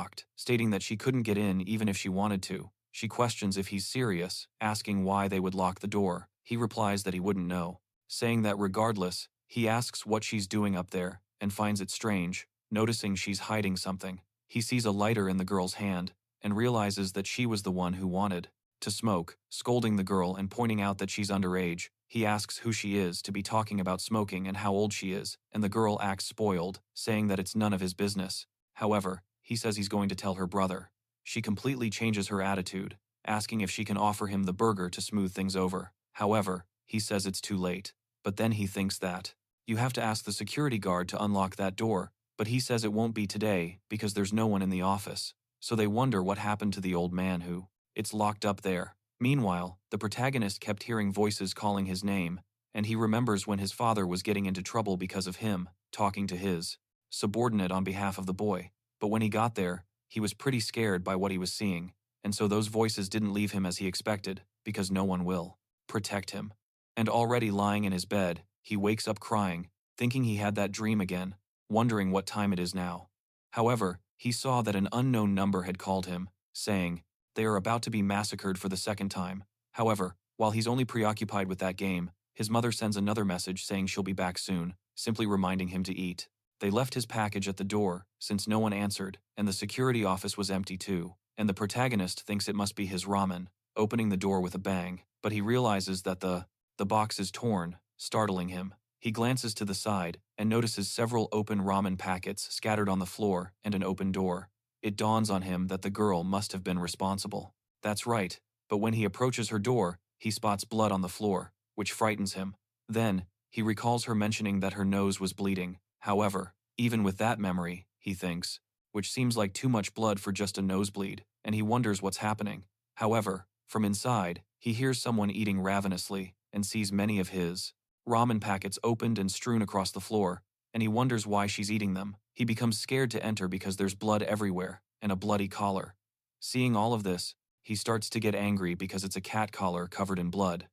shocked, stating that she couldn't get in even if she wanted to. She questions if he's serious, asking why they would lock the door. He replies that he wouldn't know, saying that regardless, he asks what she's doing up there and finds it strange, noticing she's hiding something. He sees a lighter in the girl's hand and realizes that she was the one who wanted to smoke, scolding the girl and pointing out that she's underage. He asks who she is to be talking about smoking and how old she is, and the girl acts spoiled, saying that it's none of his business. However, he says he's going to tell her brother. She completely changes her attitude, asking if she can offer him the burger to smooth things over. However, he says it's too late. But then he thinks that you have to ask the security guard to unlock that door, but he says it won't be today because there's no one in the office. So they wonder what happened to the old man who it's locked up there. Meanwhile, the protagonist kept hearing voices calling his name, and he remembers when his father was getting into trouble because of him talking to his subordinate on behalf of the boy. But when he got there, he was pretty scared by what he was seeing, and so those voices didn't leave him as he expected, because no one will protect him. And already lying in his bed, he wakes up crying, thinking he had that dream again, wondering what time it is now. However, he saw that an unknown number had called him, saying, they are about to be massacred for the second time. However, while he's only preoccupied with that game, his mother sends another message saying she'll be back soon, simply reminding him to eat. They left his package at the door, since no one answered, and the security office was empty too, and the protagonist thinks it must be his ramen, opening the door with a bang, but he realizes that the box is torn, startling him. He glances to the side and notices several open ramen packets scattered on the floor and an open door. It dawns on him that the girl must have been responsible. That's right, but when he approaches her door, he spots blood on the floor, which frightens him. Then, he recalls her mentioning that her nose was bleeding. However, even with that memory, he thinks, which seems like too much blood for just a nosebleed, and he wonders what's happening. However, from inside, he hears someone eating ravenously and sees many of his ramen packets opened and strewn across the floor, and he wonders why she's eating them. He becomes scared to enter because there's blood everywhere and a bloody collar. Seeing all of this, he starts to get angry because it's a cat collar covered in blood.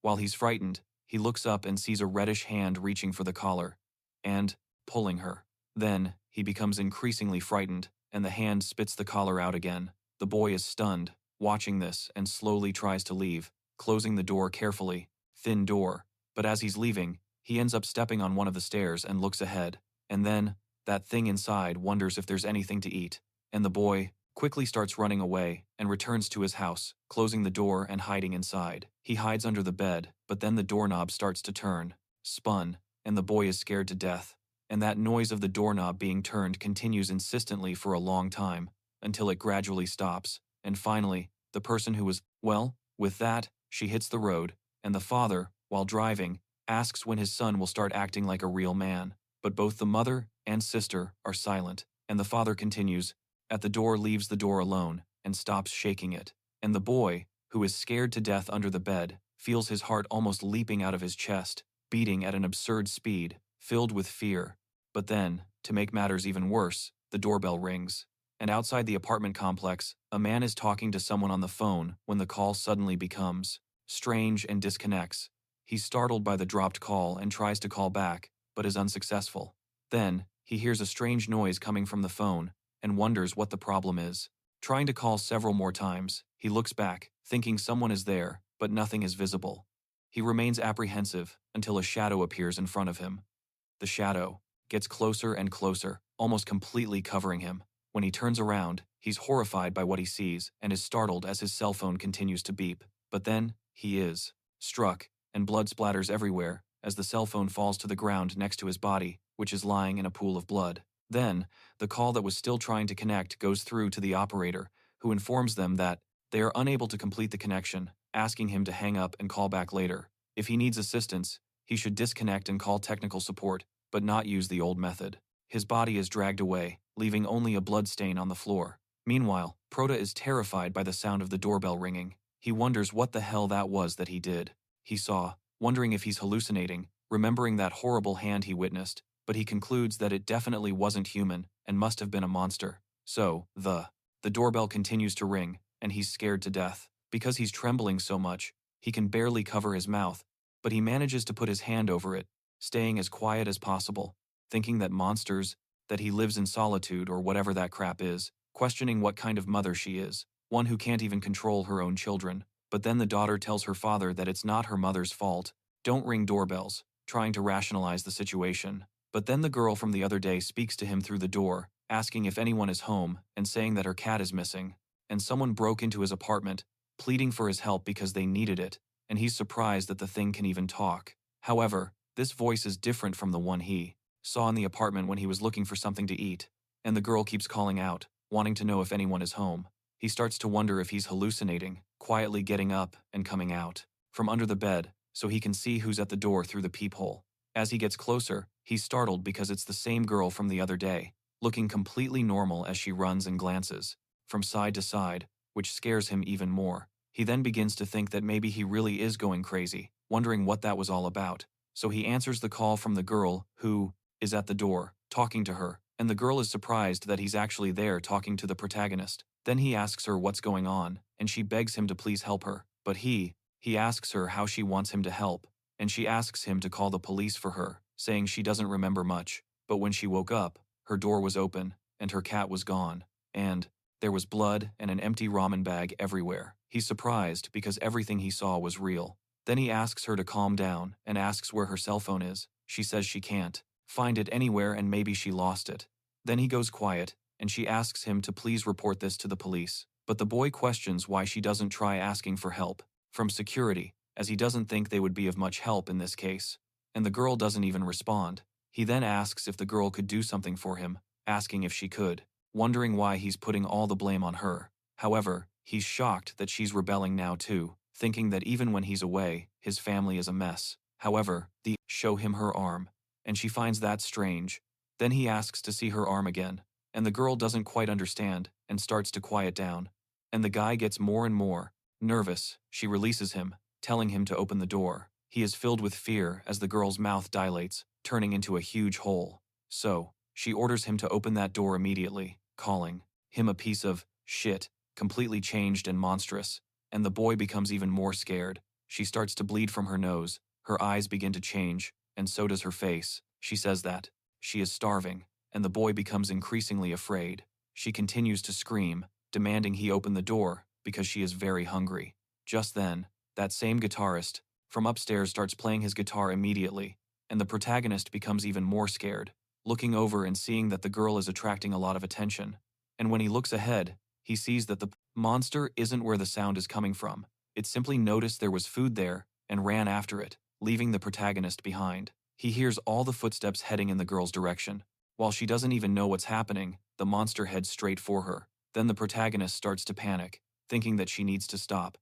While he's frightened, he looks up and sees a reddish hand reaching for the collar and pulling her. Then, he becomes increasingly frightened, and the hand spits the collar out again. The boy is stunned, watching this, and slowly tries to leave, closing the door carefully. Thin door. But as he's leaving, he ends up stepping on one of the stairs and looks ahead. And then, that thing inside wonders if there's anything to eat. And the boy quickly starts running away and returns to his house, closing the door and hiding inside. He hides under the bed, but then the doorknob starts to turn, spun, and the boy is scared to death. And that noise of the doorknob being turned continues insistently for a long time, until it gradually stops. And finally, the person who was, with that, she hits the road, and the father, while driving, asks when his son will start acting like a real man. But both the mother and sister are silent, and the father continues, at the door leaves the door alone, and stops shaking it. And the boy, who is scared to death under the bed, feels his heart almost leaping out of his chest, beating at an absurd speed, filled with fear. But then, to make matters even worse, the doorbell rings. And outside the apartment complex, a man is talking to someone on the phone when the call suddenly becomes strange and disconnects. He's startled by the dropped call and tries to call back, but is unsuccessful. Then, he hears a strange noise coming from the phone and wonders what the problem is. Trying to call several more times, he looks back, thinking someone is there, but nothing is visible. He remains apprehensive until a shadow appears in front of him. The shadow gets closer and closer, almost completely covering him. When he turns around, he's horrified by what he sees and is startled as his cell phone continues to beep. But then, he is struck, and blood splatters everywhere as the cell phone falls to the ground next to his body, which is lying in a pool of blood. Then, the call that was still trying to connect goes through to the operator, who informs them that they are unable to complete the connection, asking him to hang up and call back later. If he needs assistance, he should disconnect and call technical support, but not use the old method. His body is dragged away, leaving only a blood stain on the floor. Meanwhile, Prota is terrified by the sound of the doorbell ringing. He wonders what the hell that was that he did. He saw, wondering if he's hallucinating, remembering that horrible hand he witnessed, but he concludes that it definitely wasn't human and must have been a monster. So, the doorbell continues to ring, and he's scared to death. Because he's trembling so much, he can barely cover his mouth, but he manages to put his hand over it, staying as quiet as possible, thinking that monsters, that he lives in solitude or whatever that crap is, questioning what kind of mother she is, one who can't even control her own children. But then the daughter tells her father that it's not her mother's fault. Don't ring doorbells, trying to rationalize the situation. But then the girl from the other day speaks to him through the door, asking if anyone is home and saying that her cat is missing. And someone broke into his apartment, pleading for his help because they needed it, and he's surprised that the thing can even talk. However, this voice is different from the one he saw in the apartment when he was looking for something to eat, and the girl keeps calling out, wanting to know if anyone is home. He starts to wonder if he's hallucinating, quietly getting up and coming out from under the bed so he can see who's at the door through the peephole. As he gets closer, he's startled because it's the same girl from the other day, looking completely normal as she runs and glances from side to side, which scares him even more. He then begins to think that maybe he really is going crazy, wondering what that was all about. So he answers the call from the girl who is at the door, talking to her, and the girl is surprised that he's actually there talking to the protagonist. Then he asks her what's going on, and she begs him to please help her. But he asks her how she wants him to help, and she asks him to call the police for her, saying she doesn't remember much. But when she woke up, her door was open, and her cat was gone, and there was blood and an empty ramen bag everywhere. He's surprised because everything he saw was real. Then he asks her to calm down and asks where her cell phone is. She says she can't find it anywhere and maybe she lost it. Then he goes quiet, and she asks him to please report this to the police. But the boy questions why she doesn't try asking for help from security, as he doesn't think they would be of much help in this case. And the girl doesn't even respond. He then asks if the girl could do something for him, asking if she could, wondering why he's putting all the blame on her. However, he's shocked that she's rebelling now too, thinking that even when he's away, his family is a mess. However, they show him her arm, and she finds that strange. Then he asks to see her arm again, and the girl doesn't quite understand and starts to quiet down. And the guy gets more and more nervous. She releases him, telling him to open the door. He is filled with fear as the girl's mouth dilates, turning into a huge hole. So, she orders him to open that door immediately, calling him a piece of shit, completely changed and monstrous, and the boy becomes even more scared. She starts to bleed from her nose, her eyes begin to change, and so does her face. She says that she is starving, and the boy becomes increasingly afraid. She continues to scream, demanding he open the door because she is very hungry. Just then, that same guitarist from upstairs starts playing his guitar immediately, and the protagonist becomes even more scared, looking over and seeing that the girl is attracting a lot of attention. And when he looks ahead, he sees that the monster isn't where the sound is coming from. It simply noticed there was food there and ran after it, leaving the protagonist behind. He hears all the footsteps heading in the girl's direction. While she doesn't even know what's happening, the monster heads straight for her. Then the protagonist starts to panic, thinking that she needs to stop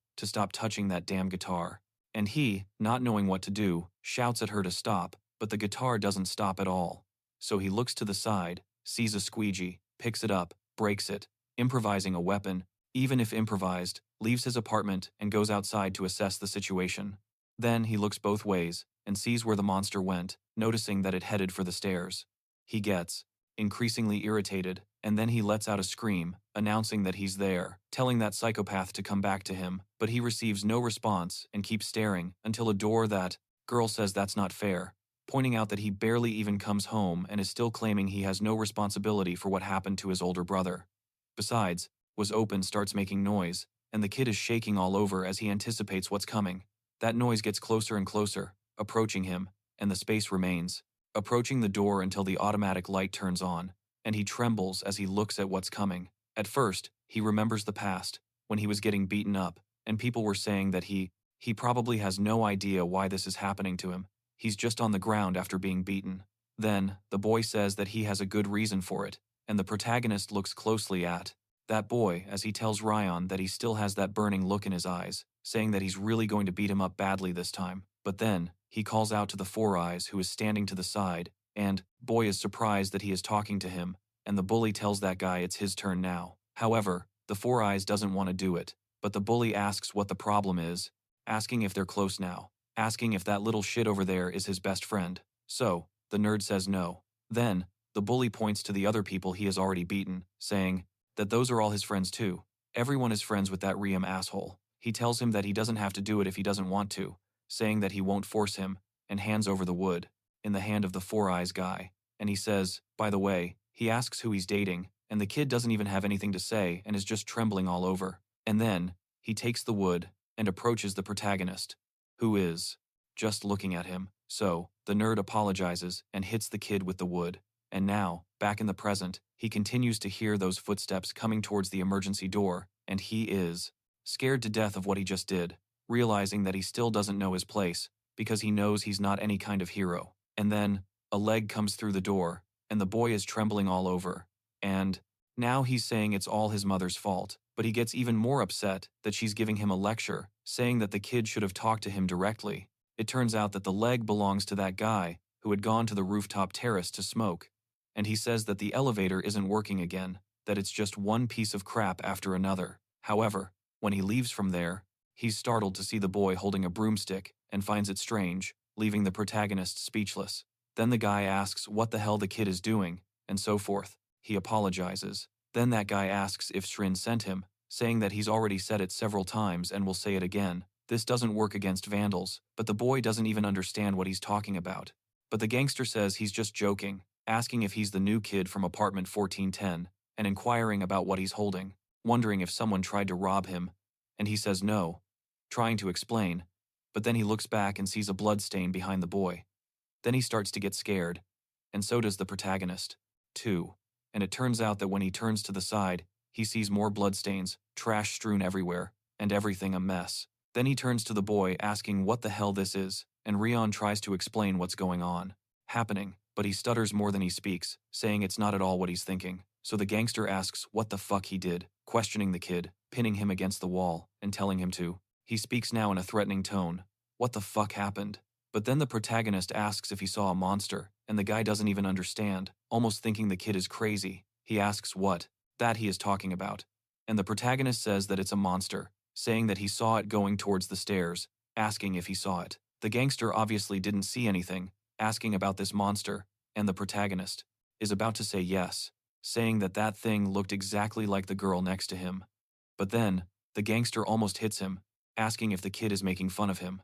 touching that damn guitar. And he, not knowing what to do, shouts at her to stop, but the guitar doesn't stop at all. So he looks to the side, sees a squeegee, picks it up, breaks it, improvising a weapon, even if improvised, leaves his apartment and goes outside to assess the situation. Then he looks both ways and sees where the monster went, noticing that it headed for the stairs. He gets increasingly irritated, and then he lets out a scream, announcing that he's there, telling that psychopath to come back to him, but he receives no response and keeps staring until a door that girl says that's not fair, pointing out that he barely even comes home and is still claiming he has no responsibility for what happened to his older brother. Besides, was open starts making noise, and the kid is shaking all over as he anticipates what's coming. That noise gets closer and closer, approaching him, and the space remains, approaching the door until the automatic light turns on, and he trembles as he looks at what's coming. At first, he remembers the past, when he was getting beaten up, and people were saying that he probably has no idea why this is happening to him. He's just on the ground after being beaten. Then, the boy says that he has a good reason for it, and the protagonist looks closely at that boy as he tells Ryan that he still has that burning look in his eyes, saying that he's really going to beat him up badly this time. But then, he calls out to the Four Eyes who is standing to the side, and boy is surprised that he is talking to him, and the bully tells that guy it's his turn now. However, the Four Eyes doesn't want to do it, but the bully asks what the problem is, asking if they're close now, asking if that little shit over there is his best friend. So, the nerd says no. Then, the bully points to the other people he has already beaten, saying that those are all his friends too. Everyone is friends with that Riem asshole. He tells him that he doesn't have to do it if he doesn't want to, saying that he won't force him, and hands over the wood in the hand of the Four Eyes guy. And he says, by the way, he asks who he's dating, and the kid doesn't even have anything to say and is just trembling all over. And then, he takes the wood and approaches the protagonist, who is just looking at him. So, the nerd apologizes and hits the kid with the wood. And now, back in the present, he continues to hear those footsteps coming towards the emergency door, and he is scared to death of what he just did, realizing that he still doesn't know his place, because he knows he's not any kind of hero. And then, a leg comes through the door, and the boy is trembling all over. And now he's saying it's all his mother's fault, but he gets even more upset that she's giving him a lecture, saying that the kid should have talked to him directly. It turns out that the leg belongs to that guy who had gone to the rooftop terrace to smoke. And he says that the elevator isn't working again, that it's just one piece of crap after another. However, when he leaves from there, he's startled to see the boy holding a broomstick and finds it strange, leaving the protagonist speechless. Then the guy asks what the hell the kid is doing, and so forth. He apologizes. Then that guy asks if Shrin sent him, saying that he's already said it several times and will say it again. This doesn't work against vandals, but the boy doesn't even understand what he's talking about. But the gangster says he's just joking, asking if he's the new kid from apartment 1410, and inquiring about what he's holding, wondering if someone tried to rob him, and he says no, trying to explain, but then he looks back and sees a blood stain behind the boy. Then he starts to get scared, and so does the protagonist, too. And it turns out that when he turns to the side, he sees more bloodstains, trash strewn everywhere, and everything a mess. Then he turns to the boy asking what the hell this is, and Rion tries to explain what's going on, happening, but he stutters more than he speaks, saying it's not at all what he's thinking. So the gangster asks what the fuck he did, questioning the kid, pinning him against the wall, and telling him to. He speaks now in a threatening tone. What the fuck happened? But then the protagonist asks if he saw a monster, and the guy doesn't even understand, almost thinking the kid is crazy. He asks what that he is talking about, and the protagonist says that it's a monster, saying that he saw it going towards the stairs, asking if he saw it. The gangster obviously didn't see anything, asking about this monster, and the protagonist is about to say yes, saying that that thing looked exactly like the girl next to him. But then, the gangster almost hits him, asking if the kid is making fun of him.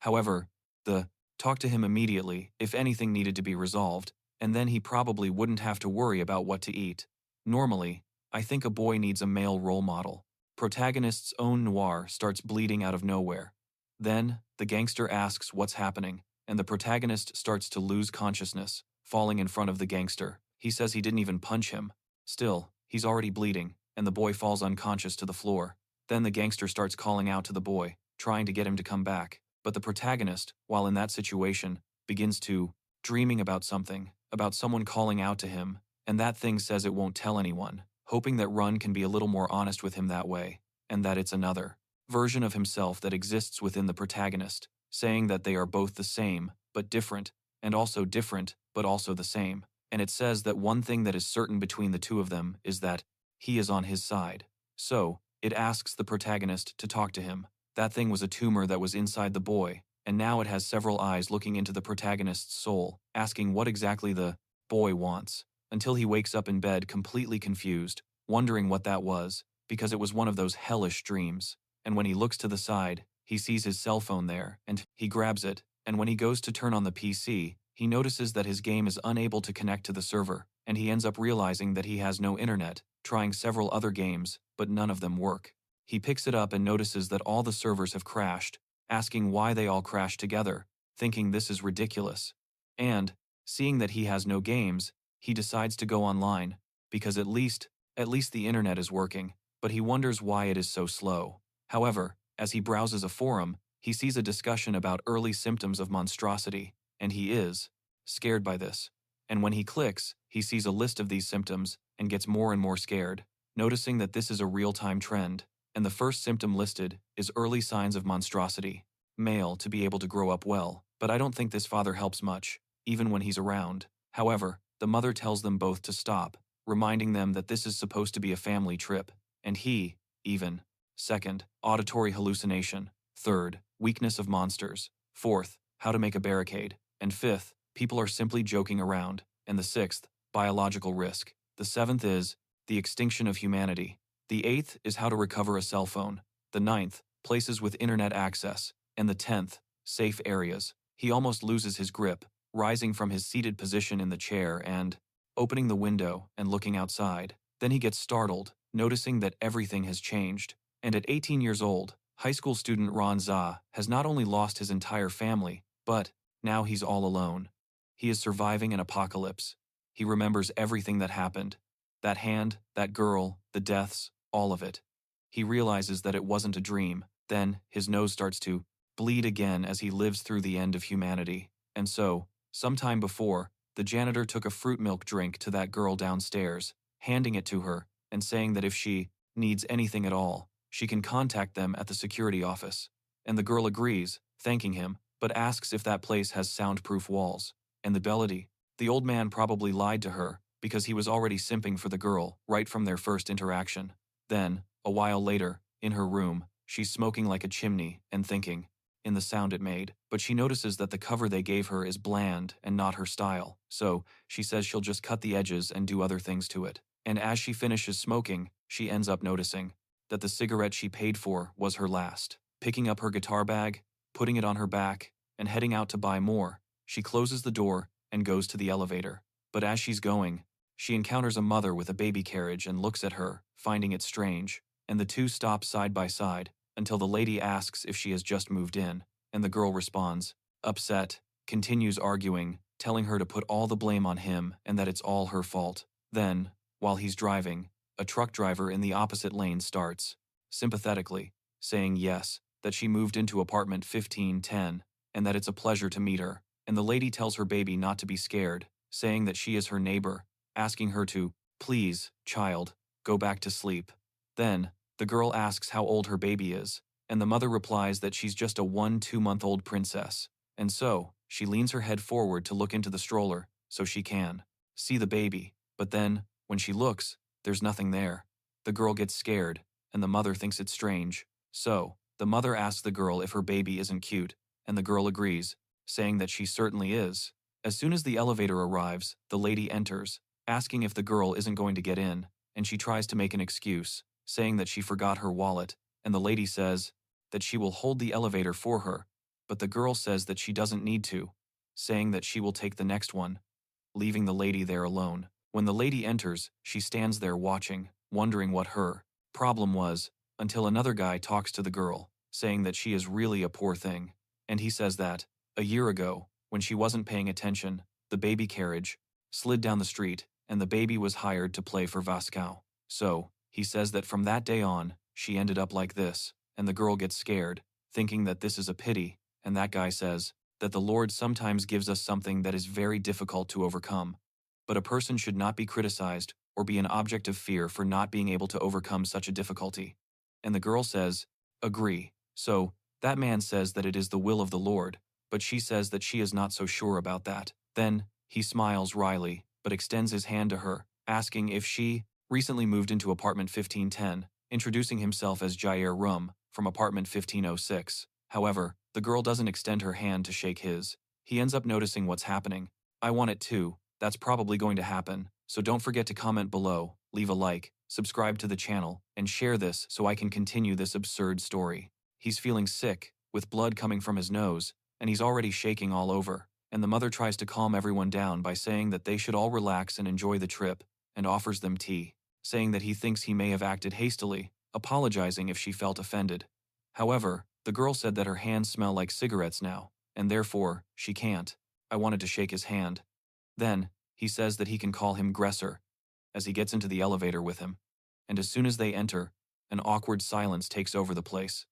However, the talk to him immediately if anything needed to be resolved, and then he probably wouldn't have to worry about what to eat. Normally, I think a boy needs a male role model. Protagonist's own noir starts bleeding out of nowhere. Then, the gangster asks what's happening, and the protagonist starts to lose consciousness, falling in front of the gangster. He says he didn't even punch him. Still, he's already bleeding, and the boy falls unconscious to the floor. Then the gangster starts calling out to the boy, trying to get him to come back. But the protagonist, while in that situation, begins to dreaming about something, about someone calling out to him, and that thing says it won't tell anyone, hoping that Run can be a little more honest with him that way, and that it's another version of himself that exists within the protagonist, saying that they are both the same, but different, and also different, but also the same. And it says that one thing that is certain between the two of them is that he is on his side. So, it asks the protagonist to talk to him. That thing was a tumor that was inside the boy, and now it has several eyes looking into the protagonist's soul, asking what exactly the boy wants, until he wakes up in bed completely confused, wondering what that was, because it was one of those hellish dreams. And when he looks to the side, he sees his cell phone there, and he grabs it, and when he goes to turn on the PC, he notices that his game is unable to connect to the server, and he ends up realizing that he has no internet, trying several other games, but none of them work. He picks it up and notices that all the servers have crashed, asking why they all crashed together, thinking this is ridiculous. And, seeing that he has no games, he decides to go online, because at least the internet is working, but he wonders why it is so slow. However, as he browses a forum, he sees a discussion about early symptoms of monstrosity, and he is scared by this. And when he clicks, he sees a list of these symptoms and gets more and more scared, noticing that this is a real-time trend. And the first symptom listed is early signs of monstrosity. Male to be able to grow up well, but I don't think this father helps much, even when he's around. However, the mother tells them both to stop, reminding them that this is supposed to be a family trip, and he, even. Second, auditory hallucination. Third, weakness of monsters. Fourth, how to make a barricade. And fifth, people are simply joking around. And the sixth, biological risk. The seventh is the extinction of humanity. The eighth is how to recover a cell phone. The ninth, places with internet access. And the 10th, safe areas. He almost loses his grip, rising from his seated position in the chair and opening the window and looking outside. Then he gets startled, noticing that everything has changed. And at 18 years old, high school student Ron-za has not only lost his entire family, but now he's all alone. He is surviving an apocalypse. He remembers everything that happened. That hand, that girl, the deaths, all of it. He realizes that it wasn't a dream. Then, his nose starts to bleed again as he lives through the end of humanity. And so, sometime before, the janitor took a fruit milk drink to that girl downstairs, handing it to her, and saying that if she needs anything at all, she can contact them at the security office. And the girl agrees, thanking him, but asks if that place has soundproof walls. And the old man probably lied to her, because he was already simping for the girl right from their first interaction. Then, a while later, in her room, she's smoking like a chimney and thinking, in the sound it made, but she notices that the cover they gave her is bland and not her style, so she says she'll just cut the edges and do other things to it. And as she finishes smoking, she ends up noticing that the cigarette she paid for was her last. Picking up her guitar bag, putting it on her back, and heading out to buy more, she closes the door and goes to the elevator. But as she's going, she encounters a mother with a baby carriage and looks at her, finding it strange, and the two stop side by side until the lady asks if she has just moved in, and the girl responds, upset, continues arguing, telling her to put all the blame on him and that it's all her fault. Then, while he's driving, a truck driver in the opposite lane starts, sympathetically, saying yes, that she moved into apartment 1510, and that it's a pleasure to meet her, and the lady tells her baby not to be scared, saying that she is her neighbor, asking her to, please, child, go back to sleep. Then, the girl asks how old her baby is, and the mother replies that she's just a 1-2-month-old princess, and so, she leans her head forward to look into the stroller, so she can see the baby, but then, when she looks, there's nothing there. The girl gets scared, and the mother thinks it's strange, so, the mother asks the girl if her baby isn't cute, and the girl agrees, saying that she certainly is. As soon as the elevator arrives, the lady enters, asking if the girl isn't going to get in, and she tries to make an excuse, saying that she forgot her wallet, and the lady says that she will hold the elevator for her, but the girl says that she doesn't need to, saying that she will take the next one, leaving the lady there alone. When the lady enters, she stands there watching, wondering what her problem was, until another guy talks to the girl, saying that she is really a poor thing, and he says that, a year ago, when she wasn't paying attention, the baby carriage slid down the street, and the baby was hired to play for Vasco. So, he says that from that day on, she ended up like this, and the girl gets scared, thinking that this is a pity, and that guy says that the Lord sometimes gives us something that is very difficult to overcome, but a person should not be criticized or be an object of fear for not being able to overcome such a difficulty. And the girl says, agree. So, that man says that it is the will of the Lord, but she says that she is not so sure about that. Then, he smiles wryly, but extends his hand to her, asking if she recently moved into apartment 1510, introducing himself as Jair Rum, from apartment 1506. However, the girl doesn't extend her hand to shake his. He ends up noticing what's happening. I want it too. That's probably going to happen, so don't forget to comment below, leave a like, subscribe to the channel, and share this so I can continue this absurd story. He's feeling sick, with blood coming from his nose, and he's already shaking all over, and the mother tries to calm everyone down by saying that they should all relax and enjoy the trip, and offers them tea, saying that he thinks he may have acted hastily, apologizing if she felt offended. However, the girl said that her hands smell like cigarettes now, and therefore, she can't. I wanted to shake his hand. Then, he says that he can call him Gresser, as he gets into the elevator with him, and as soon as they enter, an awkward silence takes over the place.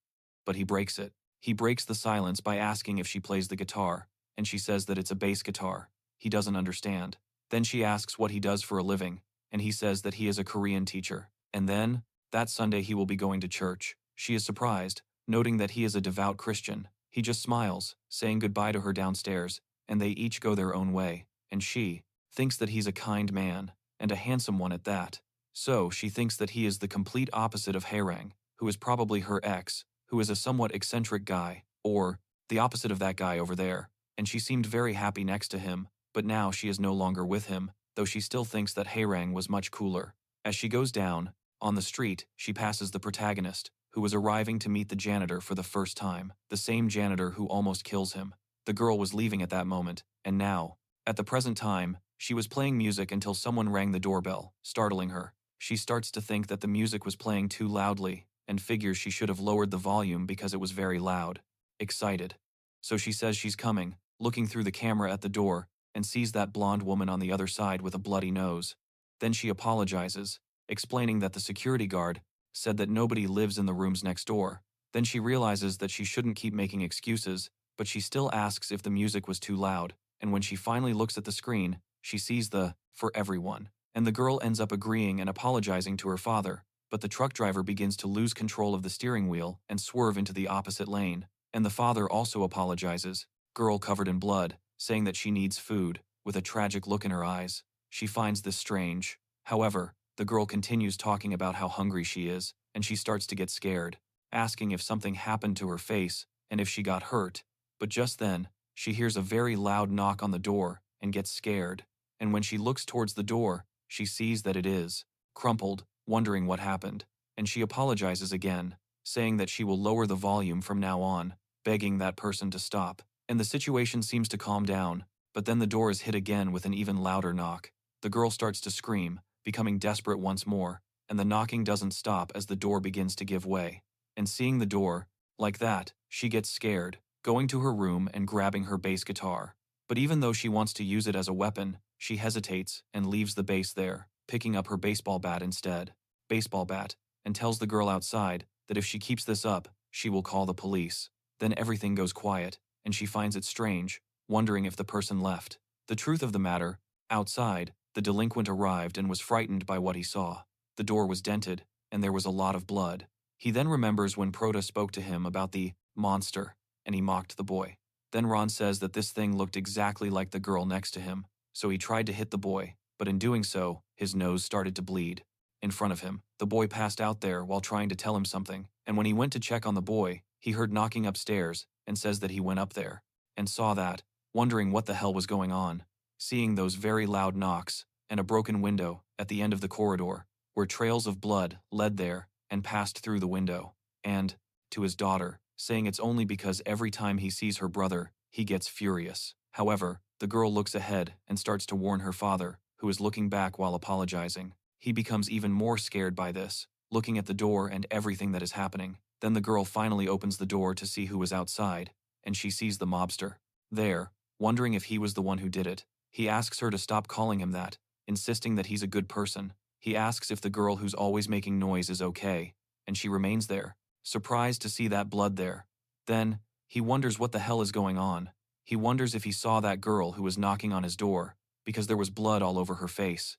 But he breaks it. He breaks the silence by asking if she plays the guitar, and she says that it's a bass guitar. He doesn't understand. Then she asks what he does for a living, and he says that he is a Korean teacher. And then, that Sunday he will be going to church. She is surprised, noting that he is a devout Christian. He just smiles, saying goodbye to her downstairs, and they each go their own way, and she thinks that he's a kind man, and a handsome one at that. So she thinks that he is the complete opposite of Haerang, who is probably her ex, who is a somewhat eccentric guy, or the opposite of that guy over there, and she seemed very happy next to him, but now she is no longer with him, though she still thinks that Haerang was much cooler. As she goes down, on the street, she passes the protagonist, who was arriving to meet the janitor for the first time, the same janitor who almost kills him. The girl was leaving at that moment, and now, at the present time, she was playing music until someone rang the doorbell, startling her, She starts to think that the music was playing too loudly and figures she should have lowered the volume because it was very loud. Excited. So she says she's coming, looking through the camera at the door, and sees that blonde woman on the other side with a bloody nose. Then she apologizes, explaining that the security guard said that nobody lives in the rooms next door. Then she realizes that she shouldn't keep making excuses, but she still asks if the music was too loud, and when she finally looks at the screen, she sees the "for everyone." And the girl ends up agreeing and apologizing to her father, but the truck driver begins to lose control of the steering wheel and swerve into the opposite lane. And the father also apologizes, girl covered in blood, saying that she needs food, with a tragic look in her eyes. She finds this strange. However, the girl continues talking about how hungry she is, and she starts to get scared, asking if something happened to her face and if she got hurt. But just then, she hears a very loud knock on the door and gets scared. And when she looks towards the door, she sees that it is crumpled, wondering what happened. And she apologizes again, saying that she will lower the volume from now on, begging that person to stop. And the situation seems to calm down, but then the door is hit again with an even louder knock. The girl starts to scream, becoming desperate once more, and the knocking doesn't stop as the door begins to give way. And seeing the door, like that, she gets scared, going to her room and grabbing her bass guitar. But even though she wants to use it as a weapon, she hesitates and leaves the bass there, picking up her baseball bat instead. Baseball bat, and tells the girl outside that if she keeps this up, she will call the police. Then everything goes quiet, and she finds it strange, wondering if the person left. The truth of the matter, outside, the delinquent arrived and was frightened by what he saw. The door was dented, and there was a lot of blood. He then remembers when Prota spoke to him about the monster, and he mocked the boy. Then Ron says that this thing looked exactly like the girl next to him, so he tried to hit the boy, but in doing so, his nose started to bleed. In front of him, the boy passed out there while trying to tell him something, and when he went to check on the boy, he heard knocking upstairs and says that he went up there and saw that, wondering what the hell was going on. Seeing those very loud knocks and a broken window at the end of the corridor, where trails of blood led there and passed through the window, and to his daughter, saying it's only because every time he sees her brother, he gets furious. However, the girl looks ahead and starts to warn her father, who is looking back while apologizing. He becomes even more scared by this, looking at the door and everything that is happening. Then the girl finally opens the door to see who was outside, and she sees the mobster there, wondering if he was the one who did it. He asks her to stop calling him that, insisting that he's a good person. He asks if the girl who's always making noise is okay, and she remains there, surprised to see that blood there. Then, he wonders what the hell is going on. He wonders if he saw that girl who was knocking on his door, because there was blood all over her face.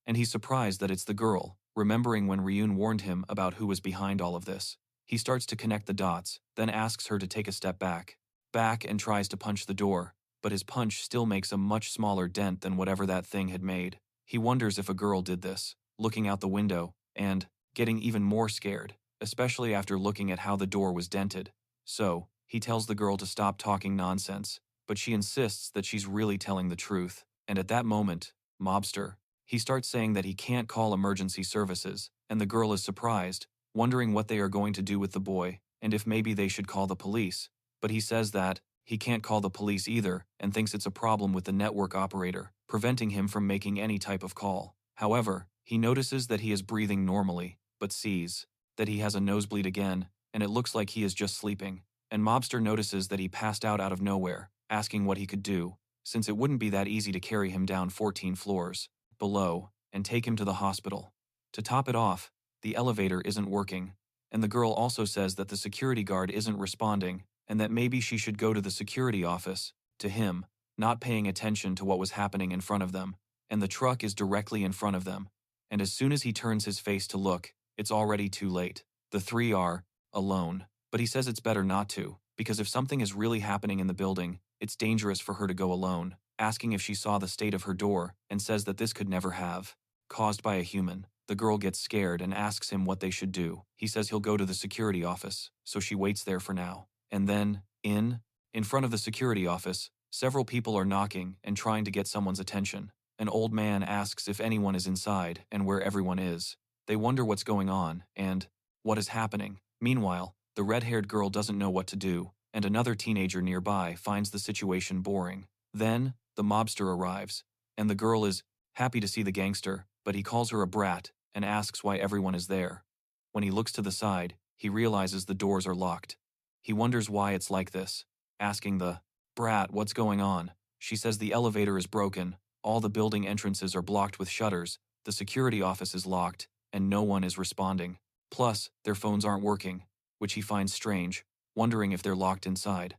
And he's surprised that it's the girl, remembering when Ryun warned him about who was behind all of this. He starts to connect the dots, then asks her to take a step back, and tries to punch the door, but his punch still makes a much smaller dent than whatever that thing had made. He wonders if a girl did this, looking out the window, and getting even more scared, especially after looking at how the door was dented. So, he tells the girl to stop talking nonsense, but she insists that she's really telling the truth. And at that moment, mobster, he starts saying that he can't call emergency services, and the girl is surprised, wondering what they are going to do with the boy, and if maybe they should call the police. But he says that he can't call the police either, and thinks it's a problem with the network operator, preventing him from making any type of call. However, he notices that he is breathing normally, but sees that he has a nosebleed again, and it looks like he is just sleeping. And mobster notices that he passed out of nowhere, asking what he could do, since it wouldn't be that easy to carry him down 14 floors below and take him to the hospital. To top it off, the elevator isn't working, and the girl also says that the security guard isn't responding, and that maybe she should go to the security office, to him, not paying attention to what was happening in front of them, and the truck is directly in front of them. And as soon as he turns his face to look, it's already too late. The three are alone, but he says it's better not to, because if something is really happening in the building, it's dangerous for her to go alone, asking if she saw the state of her door, and says that this could never have caused by a human. The girl gets scared and asks him what they should do. He says he'll go to the security office, so she waits there for now. And then, in front of the security office, several people are knocking and trying to get someone's attention. An old man asks if anyone is inside and where everyone is. They wonder what's going on and what is happening. Meanwhile, the red-haired girl doesn't know what to do, and another teenager nearby finds the situation boring. Then, the mobster arrives, and the girl is happy to see the gangster, but he calls her a brat and asks why everyone is there. When he looks to the side, he realizes the doors are locked. He wonders why it's like this, asking the brat what's going on. She says the elevator is broken, all the building entrances are blocked with shutters, the security office is locked, and no one is responding. Plus, their phones aren't working, which he finds strange, wondering if they're locked inside.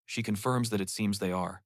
She confirms that it seems they are.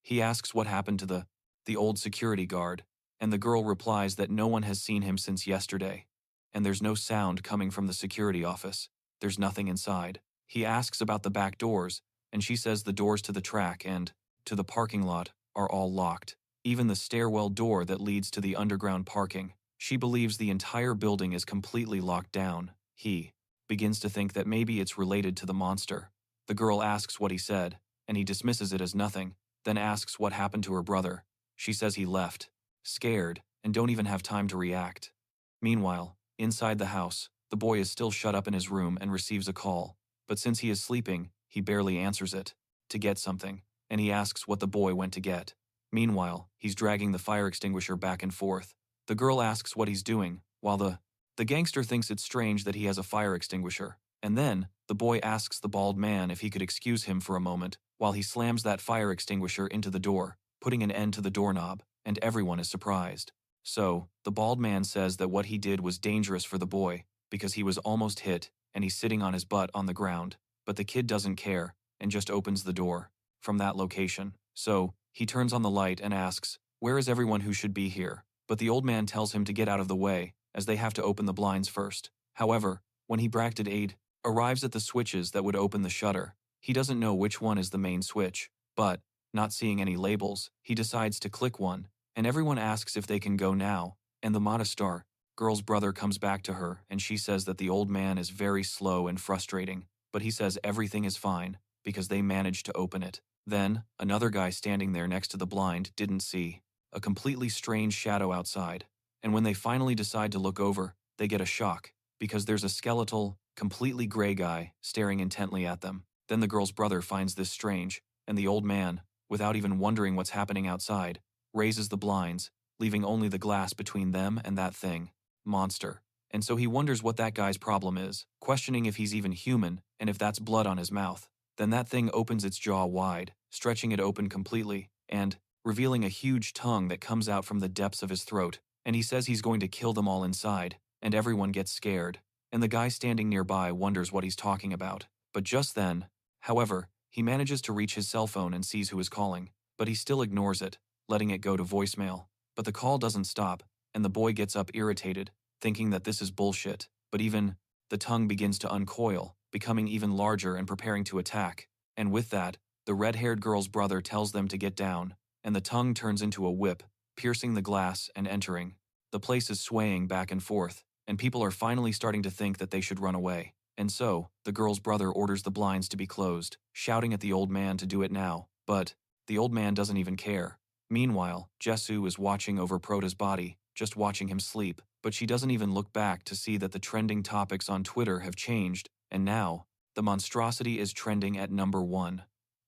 He asks what happened to the old security guard, and the girl replies that no one has seen him since yesterday. And there's no sound coming from the security office. There's nothing inside. He asks about the back doors, and she says the doors to the track and to the parking lot are all locked. Even the stairwell door that leads to the underground parking. She believes the entire building is completely locked down. He begins to think that maybe it's related to the monster. The girl asks what he said, and he dismisses it as nothing, then asks what happened to her brother. She says he left, scared, and don't even have time to react. Meanwhile, inside the house, the boy is still shut up in his room and receives a call, but since he is sleeping, he barely answers it. To get something, and he asks what the boy went to get. Meanwhile, he's dragging the fire extinguisher back and forth. The girl asks what he's doing, while the gangster thinks it's strange that he has a fire extinguisher. And then, the boy asks the bald man if he could excuse him for a moment, while he slams that fire extinguisher into the door, putting an end to the doorknob, and everyone is surprised. So, the bald man says that what he did was dangerous for the boy, because he was almost hit, and he's sitting on his butt on the ground, but the kid doesn't care, and just opens the door from that location. So, he turns on the light and asks, "Where is everyone who should be here?" But the old man tells him to get out of the way, as they have to open the blinds first. However, when he bracted aid, arrives at the switches that would open the shutter, he doesn't know which one is the main switch, but, not seeing any labels, he decides to click one, and everyone asks if they can go now, and the Modestar girl's brother comes back to her, and she says that the old man is very slow and frustrating, but he says everything is fine, because they managed to open it. Then, another guy standing there next to the blind didn't see a completely strange shadow outside, and when they finally decide to look over, they get a shock, because there's a skeletal, completely gray guy staring intently at them. Then the girl's brother finds this strange, and the old man, without even wondering what's happening outside, raises the blinds, leaving only the glass between them and that thing, monster. And so he wonders what that guy's problem is, questioning if he's even human and if that's blood on his mouth. Then that thing opens its jaw wide, stretching it open completely, and revealing a huge tongue that comes out from the depths of his throat, and he says he's going to kill them all inside, and everyone gets scared, and the guy standing nearby wonders what he's talking about. But just then, however, he manages to reach his cell phone and sees who is calling, but he still ignores it, letting it go to voicemail. But the call doesn't stop, and the boy gets up irritated, thinking that this is bullshit, but even the tongue begins to uncoil, becoming even larger and preparing to attack, and with that, the red-haired girl's brother tells them to get down, and the tongue turns into a whip, piercing the glass and entering. The place is swaying back and forth, and people are finally starting to think that they should run away. And so, the girl's brother orders the blinds to be closed, shouting at the old man to do it now, but the old man doesn't even care. Meanwhile, Jesu is watching over Prota's body, just watching him sleep, but she doesn't even look back to see that the trending topics on Twitter have changed, and now, the monstrosity is trending at #1.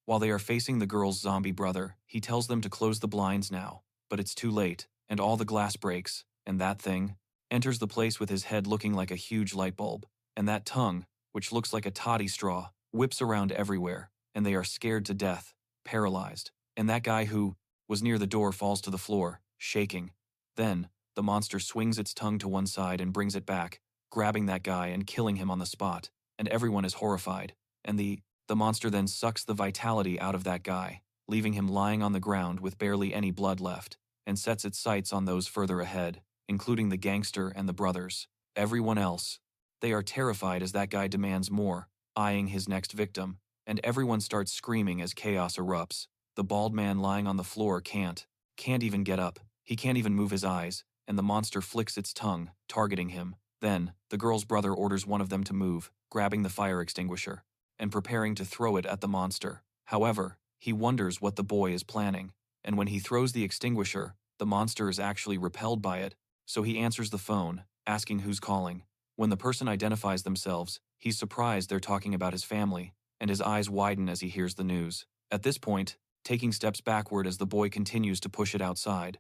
While they are facing the girl's zombie brother, he tells them to close the blinds now, but it's too late, and all the glass breaks, and that thing enters the place with his head looking like a huge light bulb, and that tongue, which looks like a toddy straw, whips around everywhere, and they are scared to death, paralyzed, and that guy who was near the door falls to the floor, shaking. Then, the monster swings its tongue to one side and brings it back, grabbing that guy and killing him on the spot, and everyone is horrified, and the monster then sucks the vitality out of that guy, leaving him lying on the ground with barely any blood left, and sets its sights on those further ahead, including the gangster and the brothers. Everyone else. They are terrified as that guy demands more, eyeing his next victim, and everyone starts screaming as chaos erupts. The bald man lying on the floor can't even get up, he can't even move his eyes, and the monster flicks its tongue, targeting him. Then, the girl's brother orders one of them to move, grabbing the fire extinguisher, and preparing to throw it at the monster. However, he wonders what the boy is planning, and when he throws the extinguisher, the monster is actually repelled by it, so he answers the phone, asking who's calling. When the person identifies themselves, he's surprised they're talking about his family, and his eyes widen as he hears the news. At this point, taking steps backward as the boy continues to push it outside.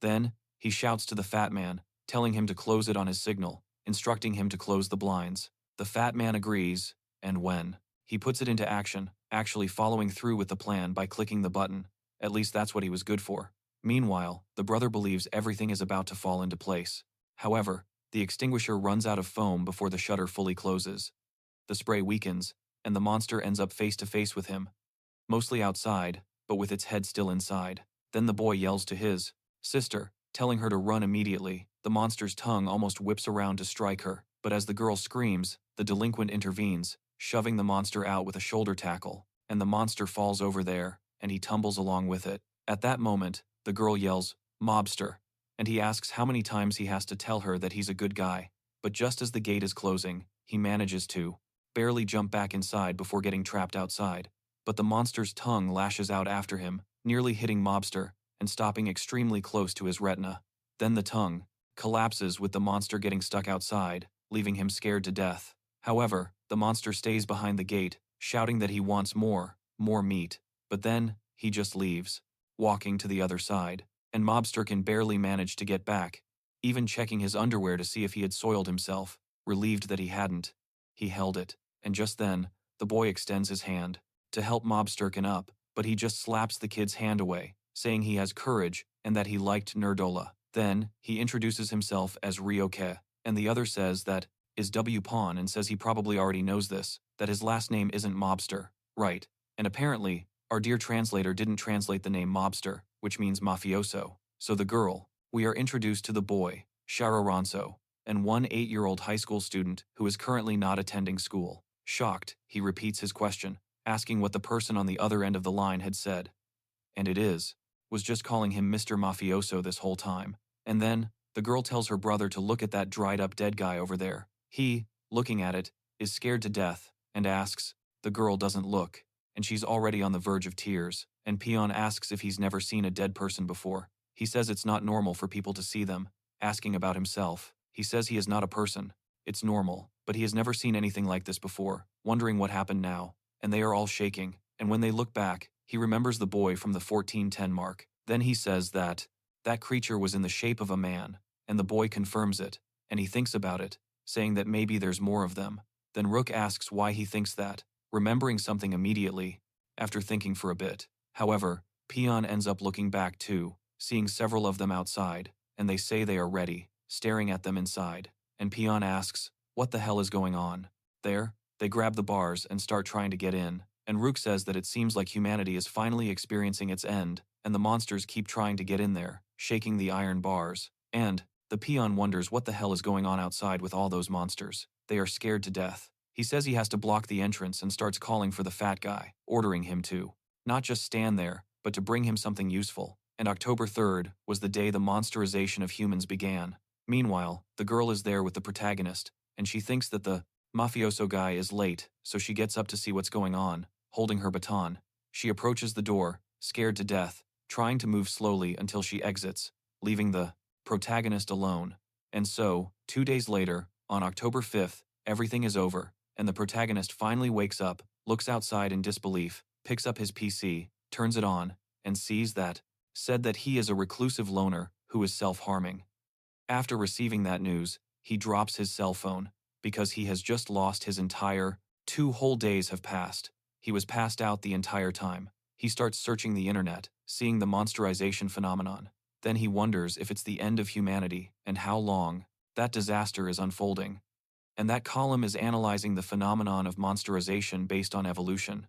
Then, He shouts to the fat man, telling him to close it on his signal, instructing him to close the blinds. The fat man agrees, and when he puts it into action, actually following through with the plan by clicking the button, at least that's what he was good for. Meanwhile, the brother believes everything is about to fall into place. However, the extinguisher runs out of foam before the shutter fully closes. The spray weakens, and the monster ends up face to face with him, mostly outside, but with its head still inside. Then the boy yells to his sister, telling her to run immediately. The monster's tongue almost whips around to strike her, but as the girl screams, the delinquent intervenes, shoving the monster out with a shoulder tackle, and the monster falls over there, and he tumbles along with it. At that moment, the girl yells, "Mobster," and he asks how many times he has to tell her that he's a good guy. But just as the gate is closing, he manages to barely jump back inside before getting trapped outside. But the monster's tongue lashes out after him, nearly hitting Mobster and stopping extremely close to his retina. Then the tongue collapses with the monster getting stuck outside, leaving him scared to death. However, the monster stays behind the gate, shouting that he wants more meat. But then, he just leaves, walking to the other side, and Mobster can barely manage to get back, even checking his underwear to see if he had soiled himself, relieved that he hadn't. He held it, and just then, the boy extends his hand to help Mobster up, but he just slaps the kid's hand away, saying he has courage and that he liked Nerdola. Then, he introduces himself as Ryoke, and the other says that is W. Pawn and says he probably already knows this, that his last name isn't Mobster, right? And apparently, our dear translator didn't translate the name Mobster, which means mafioso. So the girl, we are introduced to the boy, Chararonso, and one 8-year-old high school student who is currently not attending school. Shocked, he repeats his question, asking what the person on the other end of the line had said. And was just calling him Mr. Mafioso this whole time. And then, the girl tells her brother to look at that dried-up dead guy over there. He, looking at it, is scared to death, and asks. The girl doesn't look, and she's already on the verge of tears, and Peon asks if he's never seen a dead person before. He says it's not normal for people to see them, asking about himself. He says he is not a person. It's normal, but he has never seen anything like this before, wondering what happened now, and they are all shaking, and when they look back, he remembers the boy from the 1410 mark. Then he says that creature was in the shape of a man, and the boy confirms it, and he thinks about it, saying that maybe there's more of them. Then Rook asks why he thinks that, remembering something immediately, after thinking for a bit. However, Peon ends up looking back too, seeing several of them outside, and they say they are ready, staring at them inside. And Peon asks, what the hell is going on? There, they grab the bars and start trying to get in, and Rook says that it seems like humanity is finally experiencing its end, and the monsters keep trying to get in there, shaking the iron bars. And the Peon wonders what the hell is going on outside with all those monsters. They are scared to death. He says he has to block the entrance and starts calling for the fat guy, ordering him to not just stand there, but to bring him something useful. And October 3rd was the day the monsterization of humans began. Meanwhile, the girl is there with the protagonist, and she thinks that the mafioso guy is late, so she gets up to see what's going on, holding her baton. She approaches the door, scared to death, trying to move slowly until she exits, leaving the protagonist alone. And so, 2 days later, on October 5th, everything is over, and the protagonist finally wakes up, looks outside in disbelief, picks up his PC, turns it on, and sees that he is a reclusive loner who is self-harming. After receiving that news, he drops his cell phone, because he has just lost his entire 2 whole days have passed. He was passed out the entire time. He starts searching the internet, seeing the monsterization phenomenon. Then he wonders if it's the end of humanity and how long that disaster is unfolding. And that column is analyzing the phenomenon of monsterization based on evolution.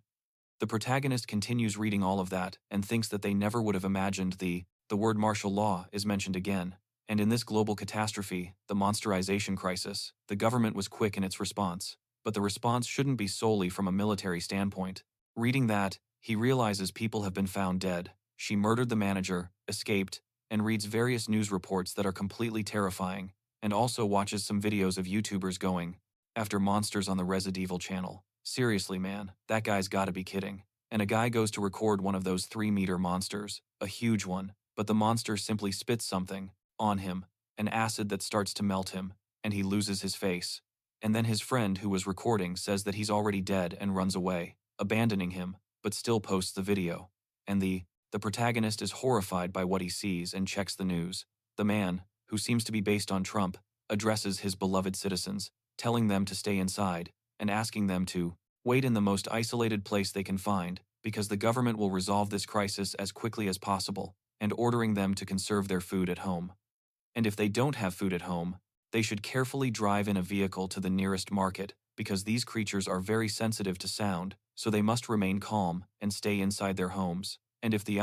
The protagonist continues reading all of that and thinks that they never would have imagined the word martial law is mentioned again. And in this global catastrophe, the monsterization crisis, the government was quick in its response. But the response shouldn't be solely from a military standpoint. Reading that, he realizes people have been found dead. She murdered the manager, escaped, and reads various news reports that are completely terrifying, and also watches some videos of YouTubers going after monsters on the Resident channel. Seriously, man, that guy's gotta be kidding. And a guy goes to record one of those 3-meter monsters, a huge one, but the monster simply spits something on him, an acid that starts to melt him, and he loses his face. And then his friend who was recording says that he's already dead and runs away, abandoning him, but still posts the video. And the protagonist is horrified by what he sees and checks the news. The man, who seems to be based on Trump, addresses his beloved citizens, telling them to stay inside and asking them to wait in the most isolated place they can find because the government will resolve this crisis as quickly as possible, and ordering them to conserve their food at home. And if they don't have food at home, they should carefully drive in a vehicle to the nearest market because these creatures are very sensitive to sound, so they must remain calm and stay inside their homes. And if the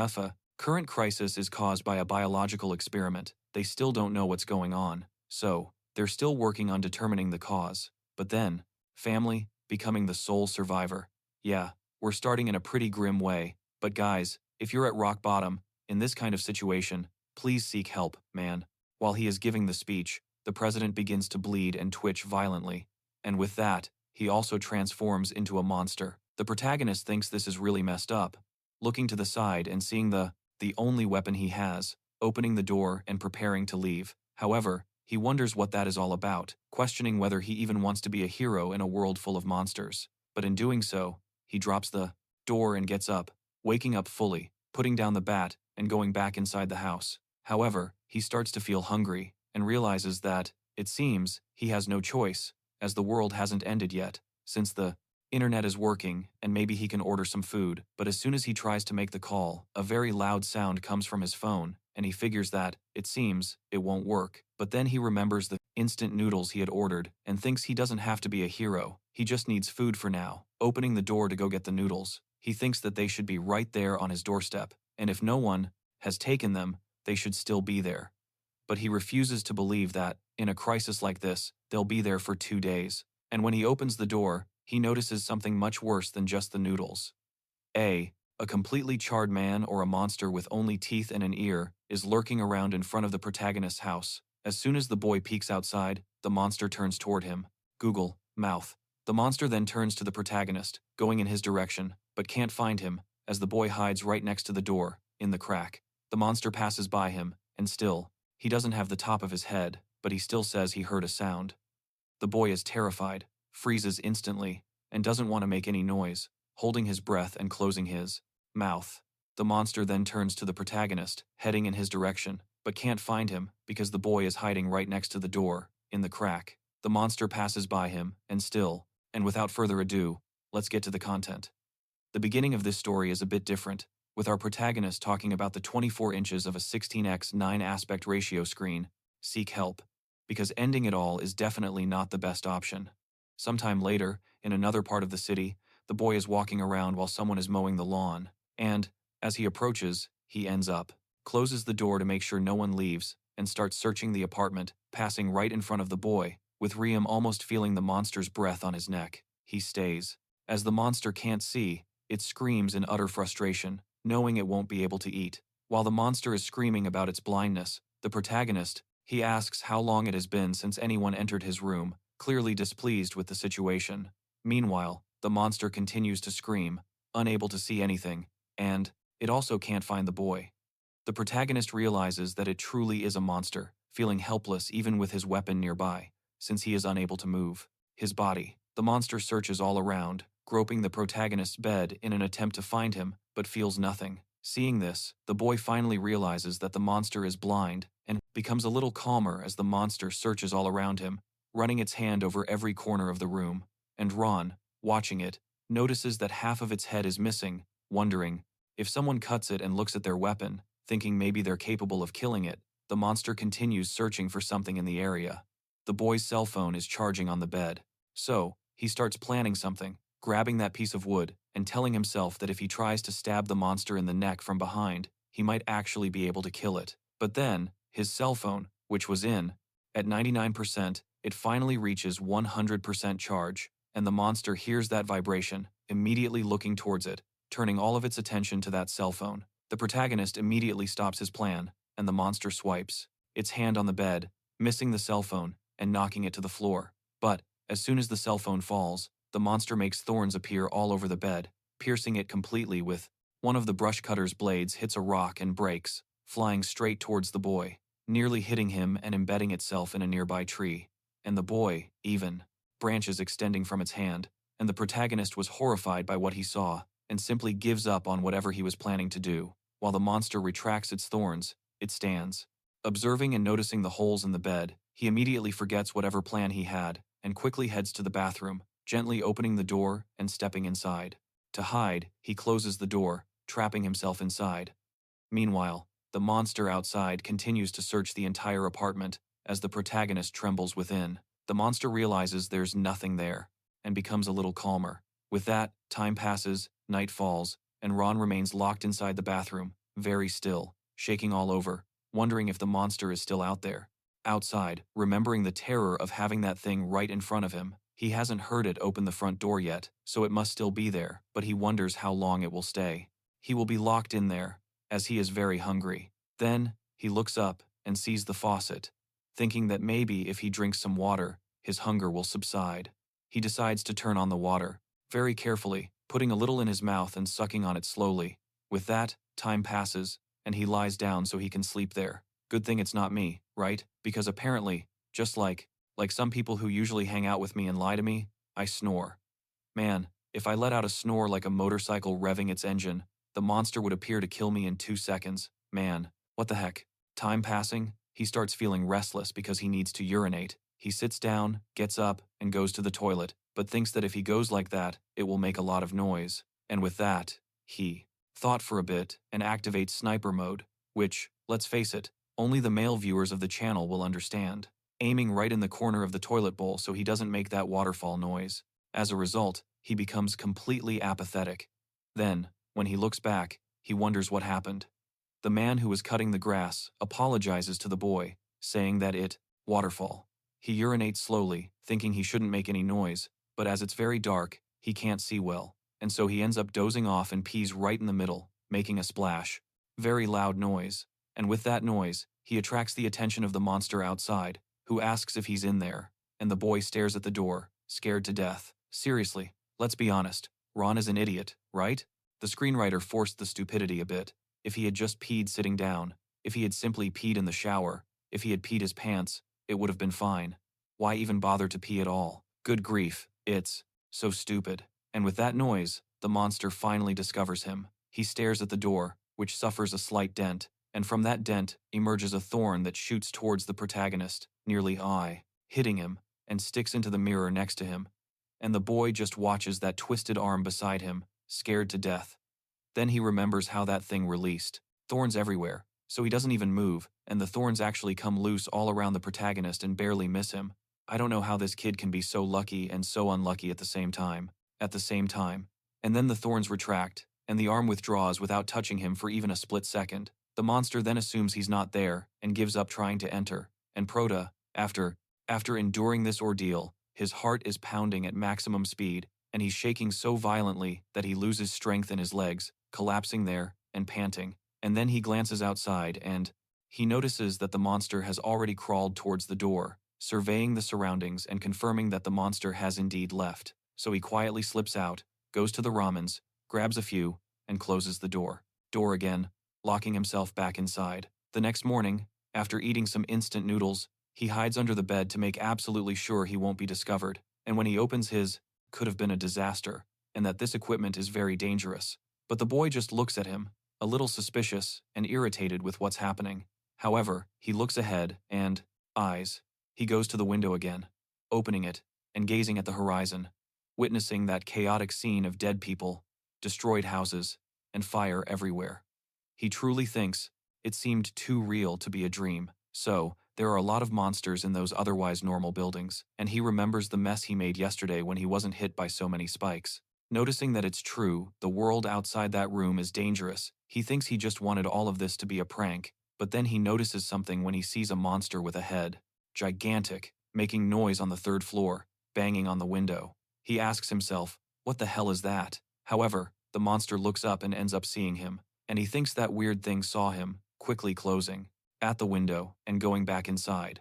current crisis is caused by a biological experiment, they still don't know what's going on, so they're still working on determining the cause. But then, family, becoming the sole survivor. Yeah, we're starting in a pretty grim way, but guys, if you're at rock bottom, in this kind of situation, please seek help, man. While he is giving the speech, the president begins to bleed and twitch violently. And with that, he also transforms into a monster. The protagonist thinks this is really messed up, looking to the side and seeing the only weapon he has, opening the door and preparing to leave. However, he wonders what that is all about, questioning whether he even wants to be a hero in a world full of monsters. But in doing so, he drops the door and gets up, waking up fully, putting down the bat, and going back inside the house. However, he starts to feel hungry and realizes that, it seems, he has no choice, as the world hasn't ended yet, since the internet is working and maybe he can order some food. But as soon as he tries to make the call, a very loud sound comes from his phone, and he figures that, it seems, it won't work. But then he remembers the instant noodles he had ordered and thinks he doesn't have to be a hero, he just needs food for now. Opening the door to go get the noodles, he thinks that they should be right there on his doorstep, and if no one has taken them, they should still be there. But he refuses to believe that, in a crisis like this, they'll be there for 2 days. And when he opens the door, he notices something much worse than just the noodles. A completely charred man or a monster with only teeth and an ear is lurking around in front of the protagonist's house. As soon as the boy peeks outside, the monster turns toward him. Google, mouth. The monster then turns to the protagonist, going in his direction, but can't find him, as the boy hides right next to the door, in the crack. The monster passes by him, and still, he doesn't have the top of his head, but he still says he heard a sound. The boy is terrified, freezes instantly, and doesn't want to make any noise, holding his breath and closing his mouth. The monster then turns to the protagonist, heading in his direction, but can't find him because the boy is hiding right next to the door, in the crack. The monster passes by him, and still, and without further ado, let's get to the content. The beginning of this story is a bit different, with our protagonist talking about the 24 inches of a 16:9 aspect ratio screen. Seek help, because ending it all is definitely not the best option. Sometime later, in another part of the city, the boy is walking around while someone is mowing the lawn, and, as he approaches, he ends up, closes the door to make sure no one leaves, and starts searching the apartment, passing right in front of the boy, with Riem almost feeling the monster's breath on his neck. He stays. As the monster can't see, it screams in utter frustration, knowing it won't be able to eat. While the monster is screaming about its blindness, the protagonist, he asks how long it has been since anyone entered his room, clearly displeased with the situation. Meanwhile, the monster continues to scream, unable to see anything, and it also can't find the boy. The protagonist realizes that it truly is a monster, feeling helpless even with his weapon nearby, since he is unable to move his body. The monster searches all around, groping the protagonist's bed in an attempt to find him, but feels nothing. Seeing this, the boy finally realizes that the monster is blind and becomes a little calmer as the monster searches all around him, running its hand over every corner of the room. And Ron, watching it, notices that half of its head is missing, wondering if someone cuts it and looks at their weapon, thinking maybe they're capable of killing it. The monster continues searching for something in the area. The boy's cell phone is charging on the bed, so he starts planning something, grabbing that piece of wood and telling himself that if he tries to stab the monster in the neck from behind, he might actually be able to kill it. But then, his cell phone, which was at 99%, it finally reaches 100% charge, and the monster hears that vibration, immediately looking towards it, turning all of its attention to that cell phone. The protagonist immediately stops his plan, and the monster swipes its hand on the bed, missing the cell phone and knocking it to the floor. But, as soon as the cell phone falls, the monster makes thorns appear all over the bed, piercing it completely with one of the brush cutter's blades hits a rock and breaks, flying straight towards the boy, nearly hitting him and embedding itself in a nearby tree. And the boy, even, branches extending from its hand, and the protagonist was horrified by what he saw, and simply gives up on whatever he was planning to do. While the monster retracts its thorns, it stands, Observing and noticing the holes in the bed, he immediately forgets whatever plan he had and quickly heads to the bathroom, gently opening the door and stepping inside. To hide, he closes the door, trapping himself inside. Meanwhile, the monster outside continues to search the entire apartment as the protagonist trembles within. The monster realizes there's nothing there and becomes a little calmer. With that, time passes, night falls, and Ron remains locked inside the bathroom, very still, shaking all over, wondering if the monster is still out there. Outside, remembering the terror of having that thing right in front of him, he hasn't heard it open the front door yet, so it must still be there, but he wonders how long it will stay. He will be locked in there, as he is very hungry. Then, he looks up and sees the faucet, thinking that maybe if he drinks some water, his hunger will subside. He decides to turn on the water, very carefully, putting a little in his mouth and sucking on it slowly. With that, time passes, and he lies down so he can sleep there. Good thing it's not me, right? Because apparently, just like some people who usually hang out with me and lie to me, I snore. Man, if I let out a snore like a motorcycle revving its engine, the monster would appear to kill me in 2 seconds. Man, what the heck? Time passing, he starts feeling restless because he needs to urinate. He sits down, gets up, and goes to the toilet, but thinks that if he goes like that, it will make a lot of noise. And with that, he thought for a bit and activates sniper mode, which, let's face it, only the male viewers of the channel will understand, aiming right in the corner of the toilet bowl so he doesn't make that waterfall noise. As a result, he becomes completely apathetic. Then, when he looks back, he wonders what happened. The man who was cutting the grass apologizes to the boy, saying that waterfall. He urinates slowly, thinking he shouldn't make any noise, but as it's very dark, he can't see well, and so he ends up dozing off and pees right in the middle, making a splash. Very loud noise. And with that noise, he attracts the attention of the monster outside, who asks if he's in there, and the boy stares at the door, scared to death. Seriously, let's be honest, Ron is an idiot, right? The screenwriter forced the stupidity a bit. If he had just peed sitting down, if he had simply peed in the shower, if he had peed his pants, it would have been fine. Why even bother to pee at all? Good grief, it's so stupid. And with that noise, the monster finally discovers him. He stares at the door, which suffers a slight dent, and from that dent emerges a thorn that shoots towards the protagonist, nearly hitting him, and sticks into the mirror next to him. And the boy just watches that twisted arm beside him, scared to death. Then he remembers how that thing released. Thorns everywhere, so he doesn't even move, and the thorns actually come loose all around the protagonist and barely miss him. I don't know how this kid can be so lucky and so unlucky at the same time. And then the thorns retract, and the arm withdraws without touching him for even a split second. The monster then assumes he's not there and gives up trying to enter. And after enduring this ordeal, his heart is pounding at maximum speed, and he's shaking so violently that he loses strength in his legs, collapsing there and panting. And then he glances outside and he notices that the monster has already crawled towards the door, surveying the surroundings and confirming that the monster has indeed left. So he quietly slips out, goes to the ramens, grabs a few, and closes the door. Door again, locking himself back inside. The next morning, after eating some instant noodles, he hides under the bed to make absolutely sure he won't be discovered. And when he opens his, could have been a disaster, and that this equipment is very dangerous. But the boy just looks at him, a little suspicious and irritated with what's happening. However, he looks ahead and, he goes to the window again, opening it and gazing at the horizon, witnessing that chaotic scene of dead people, destroyed houses, and fire everywhere. He truly thinks it seemed too real to be a dream. So, there are a lot of monsters in those otherwise normal buildings, and he remembers the mess he made yesterday when he wasn't hit by so many spikes. Noticing that it's true, the world outside that room is dangerous, he thinks he just wanted all of this to be a prank, but then he notices something when he sees a monster with a head. Gigantic, making noise on the 3rd floor, banging on the window. He asks himself, what the hell is that? However, the monster looks up and ends up seeing him, and he thinks that weird thing saw him, quickly closing at the window and going back inside.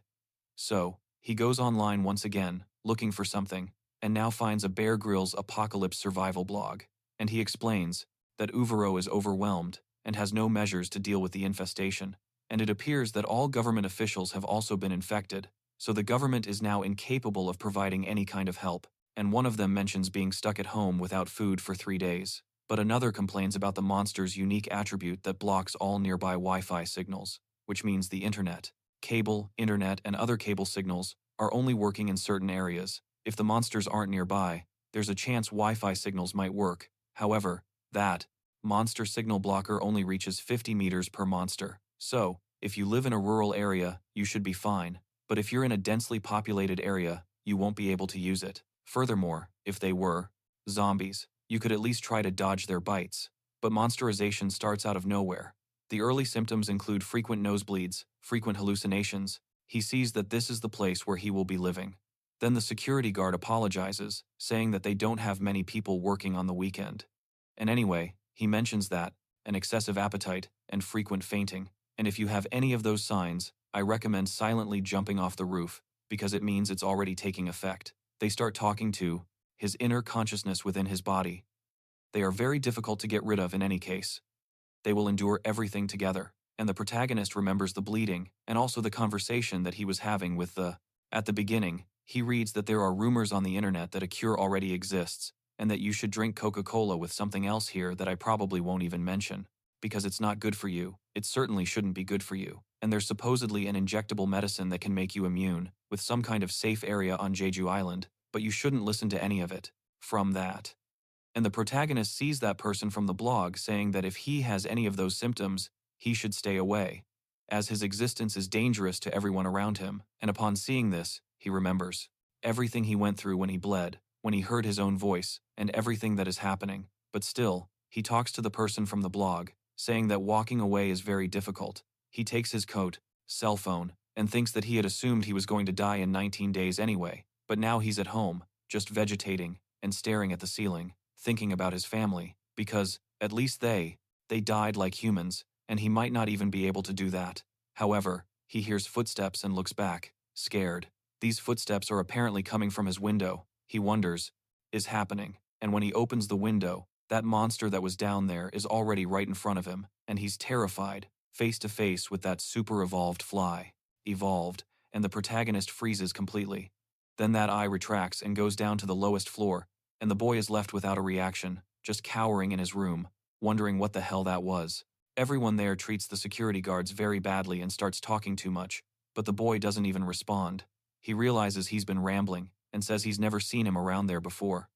So, he goes online once again, looking for something, and now finds a Bear Grylls apocalypse survival blog, and he explains that Uvaro is overwhelmed and has no measures to deal with the infestation, and it appears that all government officials have also been infected, so the government is now incapable of providing any kind of help, and one of them mentions being stuck at home without food for 3 days, but another complains about the monster's unique attribute that blocks all nearby Wi-Fi signals. which means the internet. Cable, internet, and other cable signals are only working in certain areas. If the monsters aren't nearby, there's a chance Wi-Fi signals might work. However, that monster signal blocker only reaches 50 meters per monster. So, if you live in a rural area, you should be fine. But if you're in a densely populated area, you won't be able to use it. Furthermore, if they were zombies, you could at least try to dodge their bites. But monsterization starts out of nowhere. The early symptoms include frequent nosebleeds, frequent hallucinations. He sees that this is the place where he will be living. Then the security guard apologizes, saying that they don't have many people working on the weekend. And anyway, he mentions that, an excessive appetite, and frequent fainting. And if you have any of those signs, I recommend silently jumping off the roof, because it means it's already taking effect. They start talking to his inner consciousness within his body. They are very difficult to get rid of in any case. They will endure everything together, and the protagonist remembers the bleeding and also the conversation that he was having with the. At the beginning, he reads that there are rumors on the internet that a cure already exists, and that you should drink Coca-Cola with something else here that I probably won't even mention, because it's not good for you. It certainly shouldn't be good for you. And there's supposedly an injectable medicine that can make you immune, with some kind of safe area on Jeju Island, but you shouldn't listen to any of it. From that. And the protagonist sees that person from the blog saying that if he has any of those symptoms, he should stay away, as his existence is dangerous to everyone around him. And upon seeing this, he remembers everything he went through when he bled, when he heard his own voice, and everything that is happening. But still, he talks to the person from the blog, saying that walking away is very difficult. He takes his coat, cell phone, and thinks that he had assumed he was going to die in 19 days anyway, but now he's at home, just vegetating, and staring at the ceiling, thinking about his family, because, at least they died like humans, and he might not even be able to do that. However, he hears footsteps and looks back, scared. These footsteps are apparently coming from his window. He wonders, is happening, and when he opens the window, that monster that was down there is already right in front of him, and he's terrified, face to face with that super-evolved fly. Evolved, and the protagonist freezes completely. Then that eye retracts and goes down to the lowest floor, and the boy is left without a reaction, just cowering in his room, wondering what the hell that was. Everyone there treats the security guards very badly and starts talking too much, but the boy doesn't even respond. He realizes he's been rambling, and says he's never seen him around there before.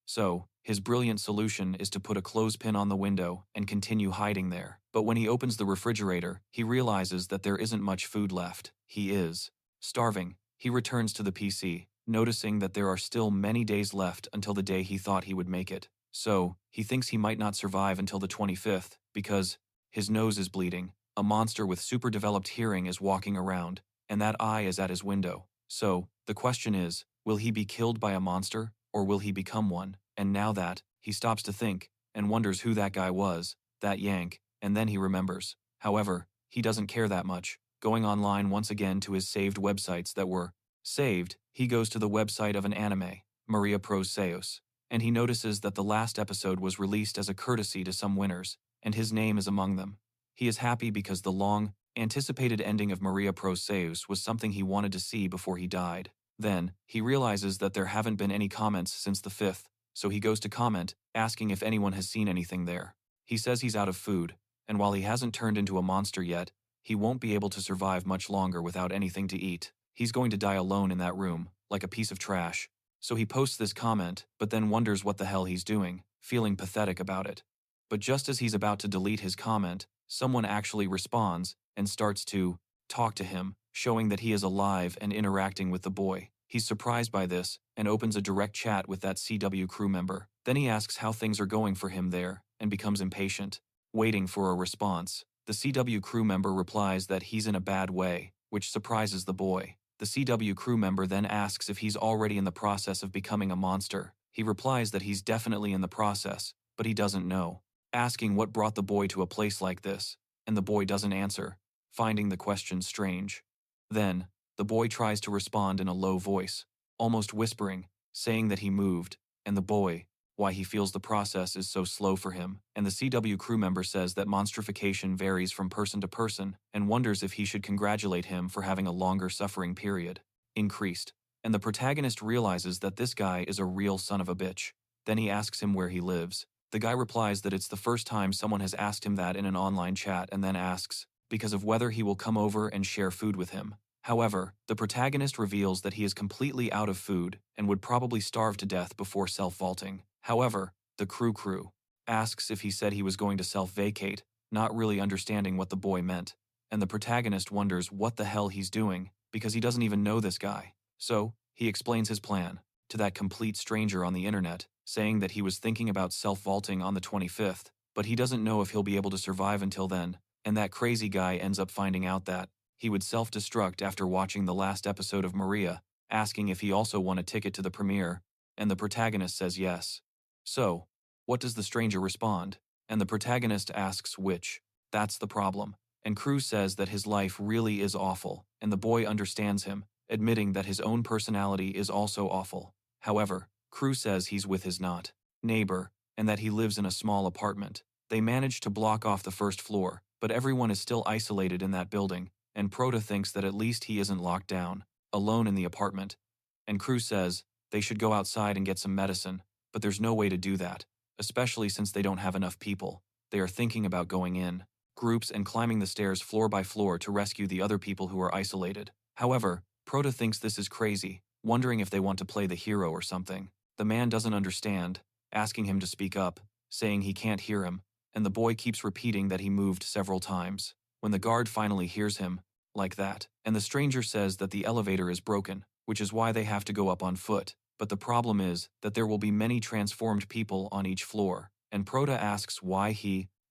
So, his brilliant solution is to put a clothespin on the window and continue hiding there. But when he opens the refrigerator, he realizes that there isn't much food left. He is starving. He returns to the PC, noticing that there are still many days left until the day he thought he would make it. So, he thinks he might not survive until the 25th, because his nose is bleeding, a monster with super-developed hearing is walking around, and that eye is at his window. So, the question is, will he be killed by a monster, or will he become one? And now that, he stops to think, and wonders who that guy was, that Yank, and then he remembers. However, he doesn't care that much. Going online once again to his saved websites that were saved, he goes to the website of an anime, Maria Pros Seus, and he notices that the last episode was released as a courtesy to some winners, and his name is among them. He is happy because the long, anticipated ending of Maria Pros Seus was something he wanted to see before he died. Then, he realizes that there haven't been any comments since the 5th, so he goes to comment, asking if anyone has seen anything there. He says he's out of food, and while he hasn't turned into a monster yet, he won't be able to survive much longer without anything to eat. He's going to die alone in that room, like a piece of trash. So he posts this comment, but then wonders what the hell he's doing, feeling pathetic about it. But just as he's about to delete his comment, someone actually responds and starts to talk to him, showing that he is alive and interacting with the boy. He's surprised by this and opens a direct chat with that CW crew member. Then he asks how things are going for him there and becomes impatient, waiting for a response. The CW crew member replies that he's in a bad way, which surprises the boy. The CW crew member then asks if he's already in the process of becoming a monster. He replies that he's definitely in the process, but he doesn't know, asking what brought the boy to a place like this, and the boy doesn't answer, finding the question strange. Then, the boy tries to respond in a low voice, almost whispering, saying that he moved, and the boy, why he feels the process is so slow for him, and the CW crew member says that monstrification varies from person to person and wonders if he should congratulate him for having a longer suffering period. Increased. And the protagonist realizes that this guy is a real son of a bitch. Then he asks him where he lives. The guy replies that it's the first time someone has asked him that in an online chat and then asks, because of whether he will come over and share food with him. However, the protagonist reveals that he is completely out of food and would probably starve to death before self-vaulting. However, the crew asks if he said he was going to self-vacate, not really understanding what the boy meant, and the protagonist wonders what the hell he's doing because he doesn't even know this guy. So, he explains his plan to that complete stranger on the internet, saying that he was thinking about self-vaulting on the 25th, but he doesn't know if he'll be able to survive until then, and that crazy guy ends up finding out that he would self-destruct after watching the last episode of Maria, asking if he also won a ticket to the premiere, and the protagonist says yes. So, what does the stranger respond? And the protagonist asks which. That's the problem. And Cruz says that his life really is awful, and the boy understands him, admitting that his own personality is also awful. However, Cruz says he's with his neighbor, and that he lives in a small apartment. They manage to block off the first floor, but everyone is still isolated in that building, and Prota thinks that at least he isn't locked down, alone in the apartment. And Cruz says they should go outside and get some medicine, but there's no way to do that, especially since they don't have enough people. They are thinking about going in groups and climbing the stairs floor by floor to rescue the other people who are isolated. However, Prota thinks this is crazy, wondering if they want to play the hero or something. The man doesn't understand, asking him to speak up, saying he can't hear him, and the boy keeps repeating that he moved several times. When the guard finally hears him, like that, and the stranger says that the elevator is broken, which is why they have to go up on foot. But the problem is that there will be many transformed people on each floor, and Prota asks why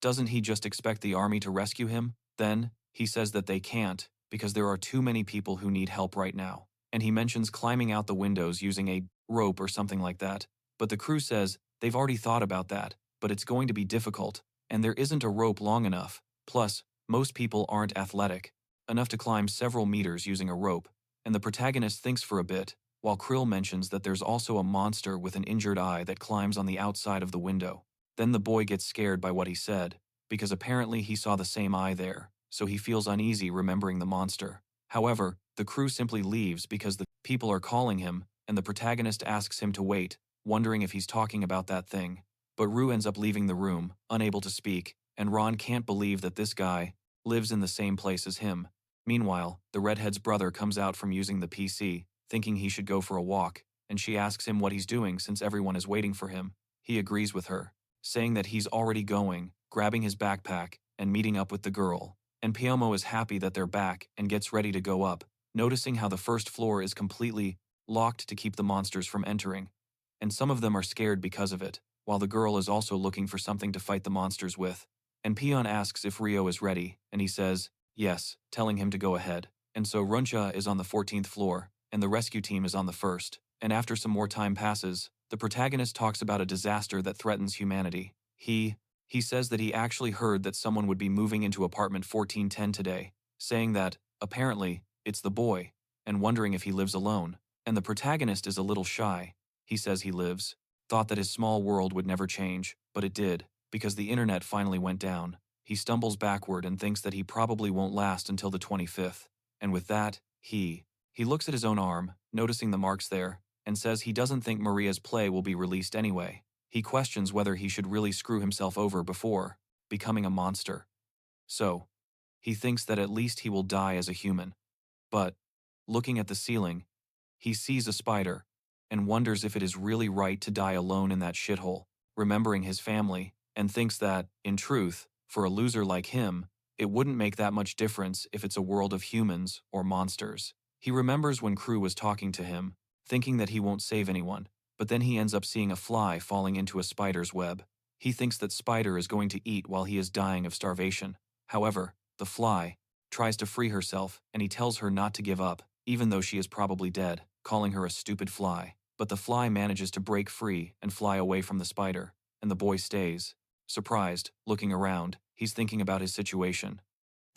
doesn't he just expect the army to rescue him? Then, he says that they can't, because there are too many people who need help right now. And he mentions climbing out the windows using a rope or something like that. But the crew says they've already thought about that, but it's going to be difficult, and there isn't a rope long enough. Plus, most people aren't athletic enough to climb several meters using a rope, and the protagonist thinks for a bit, while Krill mentions that there's also a monster with an injured eye that climbs on the outside of the window. Then the boy gets scared by what he said, because apparently he saw the same eye there, so he feels uneasy remembering the monster. However, the crew simply leaves because the people are calling him, and the protagonist asks him to wait, wondering if he's talking about that thing. But Rue ends up leaving the room, unable to speak, and Ron can't believe that this guy lives in the same place as him. Meanwhile, the redhead's brother comes out from using the PC, thinking he should go for a walk, and she asks him what he's doing since everyone is waiting for him. He agrees with her, saying that he's already going, grabbing his backpack, and meeting up with the girl. And Piomo is happy that they're back and gets ready to go up, noticing how the first floor is completely locked to keep the monsters from entering, and some of them are scared because of it, while the girl is also looking for something to fight the monsters with. And Pion asks if Rio is ready, and he says yes, telling him to go ahead. And so Runcha is on the 14th floor, and the rescue team is on the first. And after some more time passes, the protagonist talks about a disaster that threatens humanity. He says that he actually heard that someone would be moving into apartment 1410 today, saying that, apparently, it's the boy, and wondering if he lives alone. And the protagonist is a little shy. He says he thought that his small world would never change, but it did, because the internet finally went down. He stumbles backward and thinks that he probably won't last until the 25th. And with that, he looks at his own arm, noticing the marks there, and says he doesn't think Maria's play will be released anyway. He questions whether he should really screw himself over before becoming a monster. So, he thinks that at least he will die as a human. But, looking at the ceiling, he sees a spider, and wonders if it is really right to die alone in that shithole, remembering his family, and thinks that, in truth, for a loser like him, it wouldn't make that much difference if it's a world of humans or monsters. He remembers when Crew was talking to him, thinking that he won't save anyone, but then he ends up seeing a fly falling into a spider's web. He thinks that Spider is going to eat while he is dying of starvation. However, the fly tries to free herself, and he tells her not to give up, even though she is probably dead, calling her a stupid fly. But the fly manages to break free and fly away from the spider, and the boy stays. Surprised, looking around, he's thinking about his situation.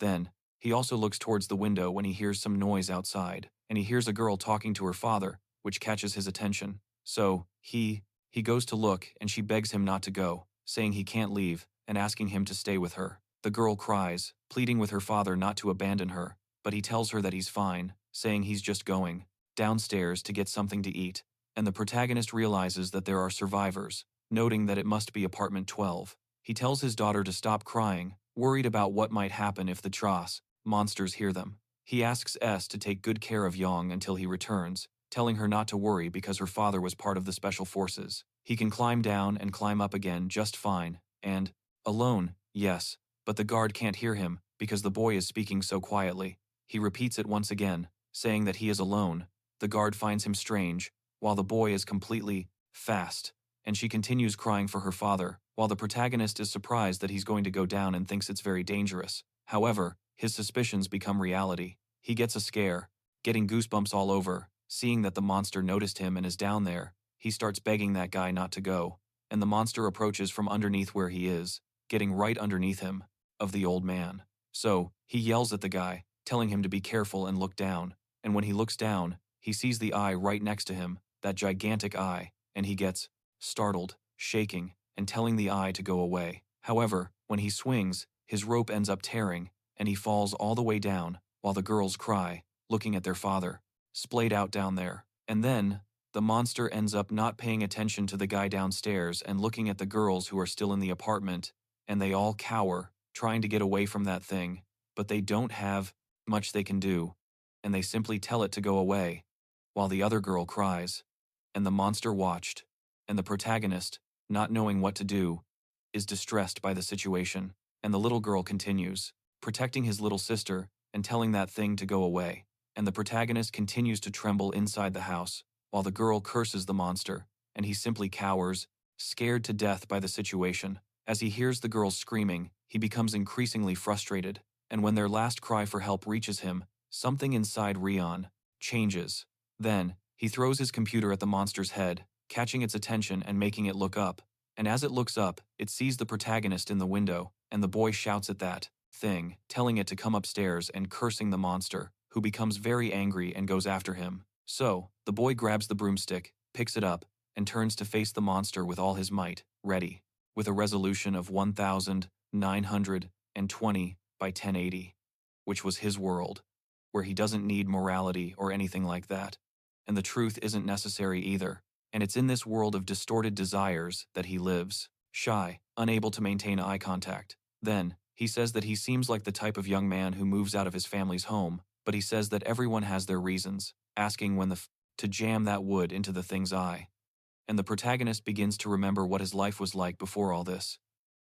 Then, he also looks towards the window when he hears some noise outside, and he hears a girl talking to her father, which catches his attention. So, he goes to look, and she begs him not to go, saying he can't leave, and asking him to stay with her. The girl cries, pleading with her father not to abandon her, but he tells her that he's fine, saying he's just going downstairs to get something to eat. And the protagonist realizes that there are survivors, noting that it must be apartment 12. He tells his daughter to stop crying, worried about what might happen if the monsters hear them. He asks S to take good care of Yong until he returns, telling her not to worry because her father was part of the special forces. He can climb down and climb up again just fine, and, alone, yes, but the guard can't hear him because the boy is speaking so quietly. He repeats it once again, saying that he is alone. The guard finds him strange, while the boy is completely fast, and she continues crying for her father, while the protagonist is surprised that he's going to go down and thinks it's very dangerous. However, his suspicions become reality. He gets a scare, getting goosebumps all over, seeing that the monster noticed him and is down there. He starts begging that guy not to go, and the monster approaches from underneath where he is, getting right underneath him, of the old man. So, he yells at the guy, telling him to be careful and look down, and when he looks down, he sees the eye right next to him, that gigantic eye, and he gets startled, shaking, and telling the eye to go away. However, when he swings, his rope ends up tearing, and he falls all the way down, while the girls cry, looking at their father, splayed out down there. And then, the monster ends up not paying attention to the guy downstairs and looking at the girls who are still in the apartment, and they all cower, trying to get away from that thing, but they don't have much they can do, and they simply tell it to go away, while the other girl cries. And the monster watched, and the protagonist, not knowing what to do, is distressed by the situation, and the little girl continues, protecting his little sister and telling that thing to go away, and the protagonist continues to tremble inside the house, while the girl curses the monster, and he simply cowers, scared to death by the situation. As he hears the girls screaming, he becomes increasingly frustrated, and when their last cry for help reaches him, something inside Rion changes. Then, he throws his computer at the monster's head, catching its attention and making it look up, and as it looks up, it sees the protagonist in the window, and the boy shouts at that thing, telling it to come upstairs and cursing the monster, who becomes very angry and goes after him. So, the boy grabs the broomstick, picks it up, and turns to face the monster with all his might, ready, with a resolution of 1920 by 1080, which was his world, where he doesn't need morality or anything like that, and the truth isn't necessary either, and it's in this world of distorted desires that he lives, shy, unable to maintain eye contact. Then, he says that he seems like the type of young man who moves out of his family's home, but he says that everyone has their reasons, asking when to jam that wood into the thing's eye. And the protagonist begins to remember what his life was like before all this,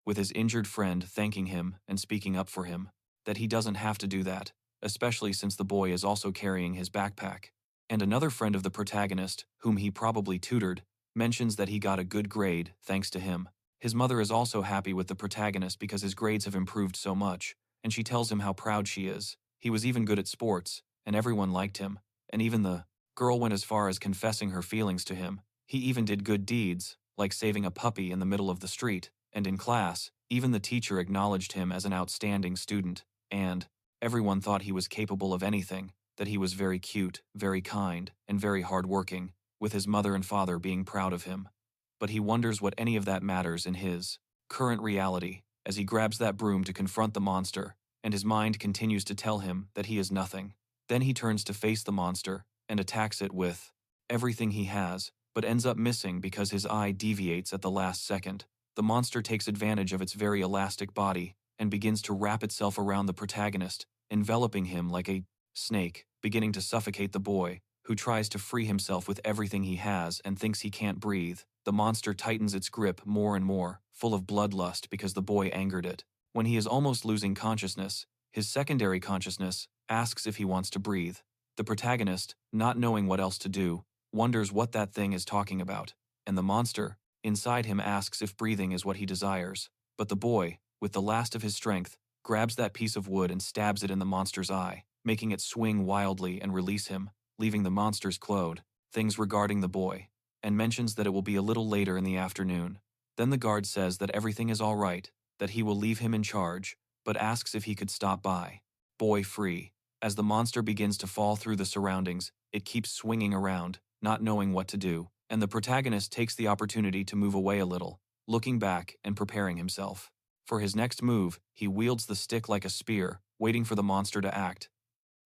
with his injured friend thanking him and speaking up for him, that he doesn't have to do that, especially since the boy is also carrying his backpack. And another friend of the protagonist, whom he probably tutored, mentions that he got a good grade thanks to him. His mother is also happy with the protagonist because his grades have improved so much, and she tells him how proud she is. He was even good at sports, and everyone liked him, and even the girl went as far as confessing her feelings to him. He even did good deeds, like saving a puppy in the middle of the street, and in class, even the teacher acknowledged him as an outstanding student, and everyone thought he was capable of anything, that he was very cute, very kind, and very hardworking, with his mother and father being proud of him. But he wonders what any of that matters in his current reality, as he grabs that broom to confront the monster, and his mind continues to tell him that he is nothing. Then he turns to face the monster, and attacks it with everything he has, but ends up missing because his eye deviates at the last second. The monster takes advantage of its very elastic body, and begins to wrap itself around the protagonist, enveloping him like a snake, beginning to suffocate the boy, who tries to free himself with everything he has and thinks he can't breathe. The monster tightens its grip more and more, full of bloodlust because the boy angered it. When he is almost losing consciousness, his secondary consciousness asks if he wants to breathe. The protagonist, not knowing what else to do, wonders what that thing is talking about, and the monster, inside him, asks if breathing is what he desires. But the boy, with the last of his strength, grabs that piece of wood and stabs it in the monster's eye, making it swing wildly and release him, leaving the monster's clothes, things regarding the boy, and mentions that it will be a little later in the afternoon. Then the guard says that everything is all right, that he will leave him in charge, but asks if he could stop by. Boy free. As the monster begins to fall through the surroundings, it keeps swinging around, not knowing what to do, and the protagonist takes the opportunity to move away a little, looking back and preparing himself. For his next move, he wields the stick like a spear, waiting for the monster to act.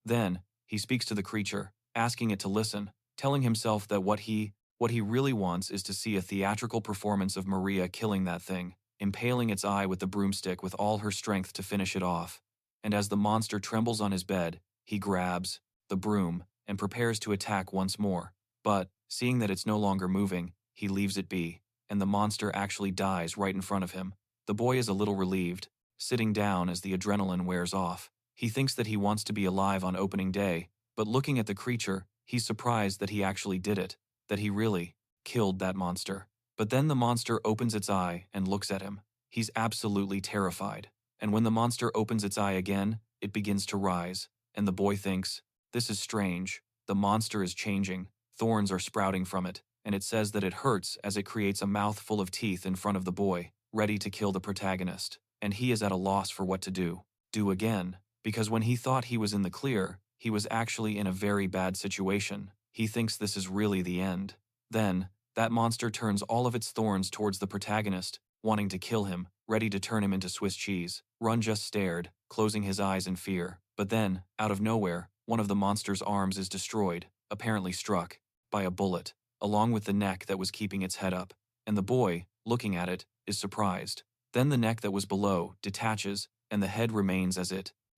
Then, he speaks to the creature, asking it to listen, telling himself that what he really wants is to see a theatrical performance of Maria killing that thing, impaling its eye with the broomstick with all her strength to finish it off. And as the monster trembles on his bed, he grabs the broom and prepares to attack once more. But, seeing that it's no longer moving, he leaves it be, and the monster actually dies right in front of him. The boy is a little relieved, sitting down as the adrenaline wears off. He thinks that he wants to be alive on opening day, but looking at the creature, he's surprised that he actually did it, that he really killed that monster. But then the monster opens its eye and looks at him. He's absolutely terrified. And when the monster opens its eye again, it begins to rise, and the boy thinks, this is strange. The monster is changing, thorns are sprouting from it, and it says that it hurts as it creates a mouth full of teeth in front of the boy, ready to kill the protagonist. And he is at a loss for what to do. Do again, because when he thought he was in the clear, he was actually in a very bad situation. He thinks this is really the end. Then, that monster turns all of its thorns towards the protagonist, wanting to kill him, ready to turn him into Swiss cheese. Ron just stared, closing his eyes in fear. But then, out of nowhere, one of the monster's arms is destroyed, apparently struck by a bullet, along with the neck that was keeping its head up. And the boy, looking at it, is surprised. Then the neck that was below detaches, and the head remains as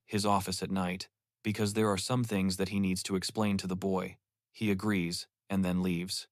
his office at night, because there are some things that he needs to explain to the boy. He agrees, and then leaves.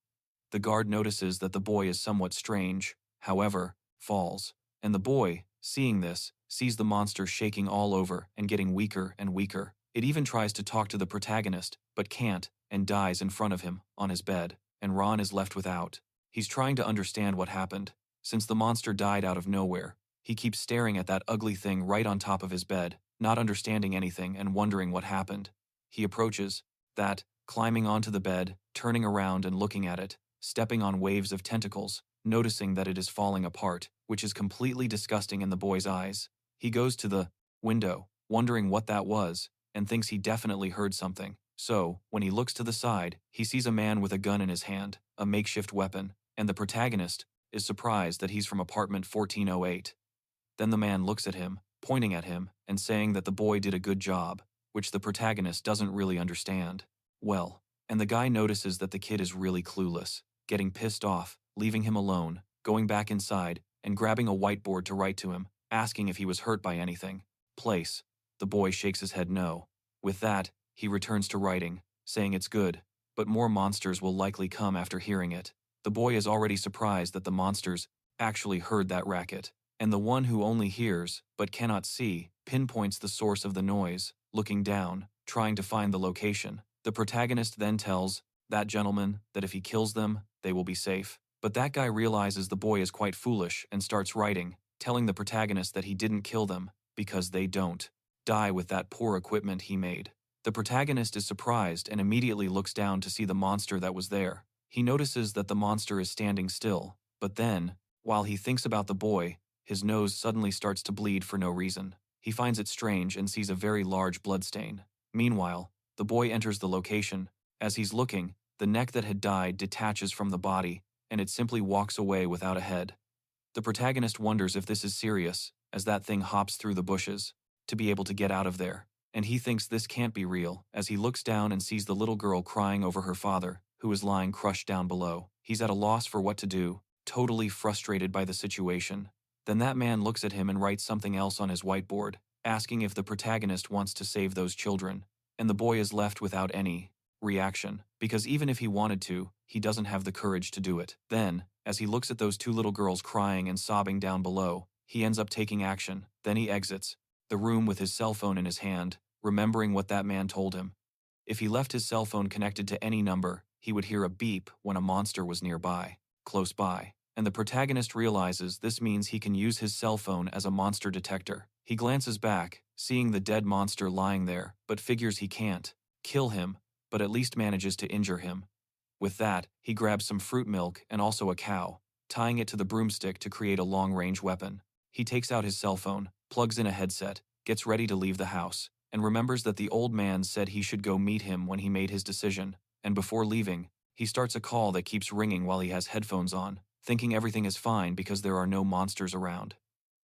The guard notices that the boy is somewhat strange, however, falls. And the boy, seeing this, sees the monster shaking all over and getting weaker and weaker. It even tries to talk to the protagonist, but can't, and dies in front of him, on his bed. And Ron is left without. He's trying to understand what happened. Since the monster died out of nowhere, he keeps staring at that ugly thing right on top of his bed, not understanding anything and wondering what happened. He approaches that, climbing onto the bed, turning around and looking at it, stepping on waves of tentacles, noticing that it is falling apart, which is completely disgusting in the boy's eyes. He goes to the window, wondering what that was, and thinks he definitely heard something. So, when he looks to the side, he sees a man with a gun in his hand, a makeshift weapon, and the protagonist is surprised that he's from apartment 1408. Then the man looks at him, pointing at him, and saying that the boy did a good job, which the protagonist doesn't really understand. Well, and the guy notices that the kid is really clueless, getting pissed off, leaving him alone, going back inside, and grabbing a whiteboard to write to him, asking if he was hurt by anything. Place. The boy shakes his head no. With that, he returns to writing, saying it's good, but more monsters will likely come after hearing it. The boy is already surprised that the monsters actually heard that racket, and the one who only hears, but cannot see, pinpoints the source of the noise, looking down, trying to find the location. The protagonist then tells that gentleman that if he kills them, they will be safe. But that guy realizes the boy is quite foolish and starts writing, telling the protagonist that he didn't kill them, because they don't die with that poor equipment he made. The protagonist is surprised and immediately looks down to see the monster that was there. He notices that the monster is standing still, but then, while he thinks about the boy, his nose suddenly starts to bleed for no reason. He finds it strange and sees a very large bloodstain. Meanwhile, the boy enters the location. As he's looking, the neck that had died detaches from the body, and it simply walks away without a head. The protagonist wonders if this is serious, as that thing hops through the bushes, to be able to get out of there. And he thinks this can't be real, as he looks down and sees the little girl crying over her father, who is lying crushed down below. He's at a loss for what to do, totally frustrated by the situation. Then that man looks at him and writes something else on his whiteboard, asking if the protagonist wants to save those children. And the boy is left without any reaction, because even if he wanted to, he doesn't have the courage to do it. Then, as he looks at those two little girls crying and sobbing down below, he ends up taking action. Then he exits the room with his cell phone in his hand, remembering what that man told him. If he left his cell phone connected to any number, he would hear a beep when a monster was nearby, close by. And the protagonist realizes this means he can use his cell phone as a monster detector. He glances back, seeing the dead monster lying there, but figures he can't kill him, but at least manages to injure him. With that, he grabs some fruit milk and also a cow, tying it to the broomstick to create a long-range weapon. He takes out his cell phone, plugs in a headset, gets ready to leave the house, and remembers that the old man said he should go meet him when he made his decision. And before leaving, he starts a call that keeps ringing while he has headphones on, thinking everything is fine because there are no monsters around.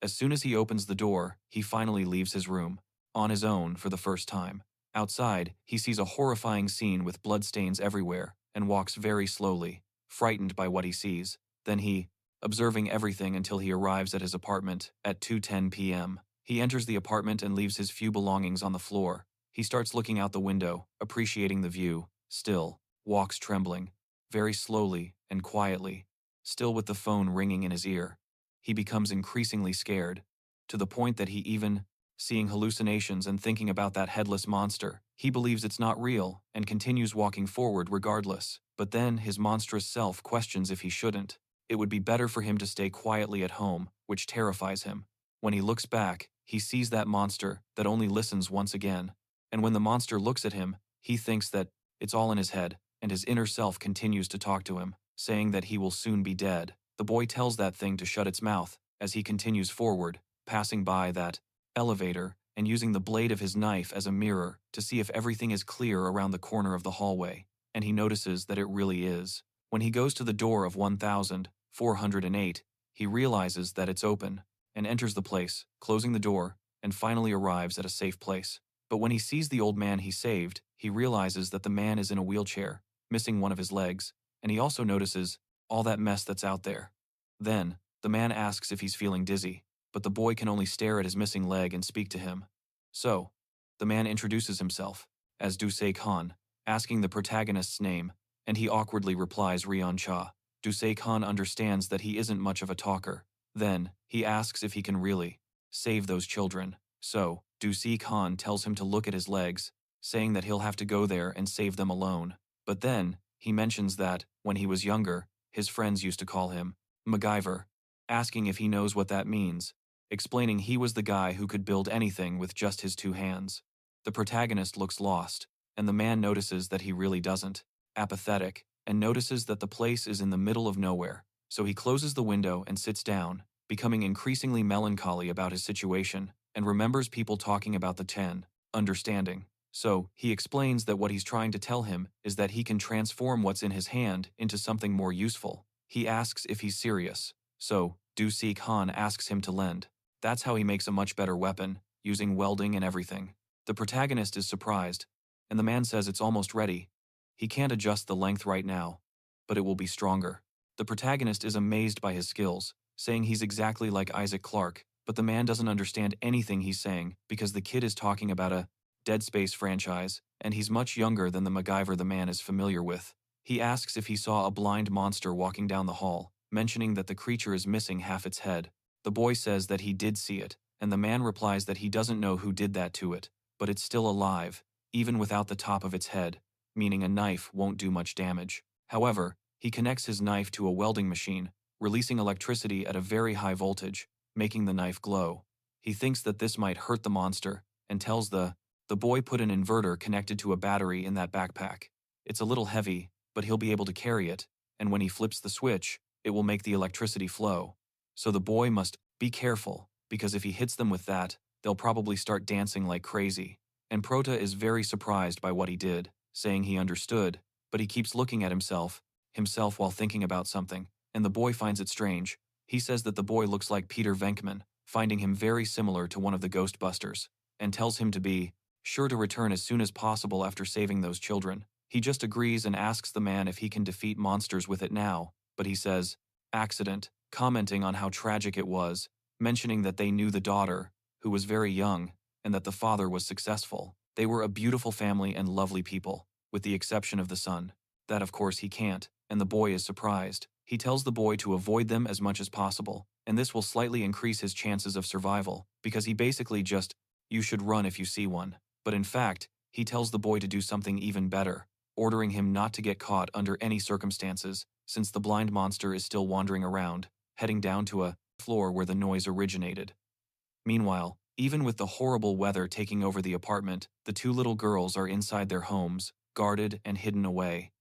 As soon as he opens the door, he finally leaves his room, on his own for the first time. Outside, he sees a horrifying scene with bloodstains everywhere, and walks very slowly, frightened by what he sees. Then he observing everything until he arrives at his apartment at 2:10 p.m. He enters the apartment and leaves his few belongings on the floor. He starts looking out the window, appreciating the view, still, walks trembling, very slowly and quietly, still with the phone ringing in his ear. He becomes increasingly scared, to the point that he even, seeing hallucinations and thinking about that headless monster, he believes it's not real and continues walking forward regardless. But then his monstrous self questions if he shouldn't. It would be better for him to stay quietly at home, which terrifies him. When he looks back, he sees that monster that only listens once again. And when the monster looks at him, he thinks that it's all in his head, and his inner self continues to talk to him, saying that he will soon be dead. The boy tells that thing to shut its mouth as he continues forward, passing by that elevator and using the blade of his knife as a mirror to see if everything is clear around the corner of the hallway, and he notices that it really is. When he goes to the door of 1408, he realizes that it's open, and enters the place, closing the door, and finally arrives at a safe place. But when he sees the old man he saved, he realizes that the man is in a wheelchair, missing one of his legs, and he also notices all that mess that's out there. Then, the man asks if he's feeling dizzy, but the boy can only stare at his missing leg and speak to him. So, the man introduces himself as Dusei Khan, asking the protagonist's name, and he awkwardly replies Rion Cha. Dusei Khan understands that he isn't much of a talker. Then, he asks if he can really save those children. So, Dusei Khan tells him to look at his legs, saying that he'll have to go there and save them alone. But then, he mentions that, when he was younger, his friends used to call him MacGyver, asking if he knows what that means, explaining he was the guy who could build anything with just his two hands. The protagonist looks lost, and the man notices that he really doesn't, apathetic, and notices that the place is in the middle of nowhere. So he closes the window and sits down, becoming increasingly melancholy about his situation, and remembers people talking about the 10, understanding. So, he explains that what he's trying to tell him is that he can transform what's in his hand into something more useful. He asks if he's serious. So, Dusei Khan asks him to lend. That's how he makes a much better weapon, using welding and everything. The protagonist is surprised, and the man says it's almost ready. He can't adjust the length right now, but it will be stronger. The protagonist is amazed by his skills, saying he's exactly like Isaac Clarke, but the man doesn't understand anything he's saying because the kid is talking about a Dead Space franchise, and he's much younger than the MacGyver the man is familiar with. He asks if he saw a blind monster walking down the hall, mentioning that the creature is missing half its head. The boy says that he did see it, and the man replies that he doesn't know who did that to it, but it's still alive, even without the top of its head, meaning a knife won't do much damage. However, he connects his knife to a welding machine, releasing electricity at a very high voltage, making the knife glow. He thinks that this might hurt the monster, and tells the boy put an inverter connected to a battery in that backpack. It's a little heavy, but he'll be able to carry it, and when he flips the switch, it will make the electricity flow. So the boy must be careful, because if he hits them with that, they'll probably start dancing like crazy. And Prota is very surprised by what he did, saying he understood, but he keeps looking at himself while thinking about something, and the boy finds it strange. He says that the boy looks like Peter Venkman, finding him very similar to one of the Ghostbusters, and tells him to be sure to return as soon as possible after saving those children. He just agrees and asks the man if he can defeat monsters with it now, but he says, accident, commenting on how tragic it was, mentioning that they knew the daughter, who was very young, and that the father was successful. They were a beautiful family and lovely people, with the exception of the son. That of course he can't, and the boy is surprised. He tells the boy to avoid them as much as possible, and this will slightly increase his chances of survival, because he basically just, you should run if you see one. But in fact, he tells the boy to do something even better, ordering him not to get caught under any circumstances, since the blind monster is still wandering around, heading down to a floor where the noise originated. Meanwhile, even with the horrible weather taking over the apartment, the two little girls are inside their homes, guarded and hidden away.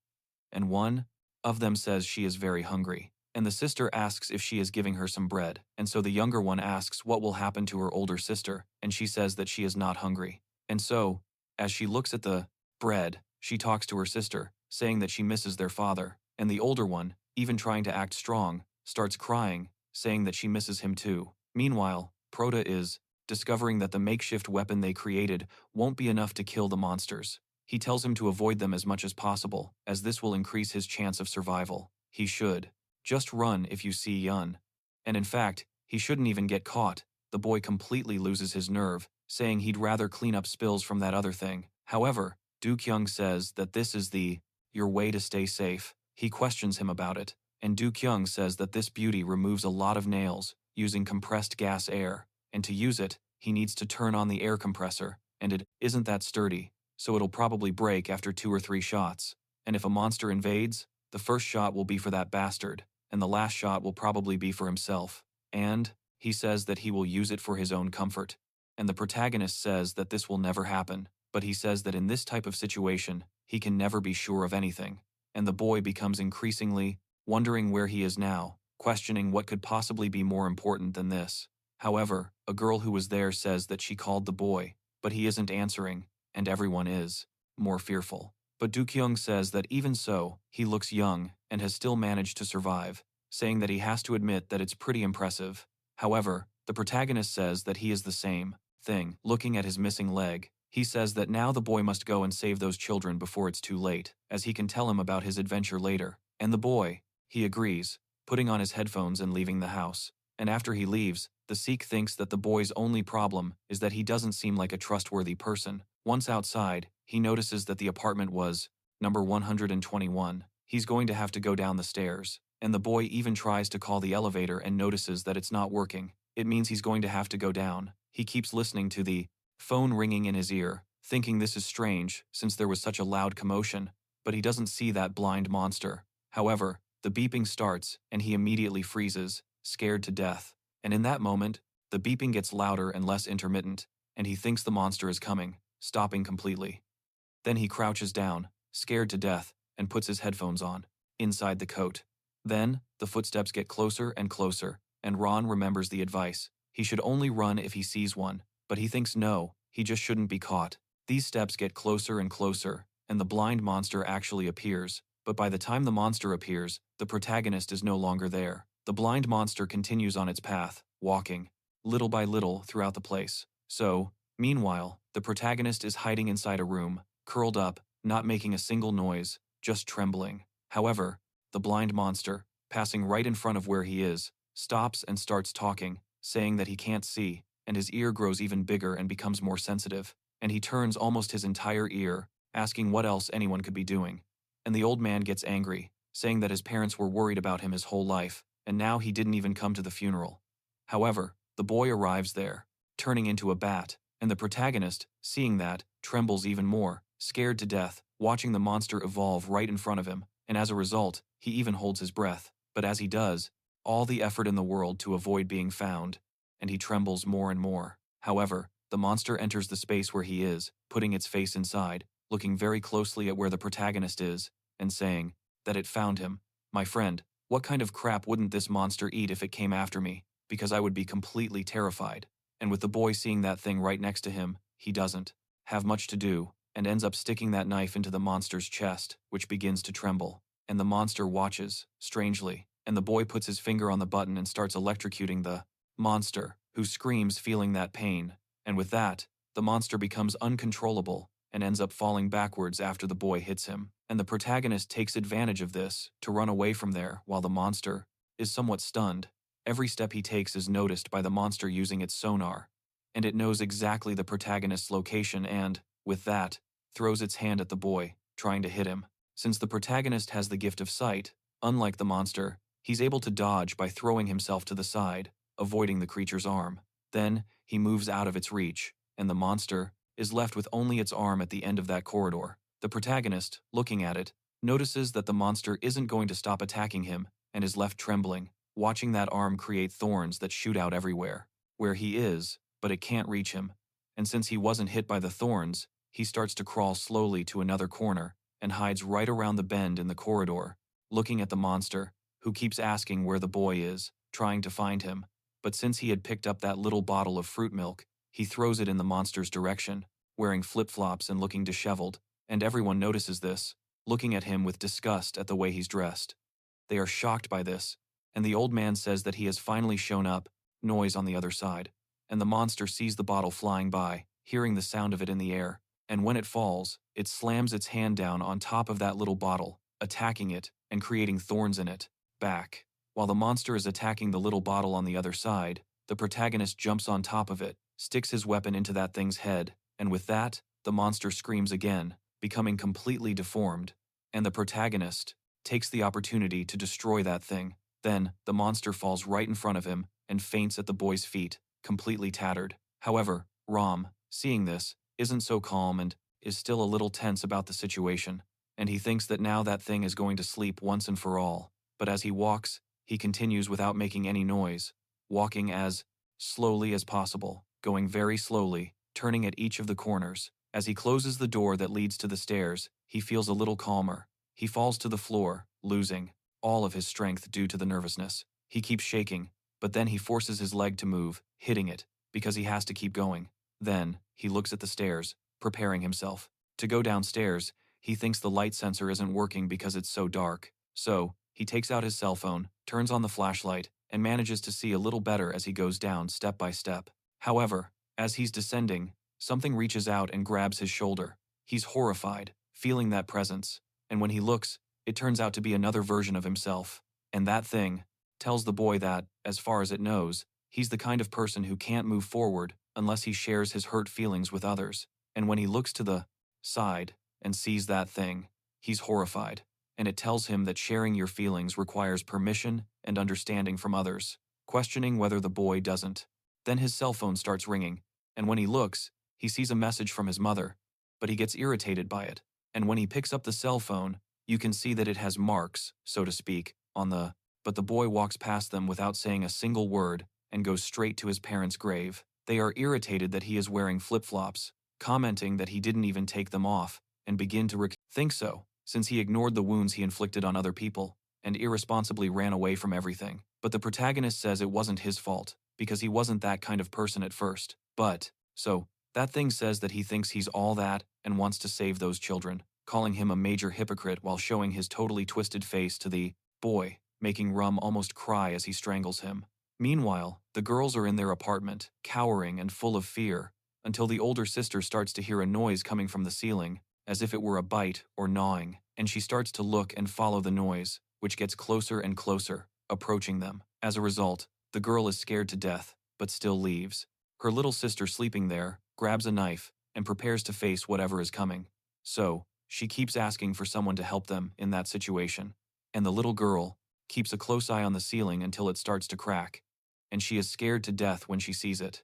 And one of them says she is very hungry, and the sister asks if she is giving her some bread, and so the younger one asks what will happen to her older sister, and she says that she is not hungry. And so, as she looks at the bread, she talks to her sister, saying that she misses their father, and the older one, even trying to act strong, starts crying, saying that she misses him too. Meanwhile, Prota is discovering that the makeshift weapon they created won't be enough to kill the monsters. He tells him to avoid them as much as possible, as this will increase his chance of survival. He should Just run if you see Yun. And in fact, he shouldn't even get caught. The boy completely loses his nerve, saying he'd rather clean up spills from that other thing. However, Do-kyung says that this is your way to stay safe. He questions him about it, and Do-kyung says that this beauty removes a lot of nails, using compressed gas air, and to use it, he needs to turn on the air compressor, and it isn't that sturdy, so it'll probably break after 2 or 3 shots. And if a monster invades, the first shot will be for that bastard, and the last shot will probably be for himself. And he says that he will use it for his own comfort. And the protagonist says that this will never happen, but he says that in this type of situation, he can never be sure of anything. And the boy becomes increasingly wondering where he is now, questioning what could possibly be more important than this. However, a girl who was there says that she called the boy, but he isn't answering, and everyone is more fearful. But Do-kyung says that even so, he looks young and has still managed to survive, saying that he has to admit that it's pretty impressive. However, the protagonist says that he is the same thing. Looking at his missing leg, he says that now the boy must go and save those children before it's too late, as he can tell him about his adventure later. And the boy, he agrees, putting on his headphones and leaving the house. And after he leaves, the Sikh thinks that the boy's only problem is that he doesn't seem like a trustworthy person. Once outside, he notices that the apartment was number 121. He's going to have to go down the stairs, and the boy even tries to call the elevator and notices that it's not working. It means he's going to have to go down. He keeps listening to the phone ringing in his ear, thinking this is strange since there was such a loud commotion, but he doesn't see that blind monster. However, the beeping starts and he immediately freezes, scared to death. And in that moment, the beeping gets louder and less intermittent, and he thinks the monster is coming, stopping completely. Then he crouches down, scared to death, and puts his headphones on, inside the coat. Then, the footsteps get closer and closer, and Ron remembers the advice. He should only run if he sees one, but he thinks no, he just shouldn't be caught. These steps get closer and closer, and the blind monster actually appears, but by the time the monster appears, the protagonist is no longer there. The blind monster continues on its path, walking, little by little, throughout the place. So, meanwhile, the protagonist is hiding inside a room, curled up, not making a single noise, just trembling. However, the blind monster, passing right in front of where he is, stops and starts talking, saying that he can't see, and his ear grows even bigger and becomes more sensitive, and he turns almost his entire ear, asking what else anyone could be doing. And the old man gets angry, saying that his parents were worried about him his whole life, and now he didn't even come to the funeral. However, the boy arrives there, turning into a bat, and the protagonist, seeing that, trembles even more, scared to death, watching the monster evolve right in front of him, and as a result, he even holds his breath. But as he does, all the effort in the world to avoid being found, and he trembles more and more. However, the monster enters the space where he is, putting its face inside, looking very closely at where the protagonist is, and saying that it found him. My friend, what kind of crap wouldn't this monster eat if it came after me? Because I would be completely terrified. And with the boy seeing that thing right next to him, he doesn't have much to do, and ends up sticking that knife into the monster's chest, which begins to tremble. And the monster watches, strangely, and the boy puts his finger on the button and starts electrocuting the monster, who screams feeling that pain. And with that, the monster becomes uncontrollable and ends up falling backwards after the boy hits him. And the protagonist takes advantage of this to run away from there while the monster is somewhat stunned. Every step he takes is noticed by the monster using its sonar, and it knows exactly the protagonist's location and, with that, throws its hand at the boy, trying to hit him. Since the protagonist has the gift of sight, unlike the monster, he's able to dodge by throwing himself to the side, avoiding the creature's arm. Then, he moves out of its reach, and the monster is left with only its arm at the end of that corridor. The protagonist, looking at it, notices that the monster isn't going to stop attacking him and is left trembling, watching that arm create thorns that shoot out everywhere, where he is, but it can't reach him. And since he wasn't hit by the thorns, he starts to crawl slowly to another corner and hides right around the bend in the corridor, looking at the monster, who keeps asking where the boy is, trying to find him. But since he had picked up that little bottle of fruit milk, he throws it in the monster's direction, wearing flip-flops and looking disheveled, and everyone notices this, looking at him with disgust at the way he's dressed. They are shocked by this, and the old man says that he has finally shown up, noise on the other side, and the monster sees the bottle flying by, hearing the sound of it in the air, and when it falls, it slams its hand down on top of that little bottle, attacking it and creating thorns in it. Back. While the monster is attacking the little bottle on the other side, the protagonist jumps on top of it, sticks his weapon into that thing's head, and with that, the monster screams again, becoming completely deformed, and the protagonist takes the opportunity to destroy that thing. Then, the monster falls right in front of him and faints at the boy's feet, completely tattered. However, Ram, seeing this, isn't so calm and is still a little tense about the situation, and he thinks that now that thing is going to sleep once and for all. But as he walks, he continues without making any noise, walking as slowly as possible, going very slowly, turning at each of the corners. As he closes the door that leads to the stairs, he feels a little calmer. He falls to the floor, losing all of his strength due to the nervousness. He keeps shaking, but then he forces his leg to move, hitting it, because he has to keep going. Then, he looks at the stairs, preparing himself to go downstairs. He thinks the light sensor isn't working because it's so dark. So, he takes out his cell phone, turns on the flashlight, and manages to see a little better as he goes down step by step. However, as he's descending, something reaches out and grabs his shoulder. He's horrified, feeling that presence, and when he looks, it turns out to be another version of himself. And that thing tells the boy that, as far as it knows, he's the kind of person who can't move forward unless he shares his hurt feelings with others. And when he looks to the side and sees that thing, he's horrified, and it tells him that sharing your feelings requires permission and understanding from others, questioning whether the boy doesn't. Then his cell phone starts ringing, and when he looks, he sees a message from his mother, but he gets irritated by it. And when he picks up the cell phone, you can see that it has marks, so to speak, but the boy walks past them without saying a single word and goes straight to his parents' grave. They are irritated that he is wearing flip-flops, commenting that he didn't even take them off, and begin to think so, since he ignored the wounds he inflicted on other people, and irresponsibly ran away from everything. But the protagonist says it wasn't his fault, because he wasn't that kind of person at first. So, that thing says that he thinks he's all that and wants to save those children, calling him a major hypocrite while showing his totally twisted face to the boy, making Rum almost cry as he strangles him. Meanwhile, the girls are in their apartment, cowering and full of fear, until the older sister starts to hear a noise coming from the ceiling, as if it were a bite or gnawing, and she starts to look and follow the noise, which gets closer and closer, approaching them. As a result, the girl is scared to death, but still leaves. Her little sister sleeping there, grabs a knife, and prepares to face whatever is coming. So, she keeps asking for someone to help them in that situation. And the little girl keeps a close eye on the ceiling until it starts to crack, and she is scared to death when she sees it.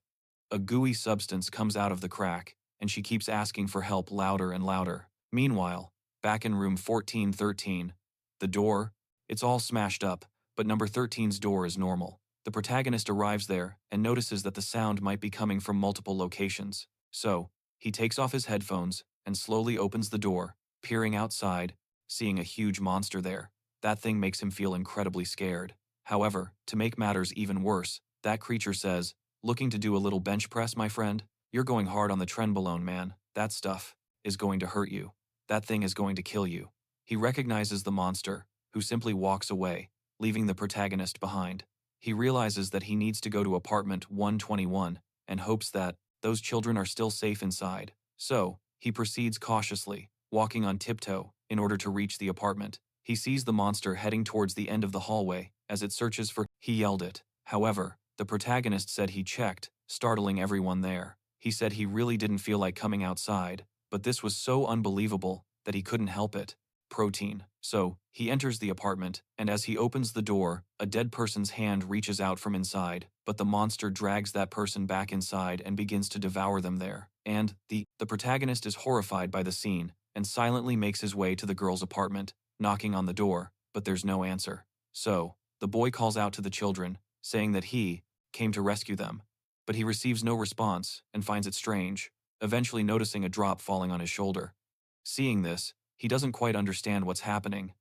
A gooey substance comes out of the crack, and she keeps asking for help louder and louder. Meanwhile, back in room 1413, the door, it's all smashed up, but number 13's door is normal. The protagonist arrives there and notices that the sound might be coming from multiple locations. So, he takes off his headphones and slowly opens the door, peering outside, seeing a huge monster there. That thing makes him feel incredibly scared. However, to make matters even worse, that creature says, "Looking to do a little bench press, my friend? You're going hard on the trenbolone, man. That stuff is going to hurt you. That thing is going to kill you." He recognizes the monster, who simply walks away, leaving the protagonist behind. He realizes that he needs to go to apartment 121 and hopes that those children are still safe inside. So, he proceeds cautiously, walking on tiptoe, in order to reach the apartment. He sees the monster heading towards the end of the hallway as it searches for. He yelled it. However, the protagonist said he checked, startling everyone there. He said he really didn't feel like coming outside, but this was so unbelievable that he couldn't help it. Protein. So, he enters the apartment, and as he opens the door, a dead person's hand reaches out from inside, but the monster drags that person back inside and begins to devour them there. And the protagonist is horrified by the scene and silently makes his way to the girl's apartment, knocking on the door, but there's no answer. So, the boy calls out to the children, saying that he came to rescue them, but he receives no response and finds it strange, eventually noticing a drop falling on his shoulder. Seeing this, he doesn't quite understand what's happening,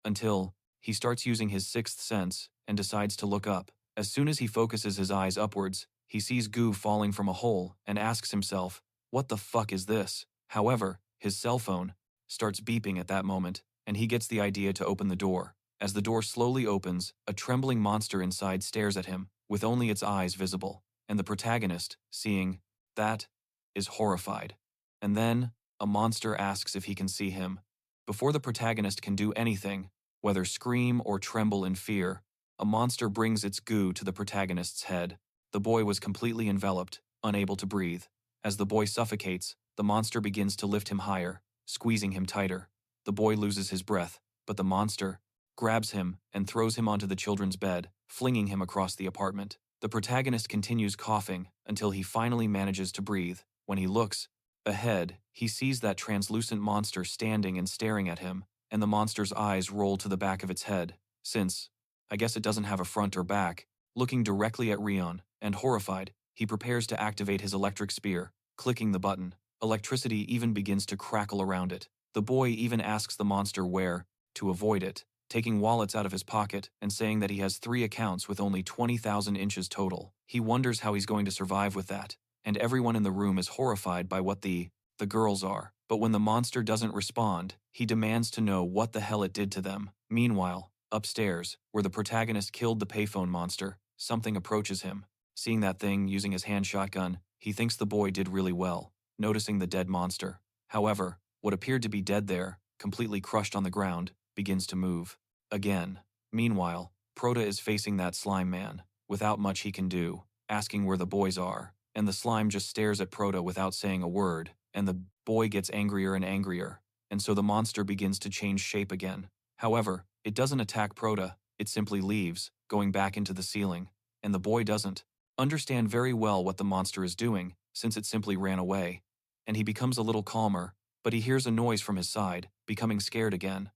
until he starts using his sixth sense and decides to look up. As soon as he focuses his eyes upwards, he sees goo falling from a hole and asks himself, "What the fuck is this?" However, his cell phone starts beeping at that moment, and he gets the idea to open the door. As the door slowly opens, a trembling monster inside stares at him, with only its eyes visible, and the protagonist, seeing that, is horrified. And then, a monster asks if he can see him. Before the protagonist can do anything, whether scream or tremble in fear, A monster brings its goo to the protagonist's head. The boy was completely enveloped, unable to breathe. As the boy suffocates, the monster begins to lift him higher, squeezing him tighter. The boy loses his breath, but the monster grabs him and throws him onto the children's bed, flinging him across the apartment. The protagonist continues coughing until he finally manages to breathe. When he looks ahead, he sees that translucent monster standing and staring at him, and the monster's eyes roll to the back of its head, since, I guess it doesn't have a front or back. Looking directly at Rion, and horrified, he prepares to activate his electric spear, clicking the button. Electricity even begins to crackle around it. The boy even asks the monster where to avoid it, taking wallets out of his pocket and saying that he has 3 accounts with only 20,000 inches total. He wonders how he's going to survive with that, and everyone in the room is horrified by what the girls are. But when the monster doesn't respond, he demands to know what the hell it did to them. Meanwhile, upstairs, where the protagonist killed the payphone monster, something approaches him. Seeing that thing using his hand shotgun, he thinks the boy did really well, noticing the dead monster. However, what appeared to be dead there, completely crushed on the ground, begins to move again. Meanwhile, Prota is facing that slime man, without much he can do, asking where the boys are, and the slime just stares at Prota without saying a word, and the boy gets angrier and angrier, and so the monster begins to change shape again. However, it doesn't attack Prota, it simply leaves, going back into the ceiling, and the boy doesn't understand very well what the monster is doing, since it simply ran away, and he becomes a little calmer, but he hears a noise from his side, becoming scared again.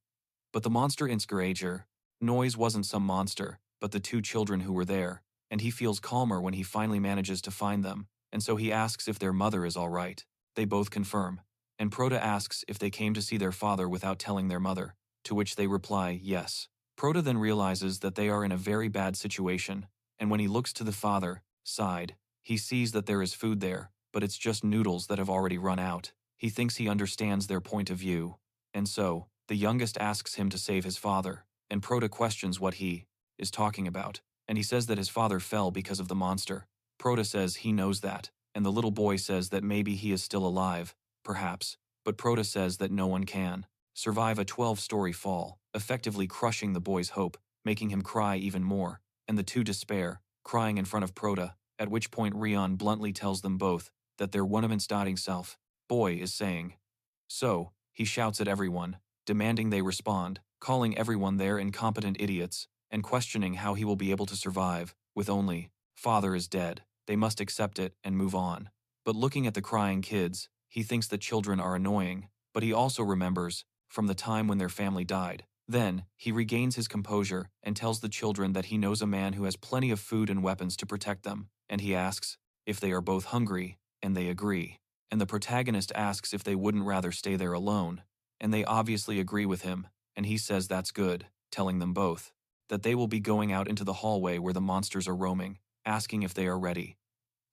But the monster inscarager noise wasn't some monster, but the 2 children who were there, and he feels calmer when he finally manages to find them, and so he asks if their mother is all right. They both confirm, and Prota asks if they came to see their father without telling their mother, to which they reply yes. Prota then realizes that they are in a very bad situation, and when he looks to the father side, he sees that there is food there, but it's just noodles that have already run out. He thinks he understands their point of view, and so, the youngest asks him to save his father, and Prota questions what he is talking about, and he says that his father fell because of the monster. Prota says he knows that, and the little boy says that maybe he is still alive, perhaps, but Prota says that no one can survive a 12-story fall, effectively crushing the boy's hope, making him cry even more, and the 2 despair, crying in front of Prota, at which point Rion bluntly tells them both that their one-starting self boy is saying. So, he shouts at everyone, demanding they respond, calling everyone there incompetent idiots, and questioning how he will be able to survive, with only father is dead. They must accept it and move on. But looking at the crying kids, he thinks that children are annoying, but he also remembers from the time when their family died. Then, he regains his composure and tells the children that he knows a man who has plenty of food and weapons to protect them, and he asks if they are both hungry, and they agree. And the protagonist asks if they wouldn't rather stay there alone, and they obviously agree with him, and he says that's good, telling them both that they will be going out into the hallway where the monsters are roaming, asking if they are ready.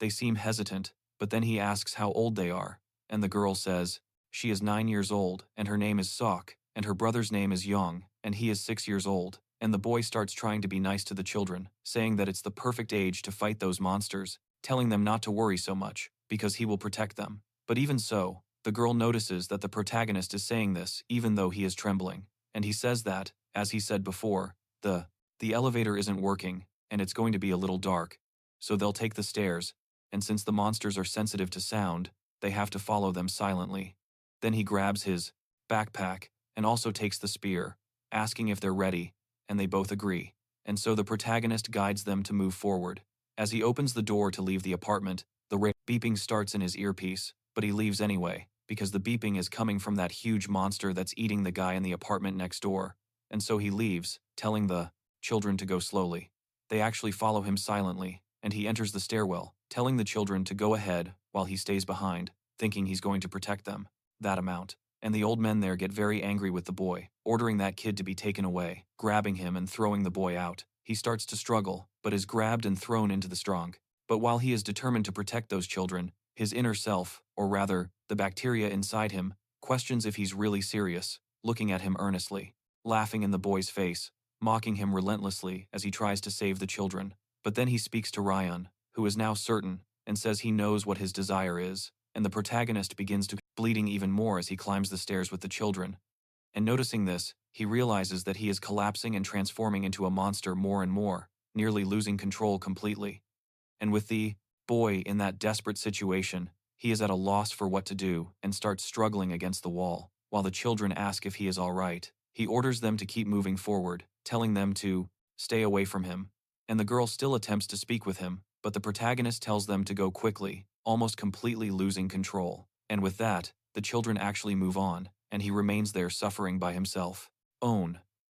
They seem hesitant, but then he asks how old they are, and the girl says she is 9 years old, and her name is Sok, and her brother's name is Young, and he is 6 years old, and the boy starts trying to be nice to the children, saying that it's the perfect age to fight those monsters, telling them not to worry so much, because he will protect them. But even so, the girl notices that the protagonist is saying this even though he is trembling, and he says that, as he said before, the elevator isn't working, and it's going to be a little dark, so they'll take the stairs, and since the monsters are sensitive to sound, they have to follow them silently. Then he grabs his backpack and also takes the spear, asking if they're ready, and they both agree, and so the protagonist guides them to move forward. As he opens the door to leave the apartment, the beeping starts in his earpiece, but he leaves anyway, because the beeping is coming from that huge monster that's eating the guy in the apartment next door, and so he leaves, telling the children to go slowly. They actually follow him silently, and he enters the stairwell, telling the children to go ahead while he stays behind, thinking he's going to protect them. That amount. And the old men there get very angry with the boy, ordering that kid to be taken away, grabbing him and throwing the boy out. He starts to struggle, but is grabbed and thrown into the strong. But while he is determined to protect those children, his inner self, or rather, the bacteria inside him, questions if he's really serious, looking at him earnestly, laughing in the boy's face, mocking him relentlessly as he tries to save the children. But then he speaks to Ryan, who is now certain, and says he knows what his desire is, and the protagonist begins to bleeding even more as he climbs the stairs with the children. And noticing this, he realizes that he is collapsing and transforming into a monster more and more, nearly losing control completely. And with the boy in that desperate situation, he is at a loss for what to do and starts struggling against the wall. While the children ask if he is all right, he orders them to keep moving forward, telling them to stay away from him. And the girl still attempts to speak with him, but the protagonist tells them to go quickly, almost completely losing control. And with that, the children actually move on, and he remains there suffering by himself.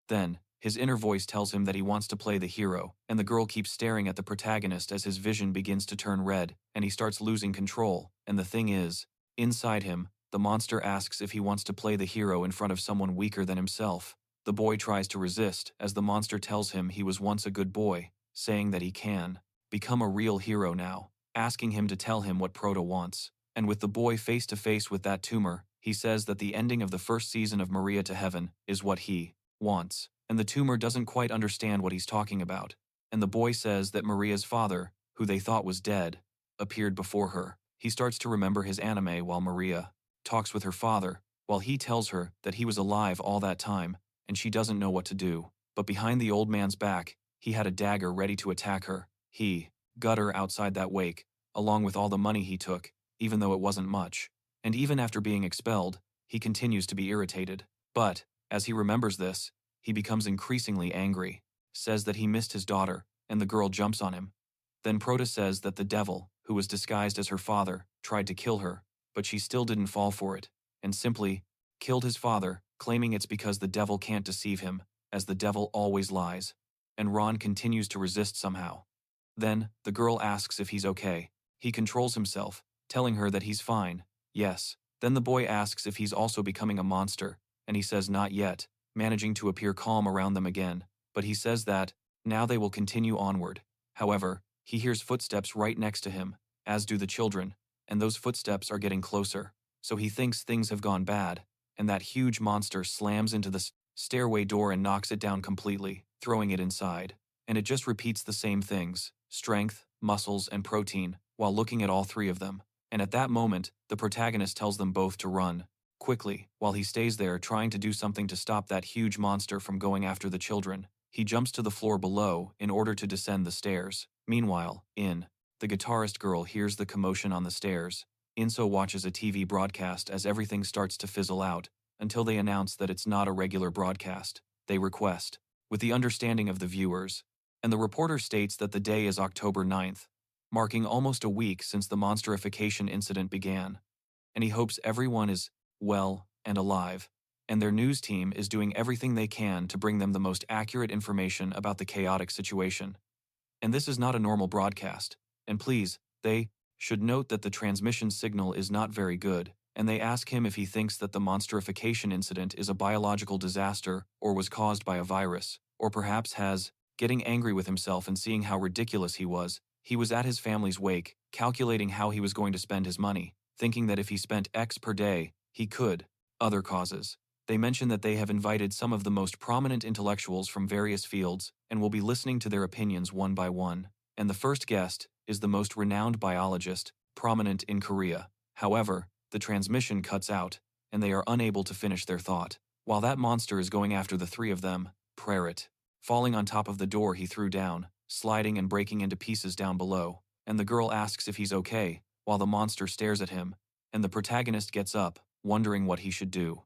Then, his inner voice tells him that he wants to play the hero, and the girl keeps staring at the protagonist as his vision begins to turn red, and he starts losing control. And the thing is, inside him, the monster asks if he wants to play the hero in front of someone weaker than himself. The boy tries to resist, as the monster tells him he was once a good boy, saying that he can become a real hero now, asking him to tell him what Proto wants. And with the boy face to face with that tumor, he says that the ending of the first season of Maria to Heaven is what he wants. And the tumor doesn't quite understand what he's talking about. And the boy says that Maria's father, who they thought was dead, appeared before her. He starts to remember his anime while Maria talks with her father, while he tells her that he was alive all that time, and she doesn't know what to do. But behind the old man's back, he had a dagger ready to attack her. He got her outside that wake, along with all the money he took, even though it wasn't much. And even after being expelled, he continues to be irritated. But, as he remembers this, he becomes increasingly angry, says that he missed his daughter, and the girl jumps on him. Then Proto says that the devil, who was disguised as her father, tried to kill her, but she still didn't fall for it, and simply killed his father, claiming it's because the devil can't deceive him, as the devil always lies. And Ron continues to resist somehow. Then, the girl asks if he's okay. He controls himself, telling her that he's fine. Yes. Then the boy asks if he's also becoming a monster, and he says not yet, managing to appear calm around them again, but he says that now they will continue onward. However, he hears footsteps right next to him, as do the children, and those footsteps are getting closer. So he thinks things have gone bad, and that huge monster slams into the stairway door and knocks it down completely, throwing it inside. And it just repeats the same things: strength, muscles, and protein, while looking at all three of them. And at that moment, the protagonist tells them both to run quickly, while he stays there trying to do something to stop that huge monster from going after the children. He jumps to the floor below in order to descend the stairs. Meanwhile, the guitarist girl hears the commotion on the stairs. Inso watches a TV broadcast as everything starts to fizzle out, until they announce that it's not a regular broadcast. They request, with the understanding of the viewers. And the reporter states that the day is October 9th, marking almost a week since the monsterification incident began. And he hopes everyone is well and alive, and their news team is doing everything they can to bring them the most accurate information about the chaotic situation. And this is not a normal broadcast. And please, they should note that the transmission signal is not very good, and they ask him if he thinks that the monsterification incident is a biological disaster or was caused by a virus, or perhaps has, getting angry with himself and seeing how ridiculous he was at his family's wake, calculating how he was going to spend his money, thinking that if he spent X per day, he could. Other causes. They mention that they have invited some of the most prominent intellectuals from various fields and will be listening to their opinions one by one. And the first guest is the most renowned biologist, prominent in Korea. However, the transmission cuts out, and they are unable to finish their thought. While that monster is going after the three of them, Prarit, falling on top of the door he threw down, sliding and breaking into pieces down below. And the girl asks if he's okay, while the monster stares at him, and the protagonist gets up, wondering what he should do,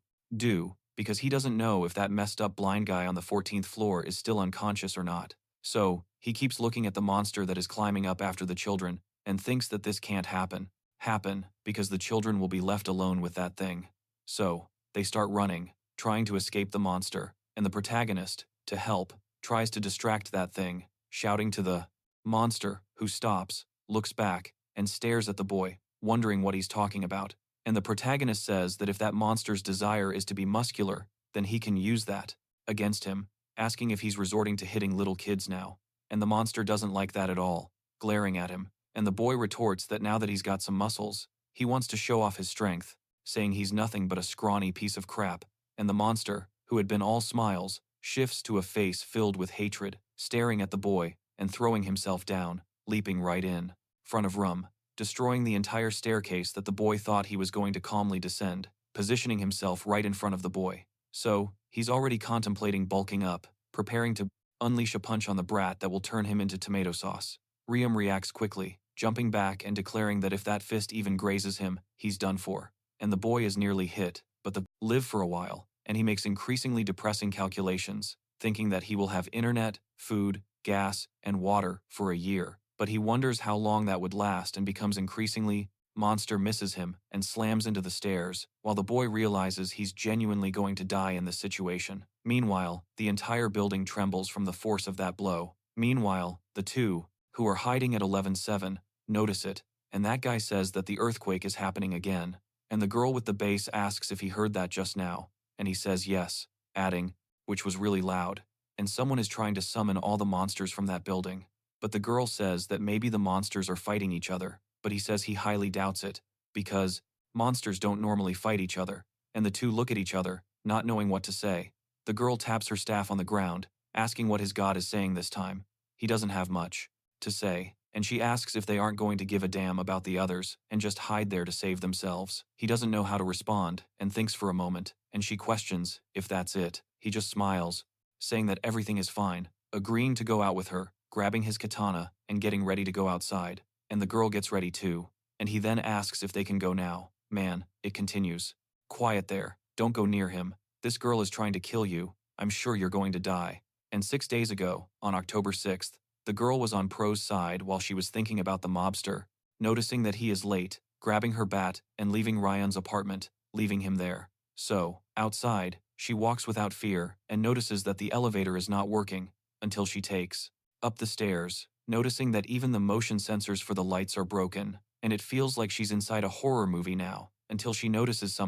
because he doesn't know if that messed up blind guy on the 14th floor is still unconscious or not. So, he keeps looking at the monster that is climbing up after the children, and thinks that this can't happen, because the children will be left alone with that thing. So, they start running, trying to escape the monster, and the protagonist, to help, tries to distract that thing, shouting to the monster, who stops, looks back, and stares at the boy, wondering what he's talking about. And the protagonist says that if that monster's desire is to be muscular, then he can use that against him, asking if he's resorting to hitting little kids now. And the monster doesn't like that at all, glaring at him. And the boy retorts that now that he's got some muscles, he wants to show off his strength, saying he's nothing but a scrawny piece of crap. And the monster, who had been all smiles, shifts to a face filled with hatred, staring at the boy, and throwing himself down, leaping right in front of Rum, destroying the entire staircase that the boy thought he was going to calmly descend, positioning himself right in front of the boy. So, he's already contemplating bulking up, preparing to unleash a punch on the brat that will turn him into tomato sauce. Ryum reacts quickly, jumping back and declaring that if that fist even grazes him, he's done for. And the boy is nearly hit, but the live for a while, and he makes increasingly depressing calculations, thinking that he will have internet, food, gas, and water for a year. But he wonders how long that would last and becomes increasingly. Monster misses him and slams into the stairs, while the boy realizes he's genuinely going to die in this situation. Meanwhile, the entire building trembles from the force of that blow. Meanwhile, the two, who are hiding at 11-7, notice it, and that guy says that the earthquake is happening again. And the girl with the bass asks if he heard that just now, and he says yes, adding, which was really loud, and someone is trying to summon all the monsters from that building. But the girl says that maybe the monsters are fighting each other, but he says he highly doubts it, because monsters don't normally fight each other, and the two look at each other, not knowing what to say. The girl taps her staff on the ground, asking what his god is saying this time. He doesn't have much to say, and she asks if they aren't going to give a damn about the others and just hide there to save themselves. He doesn't know how to respond and thinks for a moment, and she questions if that's it. He just smiles, saying that everything is fine, agreeing to go out with her, grabbing his katana, and getting ready to go outside. And the girl gets ready too, and he then asks if they can go now. Man, it continues. Quiet there, don't go near him. This girl is trying to kill you. I'm sure you're going to die. And 6 days ago, on October 6th, the girl was on Pro's side while she was thinking about the mobster, noticing that he is late, grabbing her bat and leaving Ryan's apartment, leaving him there. So, outside, she walks without fear and notices that the elevator is not working until she takes up the stairs, noticing that even the motion sensors for the lights are broken, and it feels like she's inside a horror movie now, until she notices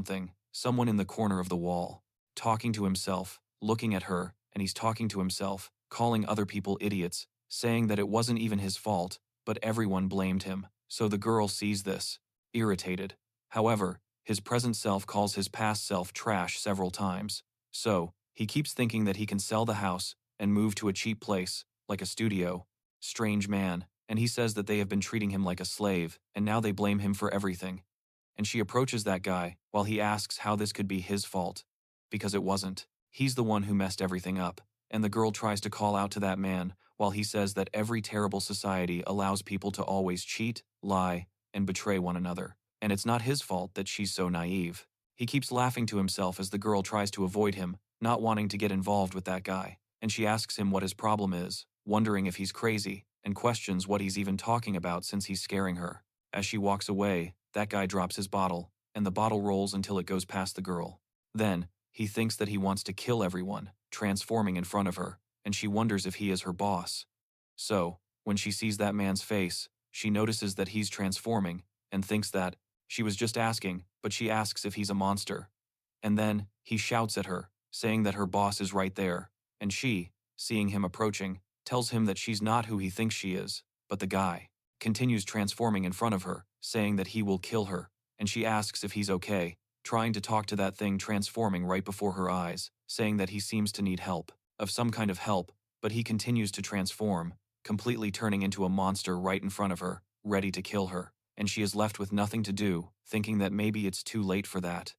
someone in the corner of the wall, talking to himself, looking at her, and he's talking to himself, calling other people idiots, saying that it wasn't even his fault, but everyone blamed him. So the girl sees this, irritated. However, his present self calls his past self trash several times. So, he keeps thinking that he can sell the house and move to a cheap place, like a studio. Strange man, and he says that they have been treating him like a slave, and now they blame him for everything. And she approaches that guy, while he asks how this could be his fault. Because it wasn't. He's the one who messed everything up. And the girl tries to call out to that man, while he says that every terrible society allows people to always cheat, lie, and betray one another. And it's not his fault that she's so naive. He keeps laughing to himself as the girl tries to avoid him, not wanting to get involved with that guy. And she asks him what his problem is, wondering if he's crazy, and questions what he's even talking about since he's scaring her. As she walks away, that guy drops his bottle, and the bottle rolls until it goes past the girl. Then, he thinks that he wants to kill everyone, transforming in front of her, and she wonders if he is her boss. So, when she sees that man's face, she notices that he's transforming, and thinks that she was just asking, but she asks if he's a monster. And then, he shouts at her, saying that her boss is right there, and she, seeing him approaching, tells him that she's not who he thinks she is, but the guy continues transforming in front of her, saying that he will kill her, and she asks if he's okay, trying to talk to that thing transforming right before her eyes, saying that he seems to need help, of some kind of help, but he continues to transform, completely turning into a monster right in front of her, ready to kill her, and she is left with nothing to do, thinking that maybe it's too late for that.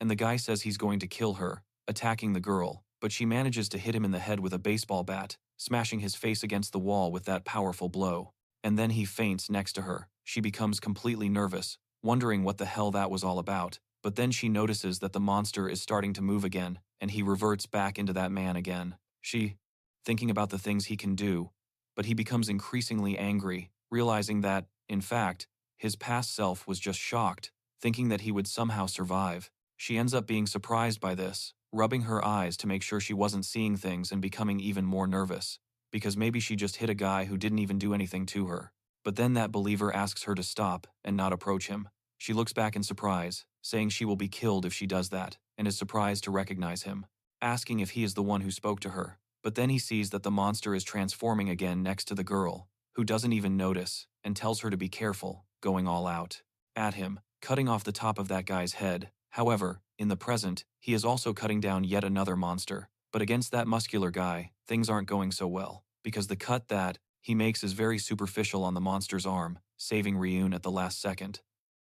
And the guy says he's going to kill her, attacking the girl, but she manages to hit him in the head with a baseball bat, smashing his face against the wall with that powerful blow. And then he faints next to her. She becomes completely nervous, wondering what the hell that was all about, but then she notices that the monster is starting to move again, and he reverts back into that man again. She, thinking about the things he can do, but he becomes increasingly angry, realizing that, in fact, his past self was just shocked, thinking that he would somehow survive. She ends up being surprised by this, rubbing her eyes to make sure she wasn't seeing things and becoming even more nervous, because maybe she just hit a guy who didn't even do anything to her. But then that believer asks her to stop and not approach him. She looks back in surprise, saying she will be killed if she does that, and is surprised to recognize him, asking if he is the one who spoke to her. But then he sees that the monster is transforming again next to the girl, who doesn't even notice, and tells her to be careful, going all out at him, cutting off the top of that guy's head. However, in the present, he is also cutting down yet another monster. But against that muscular guy, things aren't going so well, because the cut that he makes is very superficial on the monster's arm, saving Ryun at the last second.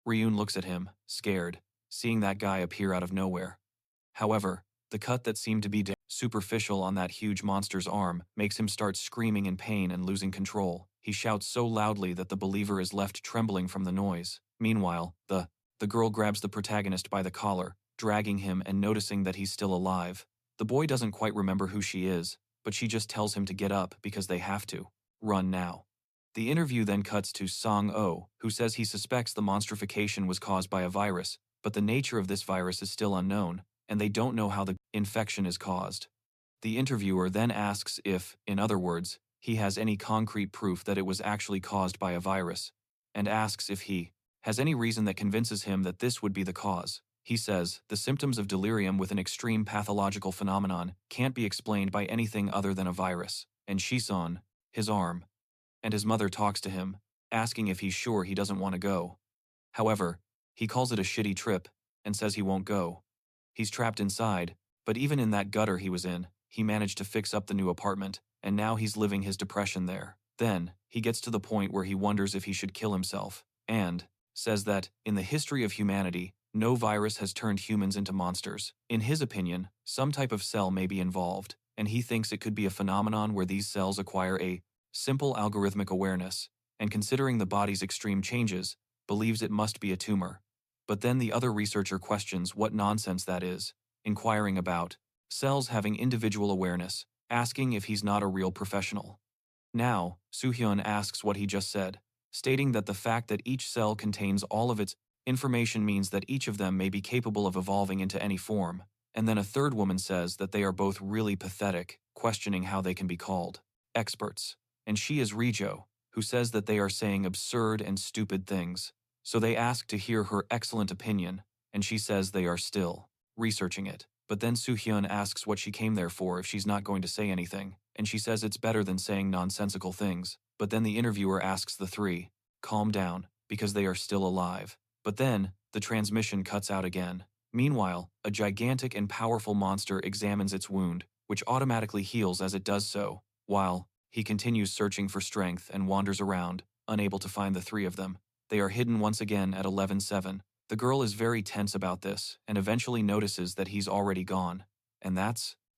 Ryun looks at him, scared, seeing that guy appear out of nowhere. However, the cut that seemed to be superficial on that huge monster's arm makes him start screaming in pain and losing control. He shouts so loudly that the believer is left trembling from the noise. Meanwhile, the girl grabs the protagonist by the collar, dragging him and noticing that he's still alive. The boy doesn't quite remember who she is, but she just tells him to get up because they have to. Run now. The interview then cuts to Sang-oh, who says he suspects the monstrification was caused by a virus, but the nature of this virus is still unknown, and they don't know how the infection is caused. The interviewer then asks if, in other words, he has any concrete proof that it was actually caused by a virus, and asks if he has any reason that convinces him that this would be the cause. He says, the symptoms of delirium with an extreme pathological phenomenon can't be explained by anything other than a virus. And Shison, his arm, and his mother talks to him, asking if he's sure he doesn't want to go. However, he calls it a shitty trip and says he won't go. He's trapped inside, but even in that gutter he was in, he managed to fix up the new apartment, and now he's living his depression there. Then, he gets to the point where he wonders if he should kill himself, and says that, in the history of humanity, no virus has turned humans into monsters. In his opinion, some type of cell may be involved, and he thinks it could be a phenomenon where these cells acquire a simple algorithmic awareness, and considering the body's extreme changes, believes it must be a tumor. But then the other researcher questions what nonsense that is, inquiring about cells having individual awareness, asking if he's not a real professional. Now, Soo-hyun asks what he just said, stating that the fact that each cell contains all of its information means that each of them may be capable of evolving into any form, and then a third woman says that they are both really pathetic, questioning how they can be called experts. And she is Rijo, who says that they are saying absurd and stupid things. So they ask to hear her excellent opinion, and she says they are still researching it. But then Soo-hyun asks what she came there for if she's not going to say anything, and she says it's better than saying nonsensical things. But then the interviewer asks the three, calm down, because they are still alive. But then, the transmission cuts out again. Meanwhile, a gigantic and powerful monster examines its wound, which automatically heals as it does so, while he continues searching for strength and wanders around, unable to find the three of them. They are hidden once again at 11-7. The girl is very tense about this, and eventually notices that he's already gone. And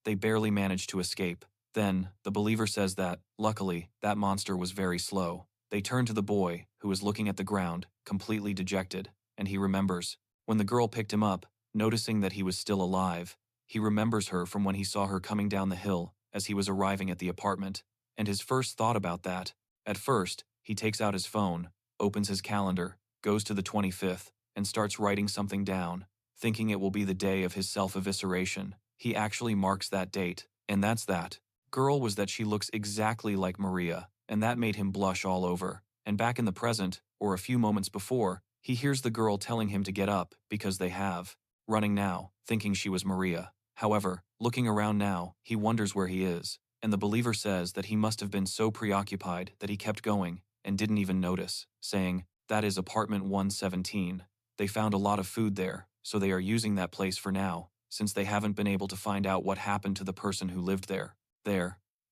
they barely manage to escape. Then, the believer says that, luckily, that monster was very slow. They turn to the boy, who is looking at the ground, completely dejected, and he remembers. When the girl picked him up, noticing that he was still alive, he remembers her from when he saw her coming down the hill as he was arriving at the apartment, and his first thought about that. At first, he takes out his phone, opens his calendar, goes to the 25th, and starts writing something down, thinking it will be the day of his self-evisceration. He actually marks that date, and that's that. Girl was that she looks exactly like Maria, and that made him blush all over. And back in the present, or a few moments before, he hears the girl telling him to get up because they have. Running now, thinking she was Maria. However, looking around now, he wonders where he is, and the believer says that he must have been so preoccupied that he kept going and didn't even notice, saying, that is apartment 117. They found a lot of food there, so they are using that place for now, since they haven't been able to find out what happened to the person who lived there.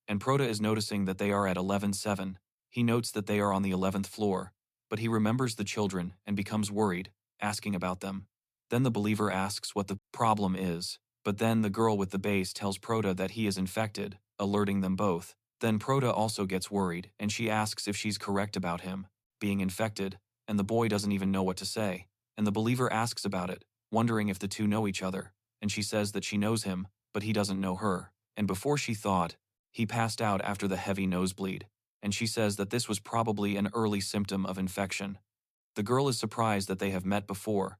And Prota is noticing that they are at 11-7. He notes that they are on the 11th floor, but he remembers the children and becomes worried, asking about them. Then the believer asks what the problem is, but then the girl with the base tells Prota that he is infected, alerting them both. Then Prota also gets worried, and she asks if she's correct about him being infected, and the boy doesn't even know what to say. And the believer asks about it, wondering if the two know each other, and she says that she knows him, but he doesn't know her. And before she thought, he passed out after the heavy nosebleed, and she says that this was probably an early symptom of infection. The girl is surprised that they have met before,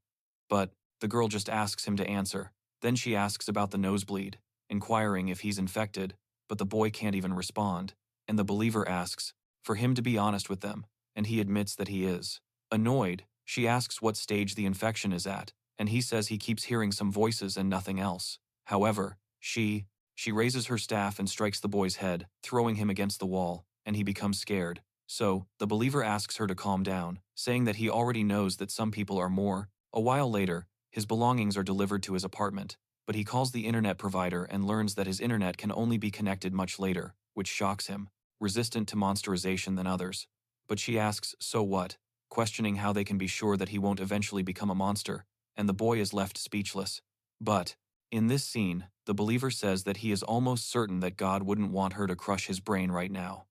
but the girl just asks him to answer. Then she asks about the nosebleed, inquiring if he's infected, but the boy can't even respond, and the believer asks for him to be honest with them, and he admits that he is. Annoyed, she asks what stage the infection is at, and he says he keeps hearing some voices and nothing else. However, she raises her staff and strikes the boy's head, throwing him against the wall, and he becomes scared. So, the believer asks her to calm down, saying that he already knows that some people are more. A while later, his belongings are delivered to his apartment, but he calls the internet provider and learns that his internet can only be connected much later, which shocks him, resistant to monsterization than others. But she asks, so what? Questioning how they can be sure that he won't eventually become a monster, and the boy is left speechless. But In this scene, the believer says that he is almost certain that God wouldn't want her to crush his brain right now.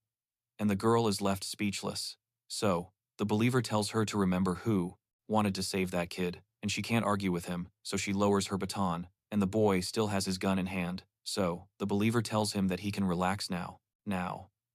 And the girl is left speechless. So, the believer tells her to remember who wanted to save that kid, and she can't argue with him, so she lowers her baton, and the boy still has his gun in hand. So, the believer tells him that he can relax now.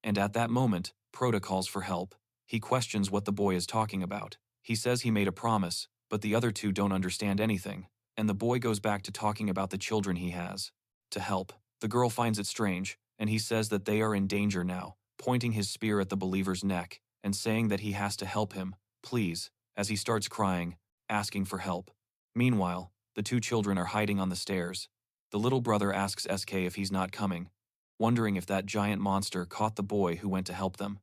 And at that moment, Prota calls for help. He questions what the boy is talking about. He says he made a promise, but the other two don't understand anything, and the boy goes back to talking about the children he has to help. The girl finds it strange, and he says that they are in danger now, pointing his spear at the believer's neck and saying that he has to help him, please, as he starts crying, asking for help. Meanwhile, the two children are hiding on the stairs. The little brother asks SK if he's not coming, wondering if that giant monster caught the boy who went to help them.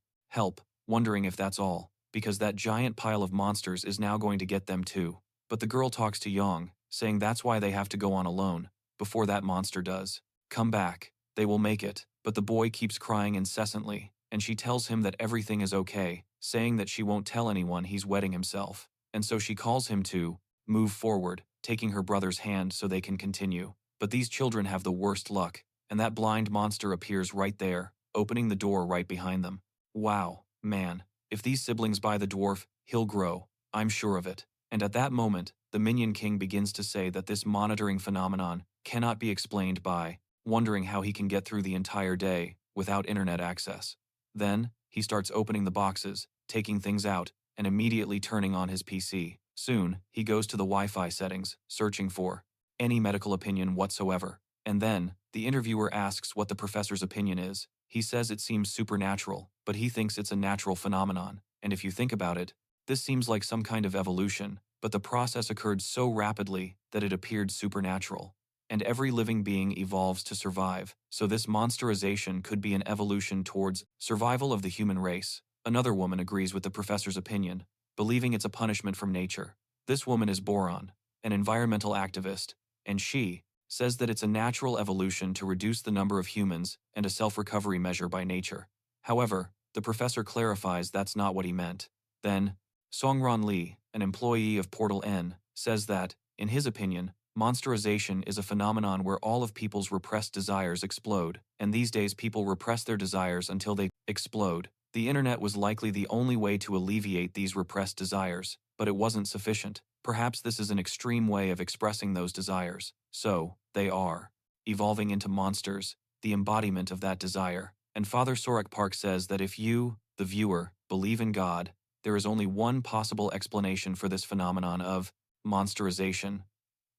Wondering if that's all, because that giant pile of monsters is now going to get them too. But the girl talks to Yang, saying that's why they have to go on alone, before that monster does. Come back, they will make it. But the boy keeps crying incessantly, and she tells him that everything is okay, saying that she won't tell anyone he's wetting himself. And so she calls him to move forward, taking her brother's hand so they can continue. But these children have the worst luck, and that blind monster appears right there, opening the door right behind them. Wow, man, if these siblings buy the dwarf, he'll grow, I'm sure of it. And at that moment, the Minion King begins to say that this monitoring phenomenon cannot be explained by wondering how he can get through the entire day without internet access. Then, he starts opening the boxes, taking things out, and immediately turning on his PC. Soon, he goes to the Wi-Fi settings, searching for any medical opinion whatsoever. And then, the interviewer asks what the professor's opinion is. He says it seems supernatural, but he thinks it's a natural phenomenon. And if you think about it, this seems like some kind of evolution, but the process occurred so rapidly that it appeared supernatural. And every living being evolves to survive, so this monsterization could be an evolution towards survival of the human race. Another woman agrees with the professor's opinion, believing it's a punishment from nature. This woman is Boron, an environmental activist, and she says that it's a natural evolution to reduce the number of humans and a self-recovery measure by nature. However, the professor clarifies that's not what he meant. Then, Songran Lee, an employee of Portal N, says that, in his opinion, monsterization is a phenomenon where all of people's repressed desires explode, and these days people repress their desires until they explode. The internet was likely the only way to alleviate these repressed desires, but it wasn't sufficient. Perhaps this is an extreme way of expressing those desires. So, they are evolving into monsters, the embodiment of that desire. And Father Sorek Park says that if you, the viewer, believe in God, there is only one possible explanation for this phenomenon of monsterization.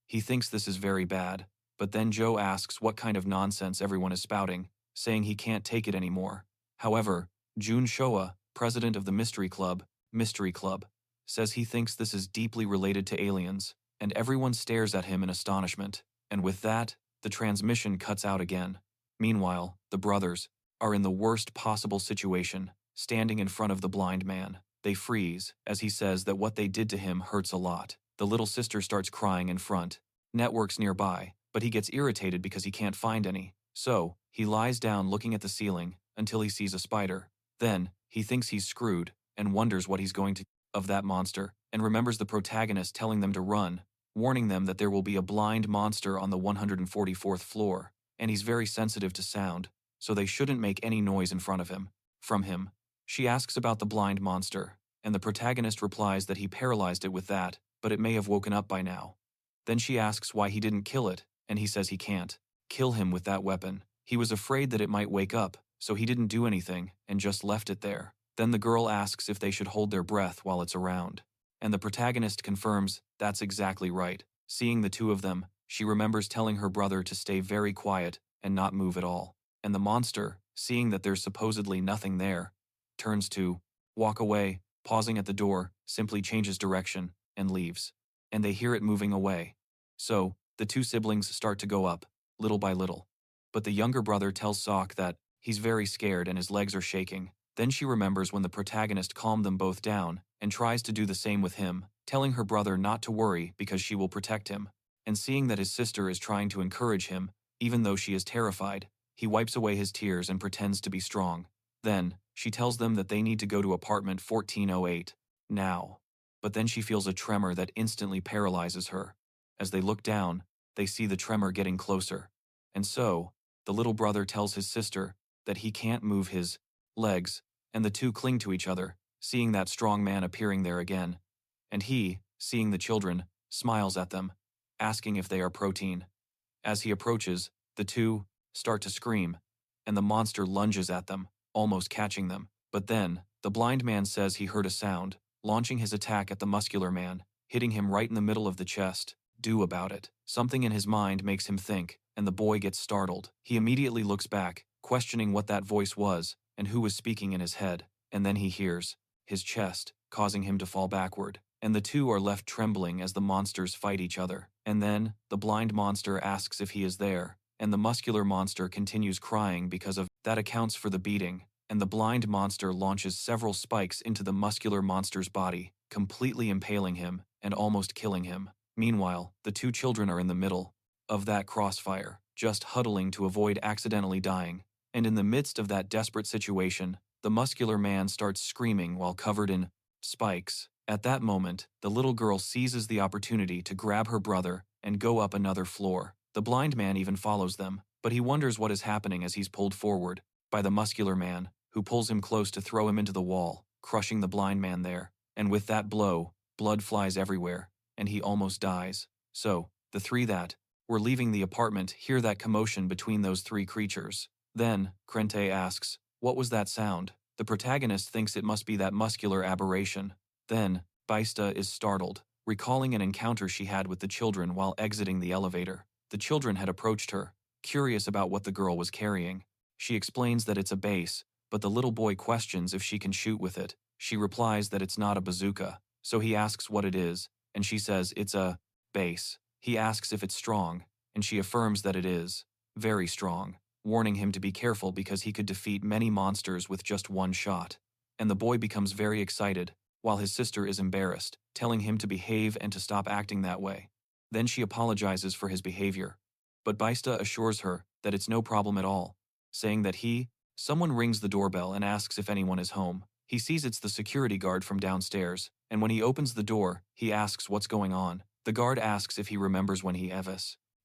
He thinks this is very bad, but then Joe asks what kind of nonsense everyone is spouting, saying he can't take it anymore. However, Jun Showa, president of the Mystery Club, says he thinks this is deeply related to aliens, and everyone stares at him in astonishment. And with that, the transmission cuts out again. Meanwhile, the brothers are in the worst possible situation, standing in front of the blind man. They freeze, as he says that what they did to him hurts a lot. The little sister starts crying in front. Networks nearby, but he gets irritated because he can't find any. So, he lies down looking at the ceiling until he sees a spider. Then, he thinks he's screwed and wonders what he's going to do of that monster, and remembers the protagonist telling them to run, warning them that there will be a blind monster on the 144th floor, and he's very sensitive to sound, so they shouldn't make any noise in front of him. From him, she asks about the blind monster, and the protagonist replies that he paralyzed it with that, but it may have woken up by now. Then she asks why he didn't kill it, and he says he can't kill him with that weapon. He was afraid that it might wake up, so he didn't do anything and just left it there. Then the girl asks if they should hold their breath while it's around, and the protagonist confirms that's exactly right. Seeing the two of them, she remembers telling her brother to stay very quiet and not move at all. And the monster, seeing that there's supposedly nothing there, turns to walk away, pausing at the door, simply changes direction, and leaves. And they hear it moving away. So, the two siblings start to go up, little by little. But the younger brother tells Sok that he's very scared and his legs are shaking. Then she remembers when the protagonist calmed them both down and tries to do the same with him, telling her brother not to worry because she will protect him. And seeing that his sister is trying to encourage him, even though she is terrified, he wipes away his tears and pretends to be strong. Then, she tells them that they need to go to apartment 1408 now. But then she feels a tremor that instantly paralyzes her. As they look down, they see the tremor getting closer. And so, the little brother tells his sister that he can't move his legs, and the two cling to each other, seeing that strong man appearing there again. And he, seeing the children, smiles at them, asking if they are protein. As he approaches, the two start to scream, and the monster lunges at them, almost catching them. But then, the blind man says he heard a sound, launching his attack at the muscular man, hitting him right in the middle of the chest. Do about it. Something in his mind makes him think, and the boy gets startled. He immediately looks back, questioning what that voice was, and who was speaking in his head, and then he hears his chest, causing him to fall backward. And the two are left trembling as the monsters fight each other. And then, the blind monster asks if he is there, and the muscular monster continues crying because of that accounts for the beating, and the blind monster launches several spikes into the muscular monster's body, completely impaling him and almost killing him. Meanwhile, the two children are in the middle of that crossfire, just huddling to avoid accidentally dying. And in the midst of that desperate situation, the muscular man starts screaming while covered in spikes. At that moment, the little girl seizes the opportunity to grab her brother and go up another floor. The blind man even follows them, but he wonders what is happening as he's pulled forward by the muscular man, who pulls him close to throw him into the wall, crushing the blind man there. And with that blow, blood flies everywhere, and he almost dies. So, the three that were leaving the apartment hear that commotion between those three creatures. Then, Krente asks, "What was that sound?" The protagonist thinks it must be that muscular aberration. Then, Baista is startled, recalling an encounter she had with the children while exiting the elevator. The children had approached her, curious about what the girl was carrying. She explains that it's a base, but the little boy questions if she can shoot with it. She replies that it's not a bazooka, so he asks what it is, and she says it's a base. He asks if it's strong, and she affirms that it is very strong, warning him to be careful because he could defeat many monsters with just one shot. And the boy becomes very excited, while his sister is embarrassed, telling him to behave and to stop acting that way. Then she apologizes for his behavior, but Baista assures her that it's no problem at all, saying that someone rings the doorbell and asks if anyone is home. He sees it's the security guard from downstairs, and when he opens the door, he asks what's going on. The guard asks if he remembers when he